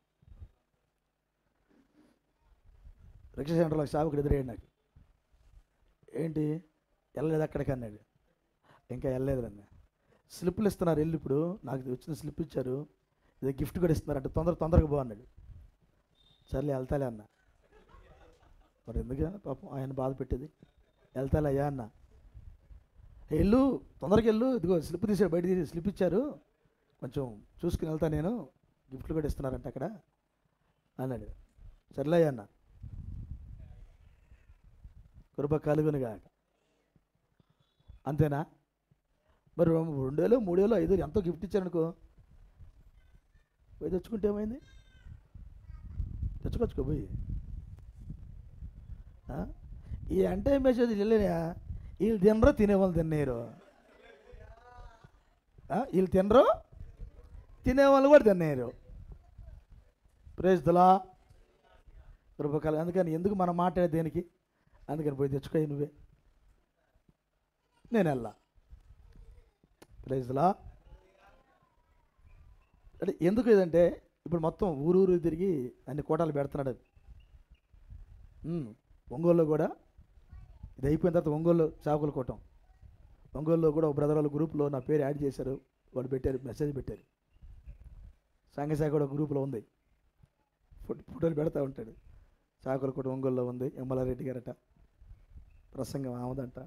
రిక్షా సెంటర్లో సేవకుడు ఎదురయ్యాడు నాకు. ఏంటి వెళ్ళలేదు అక్కడికి అన్నాడు. ఇంకా వెళ్ళలేదు అన్న. స్లిప్పులు ఇస్తున్నారు, వెళ్ళి ఇప్పుడు నాకు వచ్చిన స్లిప్ ఇచ్చారు, ఇది గిఫ్ట్ కూడా ఇస్తున్నారు అంటే తొందరగా పో అన్నాడు. సర్లే వెళ్తాలే అన్న. మరి ఎందుకు పాపం ఆయన బాధ పెట్టేది? వెళ్తాలే అయ్యా అన్న. వెళ్ళు, తొందరగా వెళ్ళు, ఇదిగో స్లిప్ తీసాడు, బయట తీసి స్లిప్ ఇచ్చారు, కొంచెం చూసుకుని వెళ్తా, నేను గిఫ్ట్లు కూడా ఇస్తున్నారంట అక్కడ అన్నాడు. సర్లే అన్న, కృప కలుగునుగా. అంతేనా? మరి 2,000 3,000 5,000 ఎంతో గిఫ్ట్ ఇచ్చారనుకో, పోయి తెచ్చుకుంటే ఏమైంది? తెచ్చుకోవచ్చుకో పోయి. ఈ అంటే మెసేజ్ వెళ్ళినా వీళ్ళు తినరు, తినేవాళ్ళు తిన్నారు. వీళ్ళు తినరు, తినేవాళ్ళు కూడా తిన్నారు. Praise the lord. కృపకాలం. అందుకని ఎందుకు మనం మాట్లాడే దేనికి? అందుకని పోయి తెచ్చుకోయి నువ్వే, నేను వెళ్ళా. Praise the lord. అంటే ఎందుకు ఇదంటే ఇప్పుడు మొత్తం ఊరు తిరిగి అన్ని కోటాలు పెడుతున్నాడు. ఒంగోలులో కూడా ఇది అయిపోయిన తర్వాత ఒంగోలు చాకుల కూటం, ఒంగోలులో కూడా ఒక బ్రదర్ వాళ్ళ గ్రూప్లో నా పేరు యాడ్ చేశారు. వాడు పెట్టారు, మెసేజ్ పెట్టారు. సంఘశాఖ కూడా గ్రూప్లో ఉంది, ఫోటోలు పెడతా ఉంటాడు. చాకుల కూటం ఒంగోలులో ఉంది. ఎమ్మలారెడ్డి గారట, ప్రసంగం ఆమదంట.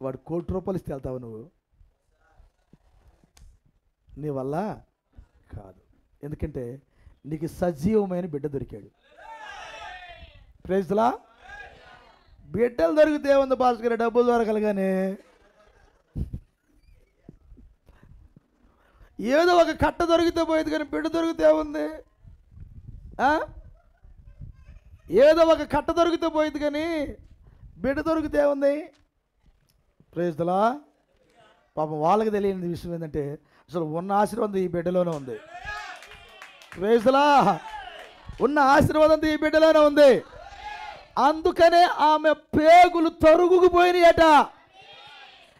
వాడు ₹1,00,00,000 ఇస్తే వెళ్తావు నువ్వు? నీ వల్ల కాదు. ఎందుకంటే నీకు సజీవమైన బిడ్డ దొరికాడు. Praise the lord. బిడ్డలు దొరికితే ఉంది భాస్కర్, డబ్బులు దొరకలుగానే ఏదో ఒక కట్ట దొరికితే పోయేది, కానీ బిడ్డ దొరికితే ఉంది. ఏదో ఒక కట్ట దొరికితే పోయేది, కానీ బిడ్డ దొరికితే ఉంది. Praise the lord. పాపం వాళ్ళకి తెలియని విషయం ఏంటంటే అసలు ఉన్న ఆశీర్వాదం ఈ బిడ్డలోనే ఉంది. Praise the lord. ఉన్న ఆశీర్వాదం ఈ బిడ్డలోనే ఉంది. అందుకనే ఆమె పేగులు తరుగుకుపోయినాయట.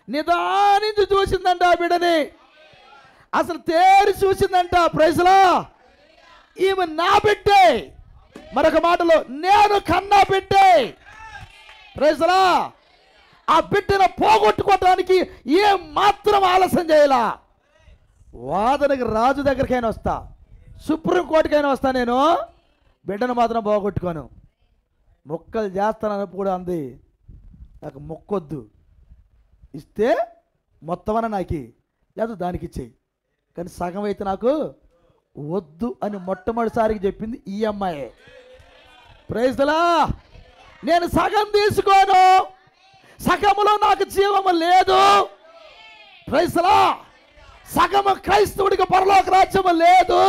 నిదానించి చూసిందంట ఆ బిడ్డని, అసలు తేరి చూసిందంట. Praise the lord. ఈమె నా బిడ్డే, మరొక మాటలో నేను కన్నా బిడ్డే. Praise the lord. ఆ బిడ్డను పోగొట్టుకోవటానికి ఏం మాత్రం ఆలస్యం చేయాల. వాదనకి రాజు దగ్గరికైనా వస్తా, సుప్రీంకోర్టుకైనా వస్తా, నేను బిడ్డను మాత్రం పోగొట్టుకోను. మొక్కలు చేస్తానన్నప్పుడు కూడా అంది, నాకు మొక్కొద్దు, ఇస్తే మొత్తం అన్న నాకు లేదా దానికి ఇచ్చేయి, కానీ సగం అయితే నాకు వద్దు అని మొట్టమొదటిసారికి చెప్పింది ఈ అమ్మాయి. Praise the lord. నేను సగం తీసుకోను, సగములో నాకు జీవము లేదు. Praise the lord. సగము క్రైస్తవుడికి పరలోక రాజ్యము లేదు.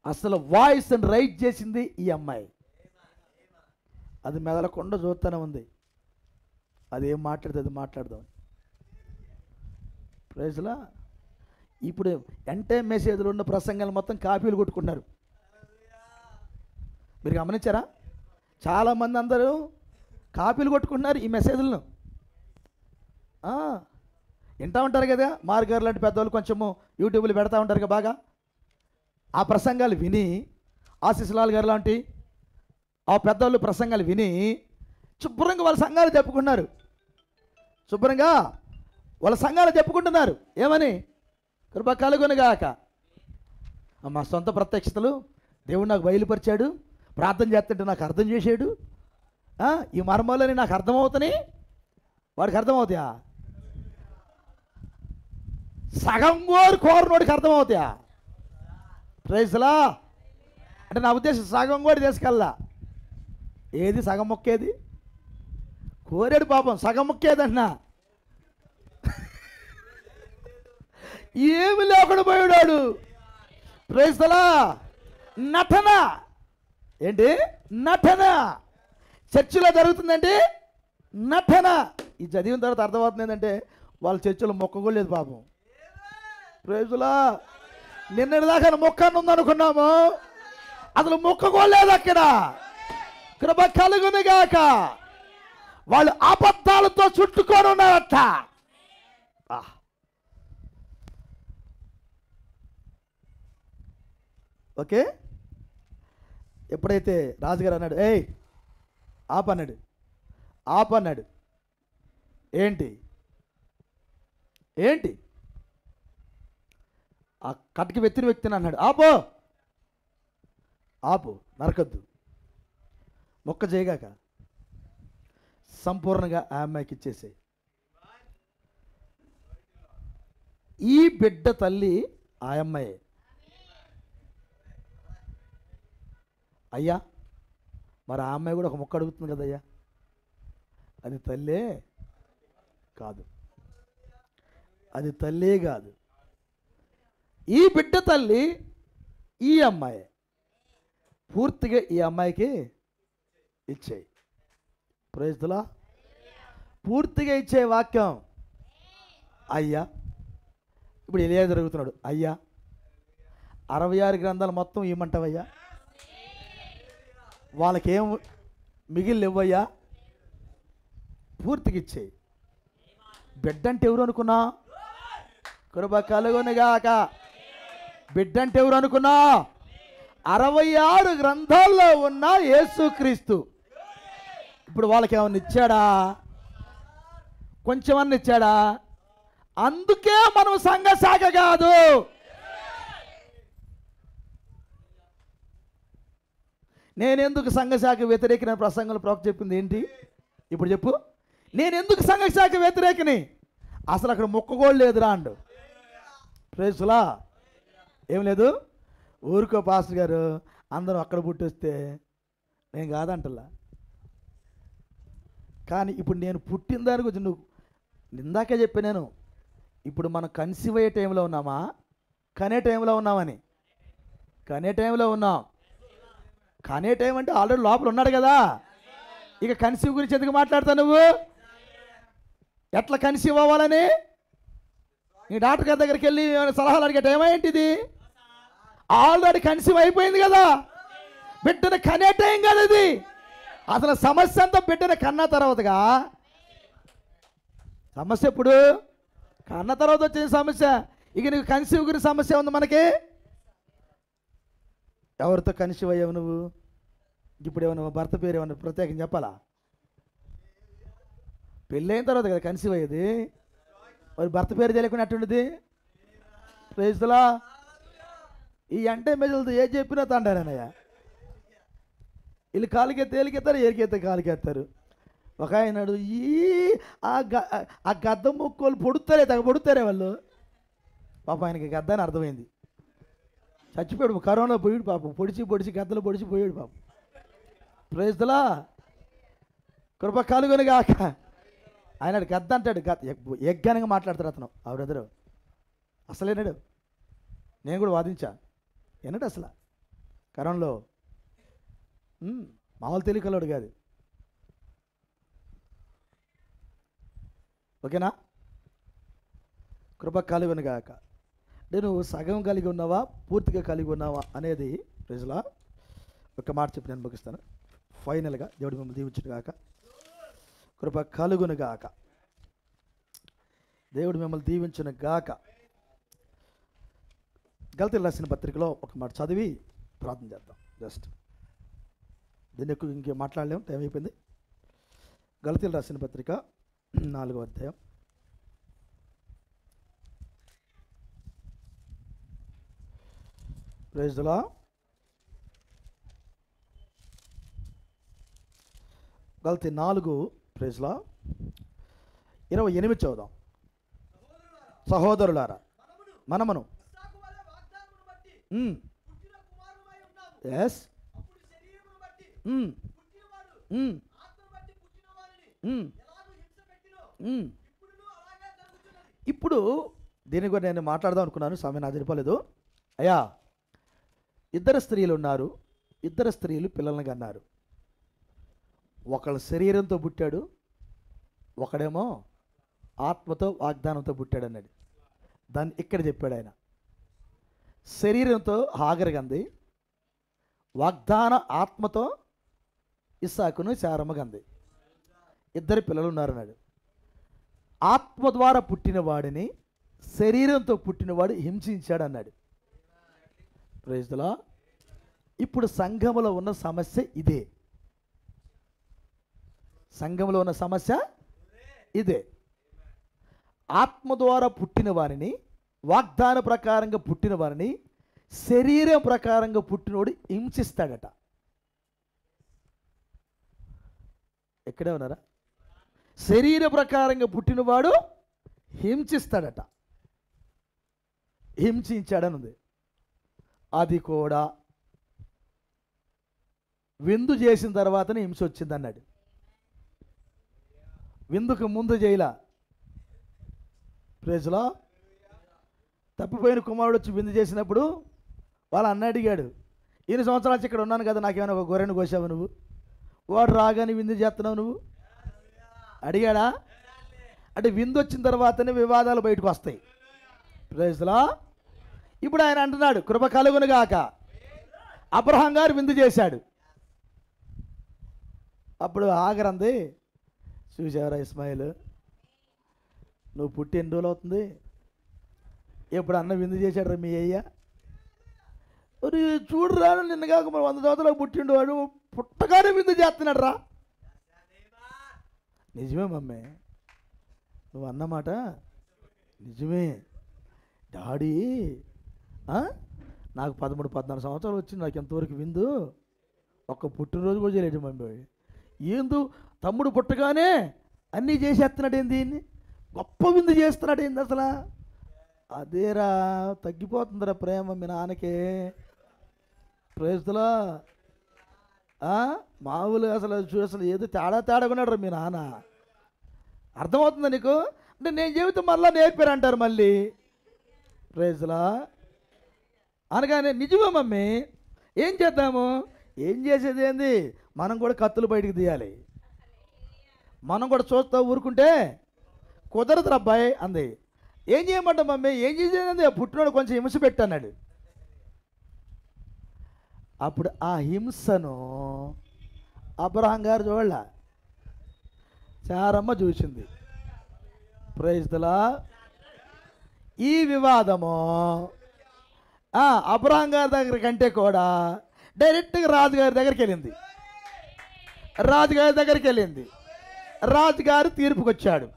అసలు వాయిస్ అని రైట్ చేసింది ఈ అమ్మాయి. అది మెదలకుండా చూస్తూనే ఉంది, అది ఏం మాట్లాడుతుంది, అది మాట్లాడదాం. Praise the lord. ఇప్పుడు అంటే మెసేజ్లు ఉన్న ప్రసంగాలు మొత్తం కాపీలు కొట్టుకుంటున్నారు. మీరు గమనించారా? చాలామంది అందరూ కాపీలు కొట్టుకుంటున్నారు ఈ మెసేజ్లను. వింటూ ఉంటారు కదా, మార్గారు లాంటి పెద్దవాళ్ళు కొంచెము యూట్యూబ్లో పెడతా ఉంటారు కదా బాగా. ఆ ప్రసంగాలు విని, ఆశీస్ లాల్ గారు లాంటి ఆ పెద్దవాళ్ళు ప్రసంగాలు విని శుభ్రంగా వాళ్ళ సంఘాలు చెప్పుకున్నారు. శుభ్రంగా వాళ్ళ సంఘాలు చెప్పుకుంటున్నారు. ఏమని? కృప కలుగునుగాక. మా సొంత ప్రత్యక్షతలు దేవుడు నాకు బయలుపరిచాడు, ప్రార్థన చేస్తుంటే నాకు అర్థం చేశాడు, ఈ మర్మాలని నాకు అర్థమవుతాయి. వాడికి అర్థమవుతాయా? సగం కోరినోడికి అర్థమవుతాయా? Praise the lord. అంటే నా ఉద్దేశం సగం కూడా తీసుకెళ్ళా. ఏది సగం మొక్కేది? కోరాడు పాపం, సగం మొక్కేదన్నా ఏమి లేకుండా పోయాడు. Praise the lord. నటన ఏంటి? నటన చర్చిలో జరుగుతుందండి, నటన. ఈ చదివిన తర్వాత అర్థమవుతుంది ఏంటంటే వాళ్ళ చర్చిలో మొక్కగోలేదు పాపం. Praise the lord. నిన్నటిదాకా మొక్కను ఉందనుకున్నాము, అసలు మొక్కగోలేదు అక్కడ. కృప కలుగునుగాక. వాళ్ళు అబద్ధాలతో చుట్టుకొని ఉన్నారట. ఓకే. ఎప్పుడైతే రాజుగారు అన్నాడు, ఏయ్ ఆపన్నాడు, ఆపన్నాడు. ఏంటి ఏంటి ఆ కట్టుకి వెత్తిన వ్యక్తిని అన్నాడు, ఆపో ఆపు, నరకద్దు, మొక్క చేయగాక సంపూర్ణంగా ఆ అమ్మాయికి ఇచ్చేసాయి. ఈ బిడ్డ తల్లి ఆ అమ్మాయి. అయ్యా మరి ఆ అమ్మాయి కూడా ఒక ముక్క అడుగుతుంది కదయ్యా, అది తల్లే కాదు, అది తల్లే కాదు. ఈ బిడ్డ తల్లి ఈ అమ్మాయి. పూర్తిగా ఈ అమ్మాయికి ఇచ్చేయి. Praise the Lord. పూర్తిగా ఇచ్చే వాక్యం. అయ్యా ఇప్పుడు ఎలియా జరుగుతున్నాడు. అయ్యా 66 గ్రంథాలు మొత్తం ఇవ్వమంటావయ్యా, వాళ్ళకేం మిగిలి ఇవ్వయ్యా, పూర్తిగా ఇచ్చేయి. బిడ్డ అంటే ఎవరు అనుకున్నా? కృప కలుగునుగాక. బిడ్డ అంటే ఎవరు అనుకున్నా? 66 గ్రంథాల్లో ఉన్న యేసుక్రీస్తు. ఇప్పుడు వాళ్ళకి ఏమన్నా ఇచ్చాడా? కొంచెమన్నా ఇచ్చాడా? అందుకే మనం సంఘశాఖ కాదు. నేనెందుకు సంఘశాఖ వ్యతిరేకిన ప్రసంగంలో ప్రవక్త చెప్పింది ఏంటి? ఇప్పుడు చెప్పు. నేనెందుకు సంఘశాఖ వ్యతిరేకిని? అసలు అక్కడ మొక్కగోళ్ళు లేదురా అండు. ప్రేసులా ఏం లేదు. ఊరుకో పాస్టర్ గారు, అందరూ అక్కడ పుట్టొస్తే నేను కాదంటలా. కానీ ఇప్పుడు నేను పుట్టిన దాని గురించి నువ్వు ఇందాకే చెప్పా. నేను ఇప్పుడు మనం కన్సీవ్ అయ్యే టైంలో ఉన్నామా, కనే టైంలో ఉన్నామని? కనే టైంలో ఉన్నాం. కనే టైం అంటే ఆల్రెడీ లోపల ఉన్నాడు కదా. ఇక కన్సీవ్ గురించి ఎందుకు మాట్లాడతావు నువ్వు? ఎట్లా కన్సీవ్ అవ్వాలని నీ డాక్టర్ గారి దగ్గరికి వెళ్ళి సలహాలు అడిగే టైం ఏంటిది? ఆల్రెడీ కన్సీవ్ అయిపోయింది కదా. బిడ్డను కనే టైం కదా ఇది. అసలు సమస్య అంతా బిడ్డను కన్న తర్వాతగా. సమస్య ఎప్పుడు? కన్న తర్వాత వచ్చిన సమస్య. ఇక నీకు కన్సీవ్ గురించి సమస్య ఉంది మనకి. ఎవరితో కన్సీవ్ అయ్యావు నువ్వు? ఇప్పుడు ఏమన్నా భర్త పేరు ఏమన్నా ప్రత్యేకంగా చెప్పాలా? పెళ్ళైన తర్వాత కదా కన్సీవ్ అయ్యేది. మరి భర్త పేరు తెలియకుండా అట్టుండేది. Praise the lord. ఈ అంటే మెజలతో ఏం చెప్పినా తండారనయ్య. వీళ్ళు కాలికెత్తే ఏలికెత్తారు, ఏలికెత్తే కాలికెత్తారు. ఒక ఆయనాడు ఆ గద్ద మొక్కలు పొడుతారే వాళ్ళు. పాపం ఆయనకి గద్ద అని అర్థమైంది. చచ్చిపోయాడు, కరోనా పోయాడు పాపం. పొడిచి గద్దలు పొడిచి పోయాడు పాపం. Praise the lord. కృప కలుగునుగాక. ఆయన గద్ద అంటాడు. యజ్ఞానంగా మాట్లాడతాడు అతను. ఆ బ్రదరు అసలేనాడు. నేను కూడా వాదించా. ఏనాడు అసలు కరోనాలో మామూలు తెలియకలోడు కాదు. ఓకేనా? కృప కలుగునుగాక. నేను సగం కలిగి ఉన్నావా, పూర్తిగా కలిగి ఉన్నావా అనేది ప్రజల ఒక మాట చెప్పి నేను ముగిస్తాను. ఫైనల్గా దేవుడు మిమ్మల్ని దీవించును గాక. కృప కలుగును గాక. దేవుడు మిమ్మల్ని దీవించును గాక. గలతీయులకు రాసిన పత్రికలో ఒక మాట చదివి ప్రార్థన చేద్దాం. జస్ట్ దీన్ని ఎక్కువ ఇంకేం మాట్లాడలేము, టైం అయిపోయింది. గలతీయులకు రాసిన పత్రిక 4వ అధ్యాయం. Praise the Lord. గలతీ 4 ప్రైజ్ లార్డ్ 28 చదువుదాం. సహోదరులారా మనమును ఎస్ ఇప్పుడు దీని గురించి నేను మాట్లాడదాం అనుకున్నాను. సమయం నాకు సరిపోలేదు. అయ్యా, 2 స్త్రీలు ఉన్నారు. 2 స్త్రీలు పిల్లల్ని కన్నారు. ఒకళ్ళు శరీరంతో పుట్టాడు, ఒకడేమో ఆత్మతో వాగ్దానంతో పుట్టాడు అన్నాడు. దాన్ని ఇక్కడ చెప్పాడు ఆయన. శరీరంతో హాగర్ కంది, వాగ్దాన ఆత్మతో ఇస్సాకును శారమ్మ కంది. 2 పిల్లలు ఉన్నారన్నాడు. ఆత్మ ద్వారా పుట్టిన వాడిని శరీరంతో పుట్టినవాడు హింసించాడు అన్నాడు. Praise the lord. ఇప్పుడు సంఘములో ఉన్న సమస్య ఇదే. సంఘంలో ఉన్న సమస్య ఇదే. ఆత్మ ద్వారా పుట్టిన వారిని, వాగ్దాన ప్రకారంగా పుట్టిన వారిని శరీరం ప్రకారంగా పుట్టినోడు హింసిస్తాడట. ఎక్కడే ఉన్నారా? శరీర ప్రకారంగా పుట్టినవాడు హింసిస్తాడట. హింసించాడని ఉంది. అది కూడా విందు చేసిన తర్వాతనే హింస వచ్చింది అన్నాడు. విందుకు ముందు చేయలా. ప్రైజ్లో తప్పిపోయిన కుమారుడు వచ్చి విందు చేసినప్పుడు వాళ్ళ అన్న అడిగాడు, ఇన్ని సంవత్సరాలు ఇక్కడ ఉన్నాను కదా, నాకేమైనా ఒక గొర్రెను కోసావు నువ్వు? వాడు రాగానే విందు చేస్తున్నావు నువ్వు అడిగాడా? అంటే విందు వచ్చిన తర్వాతనే వివాదాలు బయటకు వస్తాయి. ప్రైజ్లో ఇప్పుడు ఆయన అంటున్నాడు, కృప కలుగునుగాక. అబ్రహాం గారు విందు చేశాడు. అప్పుడు ఆగరంది, చూసావరా ఇస్మాయిల్, నువ్వు పుట్టి ఎన్ని రోజులు అవుతుంది? ఎప్పుడు అన్న విందు చేశాడు రా మీ అయ్య? మరి చూడరా, నిన్న కాక 100 సంవత్సరాలు పుట్టిండు వాడు, పుట్టగానే విందు చేస్తున్నాడు రా. నిజమే మమ్మీ, నువ్వు అన్నమాట నిజమే. డాడీ నాకు 13-14 సంవత్సరాలు వచ్చింది, నాకు ఎంతవరకు విందు ఒక్క పుట్టినరోజు కూడా చేయలేదు మమ్మీ. ఏందు తమ్ముడు పుట్టగానే అన్నీ చేసేస్తున్నాడు ఏంది, గొప్ప విందు చేస్తున్నాడు ఏంది అసలు? అదేరా తగ్గిపోతుందిరా ప్రేమ మీ నాన్నకే. ప్రేస్తులా మామూలుగా అసలు ఏదో తేడా కొన్నాడు రా మీ నాన్న. అర్థమవుతుందా నీకు? అంటే నేను చెబితే మళ్ళీ నేర్పారంటారు మళ్ళీ. ప్రేజ్లా అనగానే నిజమే మమ్మీ, ఏం చేద్దాము? ఏం చేసేది ఏంది, మనం కూడా కత్తులు బయటికి తీయాలి. మనం కూడా చూస్తా ఊరుకుంటే కుదరదు అబ్బాయి అంది. ఏం చేయమంటావు మమ్మీ? ఏం చేసేది, పుట్టినోడు కొంచెం హింస పెట్టన్నాడు. అప్పుడు ఆ హింసను అబ్రహాం గారు చూడలే, చారమ్మ చూసింది. ప్రైజ్లా ఈ వివాదము అబ్రహాం గారి దగ్గర కంటే కూడా డైరెక్ట్గా రాజుగారి దగ్గరికి వెళ్ళింది. రాజుగారు తీర్పుకి వచ్చాడు.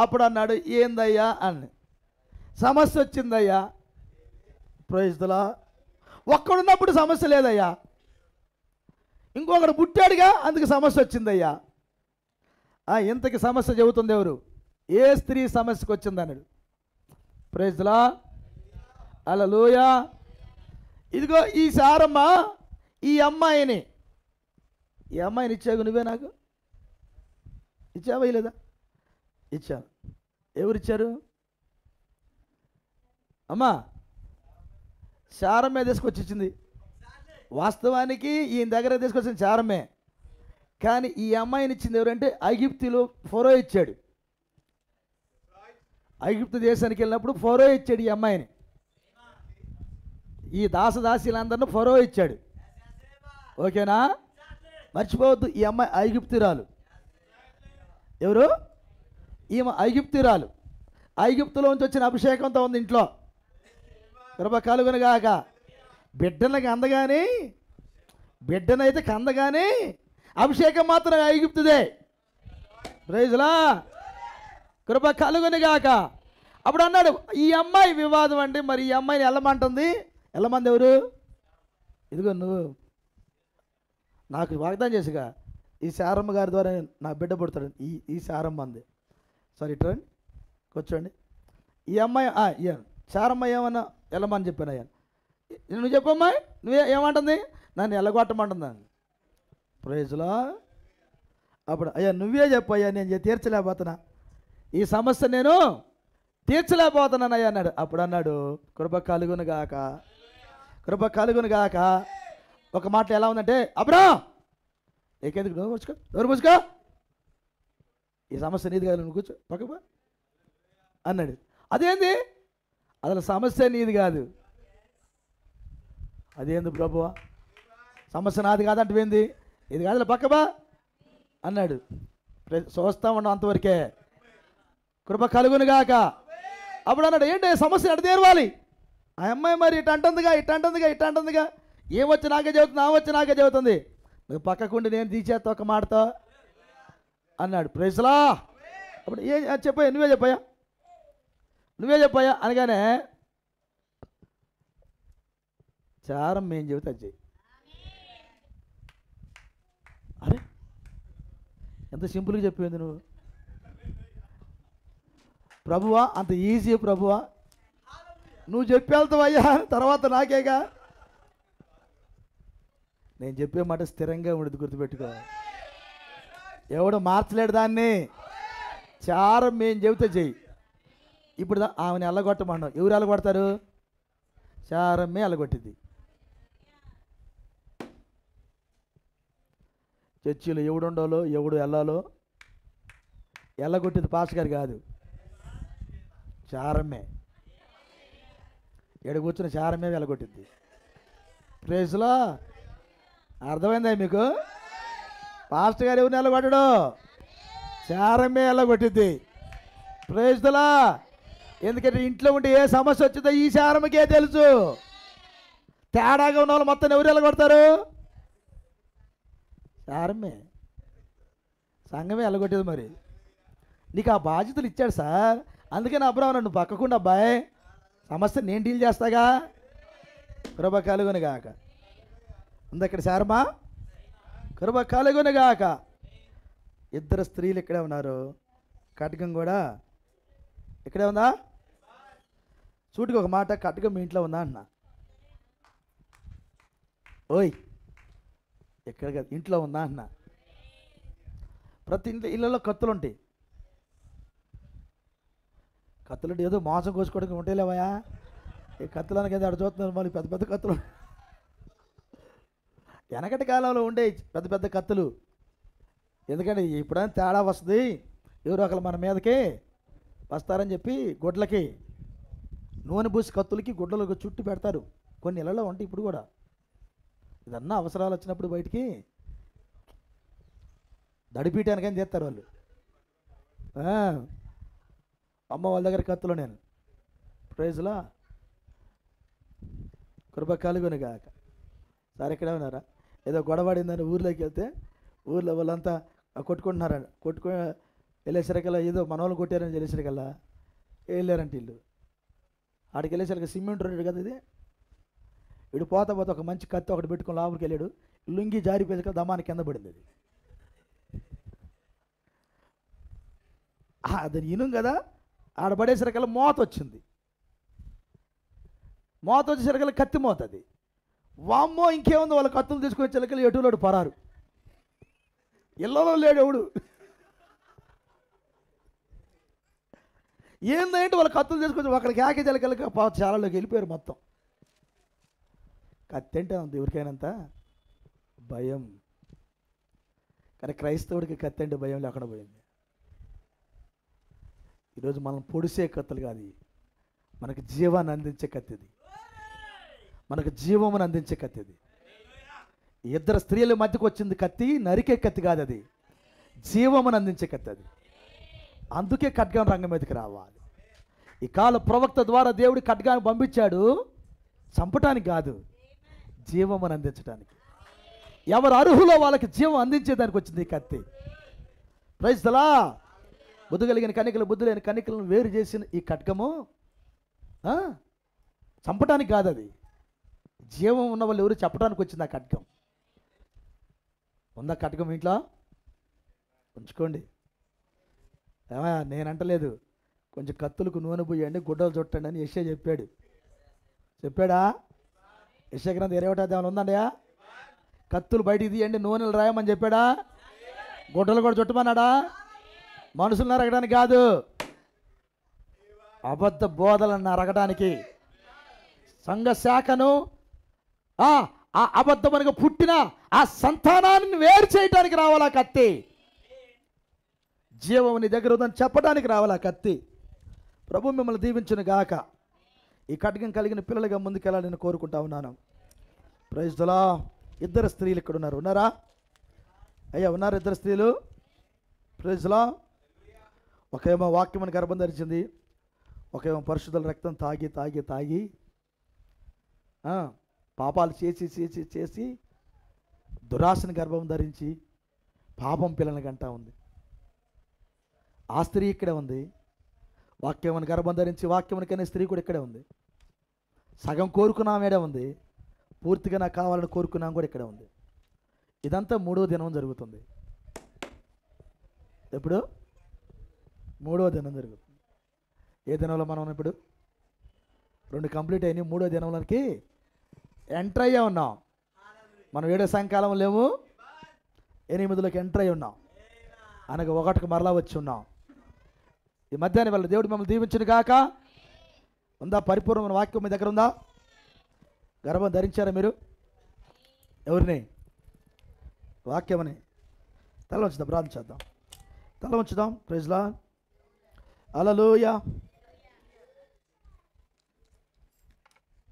అప్పుడు అన్నాడు, ఏందయ్యా అని, సమస్య వచ్చిందయ్యా. ప్రైజ్లా ఒక్కడున్నప్పుడు సమస్య లేదయ్యా, ఇంకొకడు పుట్టాడుగా అందుకు సమస్య వచ్చిందయ్యా. ఇంతకి సమస్య చెబుతుంది ఎవరు? ఏ స్త్రీ సమస్యకు వచ్చింది అన్నాడు. ప్రైజ్లా హల్లెలూయా. ఇదిగో ఈ సారమ్మ ఈ అమ్మాయిని ఇచ్చావు నువ్వే, నాకు ఇచ్చావా లేదా? ఇచ్చాను. ఎవరిచ్చారు? అమ్మా చారమ్మే తీసుకొచ్చి ఇచ్చింది. వాస్తవానికి ఈయన దగ్గర తీసుకొచ్చిన చారమ్మే, కానీ ఈ అమ్మాయిని ఇచ్చింది ఎవరంటే ఐగుప్తులో ఫరో ఇచ్చాడు. ఐగుప్తు దేశానికి వెళ్ళినప్పుడు ఫరో ఇచ్చాడు ఈ అమ్మాయిని. ఈ దాసదాసీలందరినీ ఫరో ఇచ్చాడు. ఓకేనా? మర్చిపోవద్దు, ఈ అమ్మాయి ఐగుప్తురాలు. ఎవరు? ఈమె ఐగుప్తురాలు. ఐగుప్తులోంచి వచ్చిన అభిషేకంతో ఉంది ఇంట్లో. కృప కలుగునుగాక. బిడ్డనైతే కందగానే అభిషేకం మాత్రం ఐగుప్తుదే. ప్రైజ్లా కృప కలుగునుగాక. అప్పుడు అన్నాడు, ఈ అమ్మాయి వివాదం అండి, మరి ఈ అమ్మాయిని వెళ్ళమంటుంది. వెళ్ళమంది ఎవరు? ఇదిగో నువ్వు నాకు వాగ్దానం చేసిగా, ఈ శారమ్మ గారి ద్వారా నా బిడ్డ పుడతాడు. ఈ శారమ్మ అంది. సారీ ఇట్రండి, కూర్చోండి. ఈ అమ్మాయి శారమ్మ ఏమన్నా వెళ్ళమని చెప్పాను. అయ్యా నువ్వు చెప్పమ్మాయి, నువ్వే ఏమంటుంది? నన్ను వెళ్ళగొట్టమంటుందా? ప్రైజ్లో అప్పుడు అయ్యా నువ్వే చెప్పయ్యా, నేను తీర్చలేకపోతున్నా, ఈ సమస్య నేను తీర్చలేకపోతున్నాను అయ్యా అన్నాడు. అప్పుడు అన్నాడు, కృప కలుగునుగాక. ఒక మాట ఎలా ఉందంటే, అబ్రహాం ఏకెందుకు నోరు మూసుకో, ఈ సమస్య నీది కాదు, నువ్వు కూర్చో పక్కపో అన్నాడు. అదేంది? అసలు సమస్య నీది కాదు. అదేంది ప్రభువా, సమస్య నాది కాదంటే ఏంది? ఇది కాదులే పక్కబా అన్నాడు. చూస్తా ఉన్నాం అంతవరకే. కృప కలుగునుగాక. అప్పుడు అన్నాడు, ఏంటి సమస్య ఎడ తీరవాలి? ఆ అమ్మాయి మరి ఇట్ అంటుందిగా, ఏమొచ్చి నాకే చెబుతుంది, నువ్వు పక్కకుండి నేను తీసేస్తా ఒక మాటతో అన్నాడు. ప్రైజ్లా. అప్పుడు చెప్పాయా, నువ్వే చెప్పాయా అనగానే, చారం ఏం చెబితే అది చెయ్యి. అరే ఎంత సింపుల్గా చెప్పింది నువ్వు. ప్రభువా అంత ఈజీ ప్రభువా? నువ్వు చెప్పి వెళ్తావయ్యా, తర్వాత నాకేగా. నేను చెప్పే మాట స్థిరంగా ఉండదు, గుర్తుపెట్టుకో. ఎవడు మార్చలేడు దాన్ని. చారం మేము చెబితే చెయ్యి. ఇప్పుడు ఆమెను ఎల్లగొట్టమన్నాం, ఎవరు ఎల్లగొడతారు? చారమ్మే ఎల్లగొట్టింది. చర్చిలో ఎవడు ఉండాలో ఎవడు వెళ్ళాలో ఎల్లగొట్టింది పాస్టర్ గారు కాదు, చారమ్మే. ఎడ కూర్చుని చారమ్మే వెళ్ళగొట్టింది. ప్రైజ్లో అర్థమైందా మీకు? పాస్టర్ గారు ఎవరిని వెళ్ళగొట్టడు, చారమ్మే వెళ్ళగొట్టింది. ప్రైజ్లా. ఎందుకంటే ఇంట్లో ఉంటే ఏ సమస్య వచ్చిందో ఈ చారమ్మకే తెలుసు. తేడాగా ఉన్న వాళ్ళు మొత్తం ఎవరు వెళ్ళగొడతారు? చారమ్మే, సంఘమే వెళ్ళగొట్టేది. మరి నీకు ఆ బాధ్యతలు ఇచ్చాడు సార్, అందుకని అబ్రాహ్మణు నువ్వు పక్కకుండా అబ్బాయి, సమస్య నేను డీల్ చేస్తాగా, కృప కలుగునుగాక. ఉంది ఇక్కడ శారమా, కృప కలుగునుగాక. ఇద్దరు స్త్రీలు ఇక్కడే ఉన్నారు, ఖడ్గం కూడా ఇక్కడే ఉందా? చూటుకు ఒక మాట, ఖడ్గం మీ ఇంట్లో ఉందా అన్న? ఓయ్ ఎక్కడ కదా, ఇంట్లో ఉందా అన్న? ప్రతి ఇళ్ళలో కత్తులు ఉంటాయి. కత్తులు ఏదో మాంసం కోసుకోవడానికి ఉంటే లేవయా, ఈ కత్తులకి ఏదో అక్కడ చూస్తున్నారు, మళ్ళీ పెద్ద పెద్ద కత్తులు. వెనకటి కాలంలో ఉండే పెద్ద పెద్ద కత్తులు. ఎందుకంటే ఇప్పుడైనా తేడా వస్తుంది, ఎవరో ఒకరు మన మీదకి వస్తారని చెప్పి గుడ్లకి నూనె పూసి కత్తులకి గుడ్డలకు చుట్టి పెడతారు. కొన్ని ఇళ్ళలో ఉంటాయి ఇప్పుడు కూడా. ఇదన్నా అవసరాలు వచ్చినప్పుడు బయటికి దడిపీయటానికని చేస్తారు వాళ్ళు. అమ్మ వాళ్ళ దగ్గర కత్తులు. నేను ప్రైజ్లా, కృప కలుగునుగాక. సార్ ఇక్కడే ఉన్నారా? ఏదో గొడవడిందని ఊర్లోకి వెళ్తే ఊర్లో వాళ్ళంతా కొట్టుకుంటున్నారండి. వెళ్ళేసరికల్లా ఏదో మన వాళ్ళు కొట్టారని వెళ్ళేసరికల్లా వెళ్ళారంటే ఇల్లు ఆడికి వెళ్ళేసరికి సిమెంట్ రోడ్డు కదా ఇది. ఇడు పోతా పోతే ఒక మంచి కత్తి ఒకటి పెట్టుకుని లోపలికి వెళ్ళాడు, లుంగి జారిపోయేసరికి దమానికి కింద పడింది. అది ఇనుం కదా, ఆడ పడేసరికల్లా మోత వచ్చింది. మోత వచ్చేసరికల్లా కత్తి మోత. అది వామ్మో ఇంకేముంది, వాళ్ళ కత్తులు తీసుకొని వచ్చేసరికి ఎటులోడు పరారు. ఇళ్ళలో లేడు ఎవడు. ఏందంటే వాళ్ళ కత్తులు తీసుకొచ్చి ఒకరికి ఏకజలకలకి చాలాలోకి వెళ్ళిపోయారు మొత్తం. కత్తి అంటే అంత ఎవరికైనంత భయం, కానీ క్రైస్తవుడికి కత్తి అంటే భయం లేకుండా పోయింది. ఈరోజు మనం పొడిసే కత్తులు కాదు, మనకు జీవాన్ని అందించే కత్తిది, మనకు జీవమును అందించే కత్తిది. ఇద్దరు స్త్రీల మధ్యకు వచ్చింది కత్తి, నరికే కత్తి కాదు, అది జీవమును అందించే కత్తి. అది అందుకే ఖడ్గం రంగం మీదకి రావాలి. ఈ కాల ప్రవక్త ద్వారా దేవుడి ఖడ్గాన్ని పంపించాడు, చంపటానికి కాదు, జీవమును అందించడానికి. ఎవరు అర్హులో వాళ్ళకి జీవం అందించేదానికి వచ్చింది ఈ కత్తి. Praise the Lord. బుద్ధి కలిగిన కన్నికలు, బుద్ధి లేని కన్నికలను వేరు చేసిన ఈ ఖడ్గము చంపటానికి కాదు, అది జీవం ఉన్న వాళ్ళు ఎవరు చెప్పడానికి వచ్చింది ఆ ఖడ్గం. ఉందా ఖడ్గం ఇంట్లో? ఉంచుకోండి. ఏమయ్యా నేనంటలేదు, కొంచెం కత్తులకు నూనె పోయండి, గుడ్డలు చుట్టండి అని యెషయా చెప్పాడు. చెప్పాడా? యెషయా గ్రంథం 21వ అధ్యాయంలో ఉందండి. కత్తులు బయటికి తీయండి, నూనెలు రాయమని చెప్పాడా? గుడ్డలు కూడా చుట్టమన్నాడా? మనుషులను అరగడానికి కాదు, అబద్ధ బోధలను అరగడానికి. సంఘ శాఖను ఆ అబద్ధమనగా పుట్టిన ఆ సంతానాన్ని వేరు చేయడానికి రావాలా కత్తి. జీవం నీ దగ్గర ఉందని చెప్పడానికి రావాలా కత్తి. ప్రభు మిమ్మల్ని దీవించును గాక. ఈ ఖడ్గం కలిగిన పిల్లలుగా ముందుకెళ్ళాలని కోరుకుంటా ఉన్నాను. Praise the lord. ఇద్దరు స్త్రీలు ఇక్కడ ఉన్నారు, ఉన్నారా అయ్యా? ఉన్నారు ఇద్దరు స్త్రీలు. Praise the lord. ఒకేమో వాక్యమని గర్భం ధరించింది, ఒకేమో పరిశుద్ధుల రక్తం తాగి తాగి తాగి పాపాలు చేసి చేసి చేసి దురాశని గర్భం ధరించి పాపం పిల్లల్ని గంటా ఉంది. ఆ స్త్రీ ఇక్కడే ఉంది. వాక్యమని గర్భం ధరించి వాక్యమని కనే స్త్రీ కూడా ఇక్కడే ఉంది. సగం కోరుకున్నాం ఏడే ఉంది, పూర్తిగా నాకు కావాలని కోరుకున్నాం కూడా ఇక్కడే ఉంది. ఇదంతా 3వ దినం జరుగుతుంది. ఎప్పుడు? 3వ దినం జరుగుతుంది. ఏ దినంలో మనం ఇప్పుడు? 2 కంప్లీట్ అయినాయి, 3వ దినంలోకి ఎంటర్ అయ్యా ఉన్నాం. మనం 7వ సాయంకాలం లేవు, 8లోకి ఎంటర్ అయ్యి ఉన్నాం, అనగా 1కి మరలా వచ్చి ఉన్నాం. ఈ మధ్యాహ్నం వల్ల దేవుడు మిమ్మల్ని దీవించును గాక. ఉందా పరిపూర్ణమైన వాక్యం మీ దగ్గర ఉందా? గర్భం ధరించారా మీరు? ఎవరిని? వాక్యమని. తల ఉంచుదాం, ప్రార్థన చేద్దాం. తల ఉంచుదాం. Praise lord. హల్లెలూయా.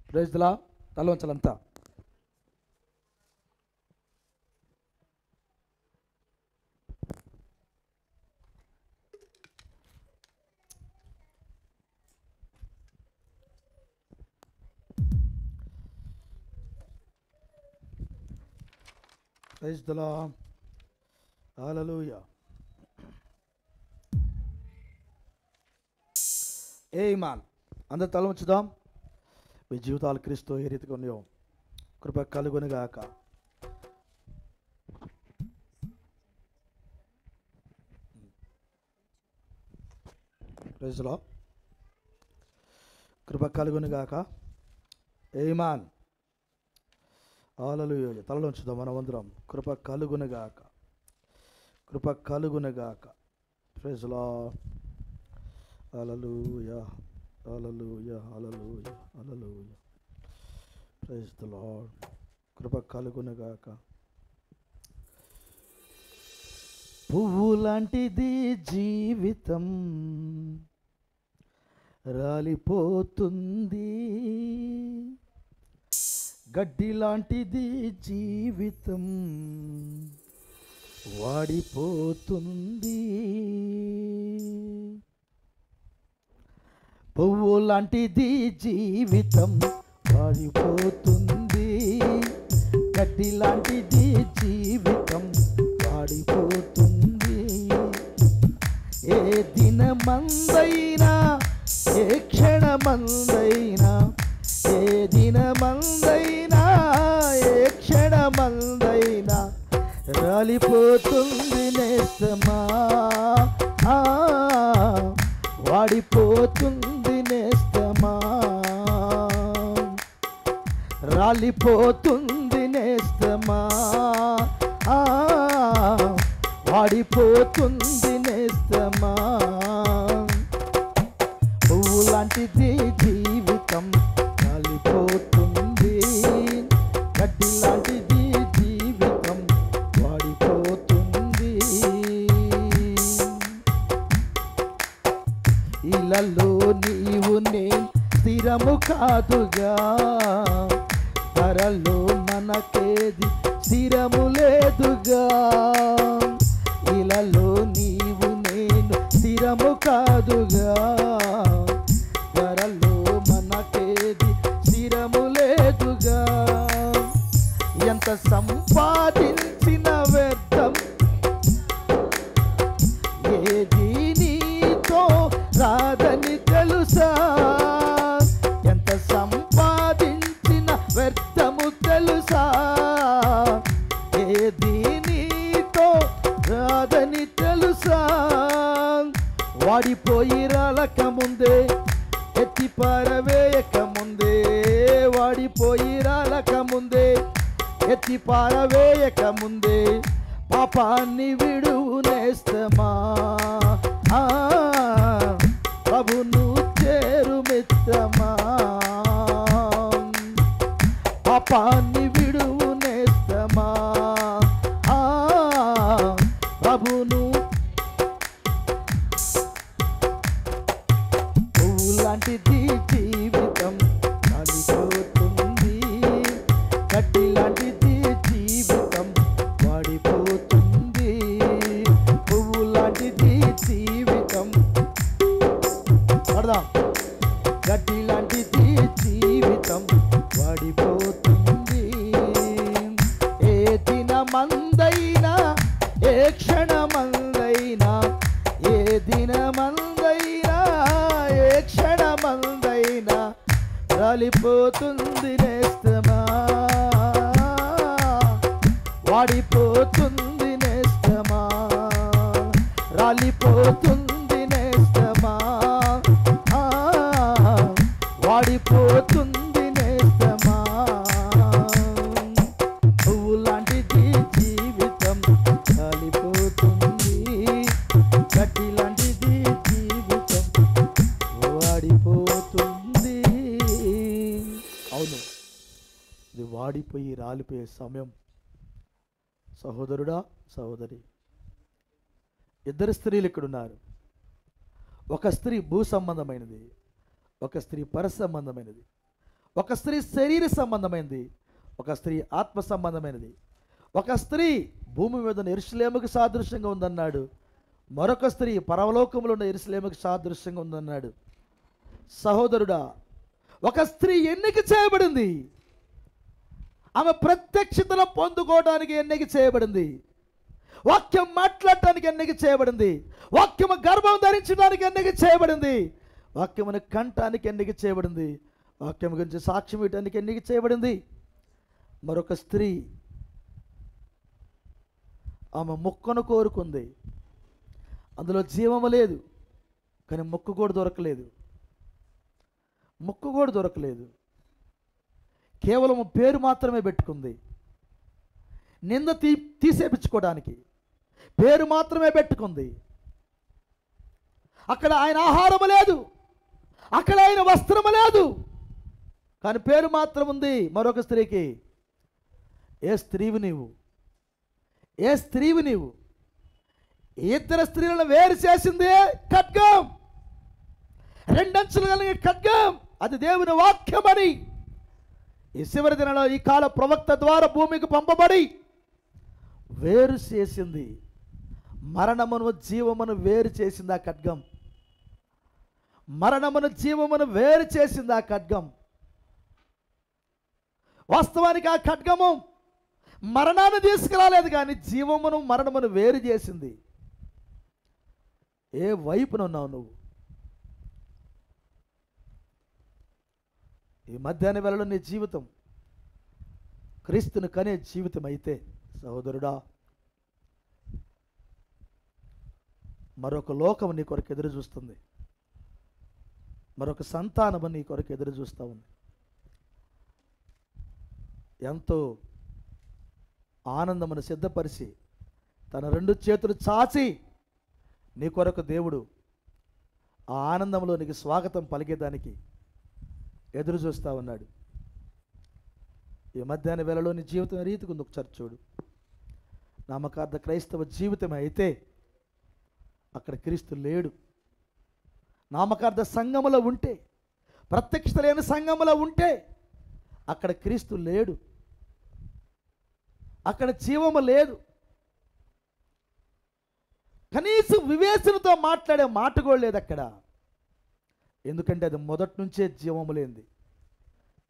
Praise lord. తల ఉంచాలంతా. Praise the lord. హల్లెలూయా. ఆమేన్. అందరూ తల ఉంచుదాం. మీ జీవితాలు క్రీస్తు ఏ రీతిగా ఉన్నాయో కృప కలుగునుగాక. Praise the lord. కృప కలుగునుగాక. ఆమేన్. హల్లెలూయా. తలలో ఉంచుదాం మనం అందరం. కృప కలుగునుగాక, కృప కలుగునుగాక. Praise the lord. హల్లెలూయా, హల్లెలూయా, హల్లెలూయా, హల్లెలూయా. Praise the lord. కృప కలుగునుగాక. పువ్వు లాంటిది జీవితం, రాలిపోతుంది. గడ్డి లాంటిది జీవితం, వాడిపోతుంది. పువ్వు లాంటిది జీవితం, వాడిపోతుంది. గడ్డి లాంటిది జీవితం, వాడిపోతుంది. ఏ దినమందైనా, ఏ క్షణమందైనా, ఏ దినమందైనా, ఏ క్షణమందైనా రాలిపోతుంది నేస్తమా, వాడిపోతుంది నేస్తమా. రాలిపోతుంది నేస్తమా, వాడిపోతుంది నేస్తమా. పువ్వు లాంటిది జీవితం, రాలిపోతుంది. గడ్డి లాంటిది జీవితం, వాడిపోతుంది. ఇలలో నీవు నేను స్థిరము కాదుగా, ధరలో మనకేది స్థిరము లేదుగా. ఇలలో నీవు నేను స్థిరము కాదుగా, ధరలో మనకేది స్థిరము లేదుగా. ఎంత సంపాదించిన వ్యర్థం, ఏది నీతో రాదని తెలుసా. ఎంత సంపాదించిన వ్యర్థము తెలుసా, ఏది నీతో రాదని తెలుసా. వాడిపోయి రాలక ముందే, ఎత్తి పారవేయక ముందే, వాడిపోయి రాలక ముందే, ఎత్తి పారవేయక ముందే, పాపాన్ని విడువు నేస్తమా. ప్రభును చేరు మిత్రమా, పాపాన్ని విడువు నేస్తమా. ప్రభును. పువ్వు లాంటిది జీవితం, రాలిపోతుంది. గడ్డి లాంటిది జీవితం, వాడిపోతుంది. పువ్వు లాంటిది జీవితం, పడదాం. గడ్డి లాంటిది జీవితం, వాడిపోతుంది. ఏ దినమందైనా, ఏ క్షణమందైనా, ఏ దినమందైనా, ఏ క్షణమందైనా రాలిపోతుంది నేస్తమా, వాడిపోతుంది నేస్తమా. రాలిపోతుంది నేస్తమా, వాడిపోతుంది నేస్తమా, పువ్వు లాంటిది జీవితం కాలిపోతుంది, గడ్డి లాంటిది జీవితం వాడిపోతుంది. అవును, ఇది వాడిపోయి రాలిపోయే సమయం. సహోదరుడా, సహోదరి, ఇద్దరు స్త్రీలు ఇక్కడున్నారు. ఒక స్త్రీ భూ సంబంధమైనది, ఒక స్త్రీ పర సంబంధమైనది, ఒక స్త్రీ శరీర సంబంధమైనది, ఒక స్త్రీ ఆత్మ సంబంధమైనది. ఒక స్త్రీ భూమి మీద ఉన్న యెరూషలేముకు సాదృశ్యంగా ఉందన్నాడు, మరొక స్త్రీ పరలోకములో ఉన్న యెరూషలేముకు సాదృశ్యంగా ఉందన్నాడు. సహోదరుడా, ఒక స్త్రీ ఎన్నిక చేయబడింది, ఆమె ప్రత్యక్షతను పొందుకోవడానికి ఎన్నిక చేయబడింది, వాక్యం మాట్లాడటానికి ఎన్నిక చేయబడింది, వాక్యము గర్భం ధరించడానికి ఎన్నిక చేయబడింది, వాక్యమును కంటానికి ఎన్నిక చేయబడింది, వాక్యం గురించి సాక్ష్యం ఇవ్వడానికి ఎన్నిక చేయబడింది. మరొక స్త్రీ ఆమె ముక్కను కోరుకుంది, అందులో జీవము లేదు, కానీ ముక్కు కూడా దొరకలేదు, ముక్కు కూడా దొరకలేదు, కేవలం పేరు మాత్రమే పెట్టుకుంది. నింద తీసేపించుకోవడానికి పేరు మాత్రమే పెట్టుకుంది. అక్కడ ఆయన ఆహారము లేదు, అక్కడ ఆయన వస్త్రము లేదు, కానీ పేరు మాత్రం ఉంది. మరొక స్త్రీకి, ఏ స్త్రీవి నీవు, ఏ స్త్రీవి నీవు? ఇద్దరు స్త్రీలను వేరు చేసింది ఖడ్గం, రెండంచులు కలిగిన ఖడ్గం, అది దేవుని వాక్యమని ఈ చివరి దినంలో ఈ కాల ప్రవక్త ద్వారా భూమికి పంపబడి వేరు చేసింది. మరణమును జీవమును వేరు చేసింది ఆ ఖడ్గం, మరణమును జీవమును వేరు చేసింది ఆ ఖడ్గం. వాస్తవానికి ఆ ఖడ్గము మరణాన్ని తీసుకురాలేదు, కానీ జీవమును మరణమును వేరు చేసింది. ఏ వైపునున్నావు నువ్వు? ఈ మధ్యాహ్న వేళలో నీ జీవితం క్రీస్తుని కనే జీవితం అయితే, సహోదరుడా, మరొక లోకం నీ కొరకు ఎదురు చూస్తుంది, మరొక సంతానము నీ కొరకు ఎదురు చూస్తూ ఉంది. ఎంతో ఆనందమును సిద్ధపరిచి తన రెండు చేతులు చాచి నీ కొరకు దేవుడు ఆ ఆనందంలో నీకు స్వాగతం పలికేదానికి ఎదురు చూస్తూ ఉన్నాడు. ఈ మధ్యాహ్న వేళలో నీ జీవితం రీతికి ఉంది. ఒకసారి చూడు. నామకార్థ క్రైస్తవ జీవితం అయితే అక్కడ క్రీస్తు లేడు. నామకార్థ సంఘములో ఉంటే, ప్రత్యక్షత లేని సంఘములో ఉంటే అక్కడ క్రీస్తు లేడు, అక్కడ జీవము లేదు. కనీసం వివేచనతో మాట్లాడే మాట కూడా లేదు అక్కడ. ఎందుకంటే అది మొదటి నుంచే జీవము లేనిది,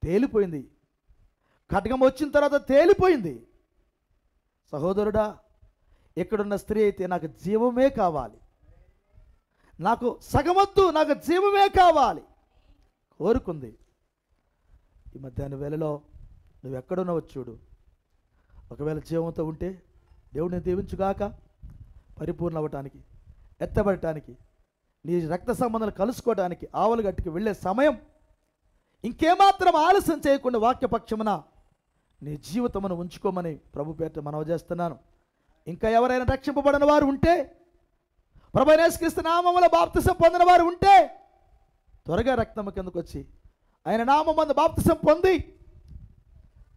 తేలిపోయింది. ఖడ్గం వచ్చిన తర్వాత తేలిపోయింది. సహోదరుడా, ఇక్కడున్న స్త్రీ అయితే నాకు జీవమే కావాలి, నాకు సగమొద్దు, నాకు జీవమే కావాలి కోరుకుంది. ఈ మధ్యాహ్న వేళలో నువ్వు ఎక్కడున్నావు చూడు. ఒకవేళ జీవంతో ఉంటే దేవుడిని దీవించుగాక, పరిపూర్ణ అవ్వటానికి, ఎత్తబడటానికి, నీ రక్త సంబంధాలు కలుసుకోవడానికి ఆవుల గట్టుకు వెళ్ళే సమయం. ఇంకేమాత్రం ఆలస్యం చేయకుండా వాక్యపక్షమున నీ జీవితమును ఉంచుకోమని ప్రభు పేరిట మనవి చేస్తున్నాను. ఇంకా ఎవరైనా రక్షింపబడిన వారు ఉంటే, ప్రభువైన యేసుక్రీస్తు నామములో బాప్తిసం పొందిన వారు ఉంటే త్వరగా రక్తము కిందకు వచ్చి ఆయన నామమందు బాప్తిసం పొంది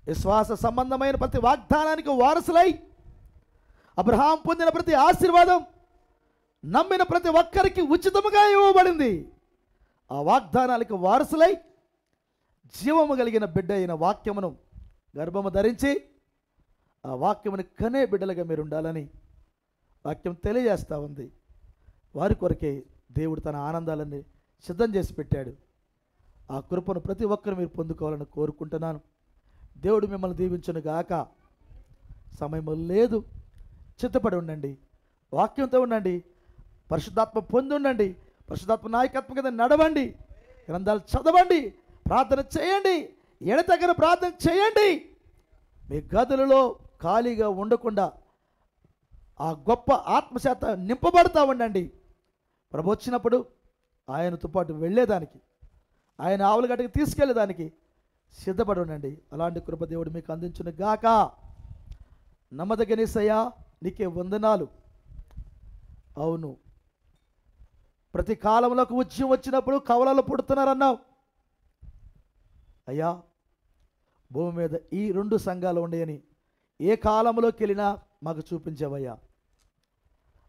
విశ్వాస సంబంధమైన ప్రతి వాగ్దానానికి వారసులై, అబ్రహాం పొందిన ప్రతి ఆశీర్వాదం నమ్మిన ప్రతి ఒక్కరికి ఉచితముగా ఇవ్వబడింది. ఆ వాగ్దానాలకు వారసులై జీవము కలిగిన బిడ్డ అయిన వాక్యమును గర్భము ధరించి ఆ వాక్యమును కనే బిడ్డలుగా మీరు ఉండాలని వాక్యం తెలియజేస్తూ ఉంది. వారి కొరకే దేవుడు తన ఆనందాలన్నీ సిద్ధం చేసి పెట్టాడు. ఆ కృపను ప్రతి ఒక్కరు మీరు పొందుకోవాలని కోరుకుంటున్నాను. దేవుడు మిమ్మల్ని దీవించును గాక. సమయం లేదు, చిత్తపడి ఉండండి, వాక్యంతో ఉండండి, పరిశుద్ధాత్మ పొంది ఉండండి, పరిశుద్ధాత్మ నాయకత్వం కింద నడవండి, గ్రంథాలు చదవండి, ప్రార్థన చేయండి, ఎడతెగని ప్రార్థన చేయండి. మీ గదులలో ఖాళీగా ఉండకుండా ఆ గొప్ప ఆత్మశాత నింపబడతా ఉండండి. ప్రభు వచ్చినప్పుడు ఆయనతో పాటు వెళ్ళేదానికి, ఆయన ఆవులగడ్డకి తీసుకెళ్ళేదానికి సిద్ధపడి ఉండండి. అలాంటి కృప దేవుడు మీకు అందించును గాక. నమ్మదగినేసయ్యా, నీకే వందనాలు. అవును, ప్రతి కాలంలో ఒక ఉద్యమం వచ్చినప్పుడు కవలలు పుడుతున్నారన్నావు అయ్యా. భూమి మీద ఈ 2 సంఘాలు ఉండేయని ఏ కాలంలోకి వెళ్ళినా మాకు చూపించావయ్యా.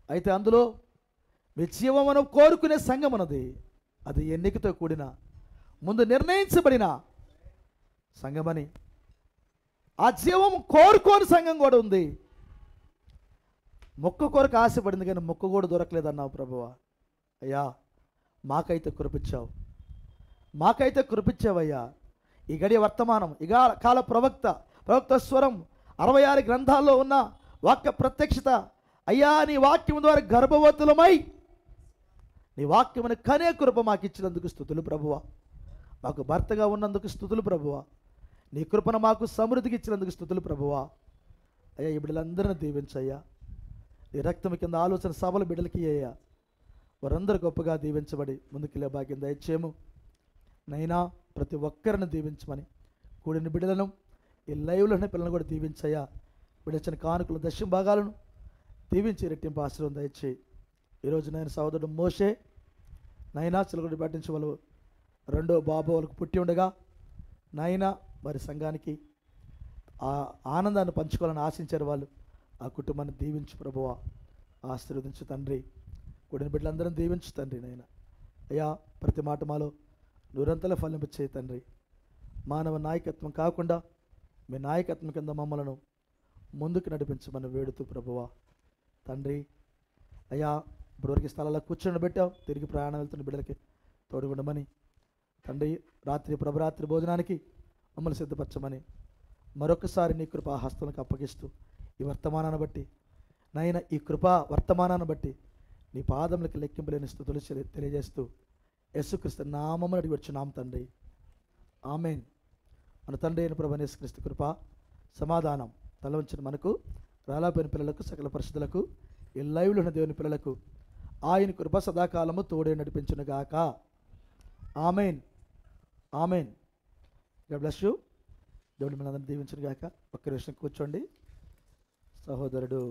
అయితే అందులో మీ జీవమును కోరుకునే సంఘం ఉన్నది. అది ఎన్నికతో కూడిన ముందు నిర్ణయించబడిన సంఘమని, ఆ జీవం కోరుకోని సంఘం కూడా ఉంది. మొక్క కొరకు ఆశపడింది కానీ మొక్క కూడా దొరకలేదన్నావు ప్రభువా. అయ్యా, మాకైతే కురిపించావయ్యా. ఈ గడియ వర్తమానం, ఈ కాల ప్రవక్త స్వరం 66 గ్రంథాల్లో ఉన్న వాక్య ప్రత్యక్షత అయ్యా, నీ వాక్యం ద్వారా గర్భవతులమై నీ వాక్యమును కనే కృప మాకు ఇచ్చినందుకు స్తుతులు ప్రభువా. మాకు భర్తగా ఉన్నందుకు స్తుతులు ప్రభువా. నీ కృపను మాకు సమృద్ధికి ఇచ్చినందుకు స్తుతులు ప్రభువా. అయ్యా, ఈ బిడ్డలందరినీ దీవించయ్యా. నీ రక్తం కింద ఆలోచన సభల బిడ్డలకి అయ్యా, వారందరూ గొప్పగా దీవించబడి ముందుకెళ్ళే భాగ్యం దయచేయము నైనా. ప్రతి ఒక్కరిని దీవించమని, కూడిన బిడ్డలను, ఈ లైవ్లోని పిల్లలను కూడా దీవించయ్యా. విడిచిన కానుకల దశమ భాగాలను దీవించి రెట్టింపు ఆశీర్వాదం దయచేయి. ఈరోజు నేను సహోదరుడు మోషే నైనా చిలకడి పాటించే వాళ్ళు 2వ బాబు వాళ్ళకు పుట్టి ఉండగా నాయనా వారి సంఘానికి ఆ ఆనందాన్ని పంచుకోవాలని ఆశించారు వాళ్ళు. ఆ కుటుంబాన్ని దీవించు ప్రభువా, ఆశీర్వదించు తండ్రి. కూడిన బిడ్డలందరం దీవించు తండ్రి. నాయన అయ్యా, ప్రతి మాట మాలో నూరంతలా ఫలింపచేయి తండ్రి. మానవ నాయకత్వం కాకుండా మీ నాయకత్వం కింద మమ్మలను ముందుకు నడిపించమని వేడుతూ ప్రభువా తండ్రి. అయ్యా, ఇప్పటివరకు స్థలాల్లో కూర్చొని పెట్టావు, తిరిగి ప్రయాణం వెళ్తున్న బిడ్డలకి తోడుగుండమని తండ్రి. ప్రభరాత్రి భోజనానికి మమ్మల్ని సిద్ధపరచమని మరొకసారి నీ కృపా హస్తాలకు అప్పగిస్తూ, ఈ వర్తమానాన్ని బట్టి నాయన, ఈ కృపా వర్తమానాన్ని బట్టి నీ పాదములకి లెక్కింపులేని స్తుతులు తెలియజేస్తూ యేసుక్రీస్తు నామమున అడిగి వచ్చున్నాం తండ్రి. ఆమేన్. మన తండ్రి అయిన ప్రభువైన యేసుక్రీస్తు కృప, సమాధానం తల ఉంచిన మనకు, రాలాపోయిన పిల్లలకు, సకల పరిశుద్ధులకు, ఈ లైవ్లో ఉన్న దేవుని పిల్లలకు ఆయన కృప సదాకాలము తోడే నడిపించును గాక. ఆమేన్. ఆమేన్. God bless you. దేవుడు మనందరిని దీవించును గాక. ఒక్క నిమిషం కూర్చోండి. సహోదరుడు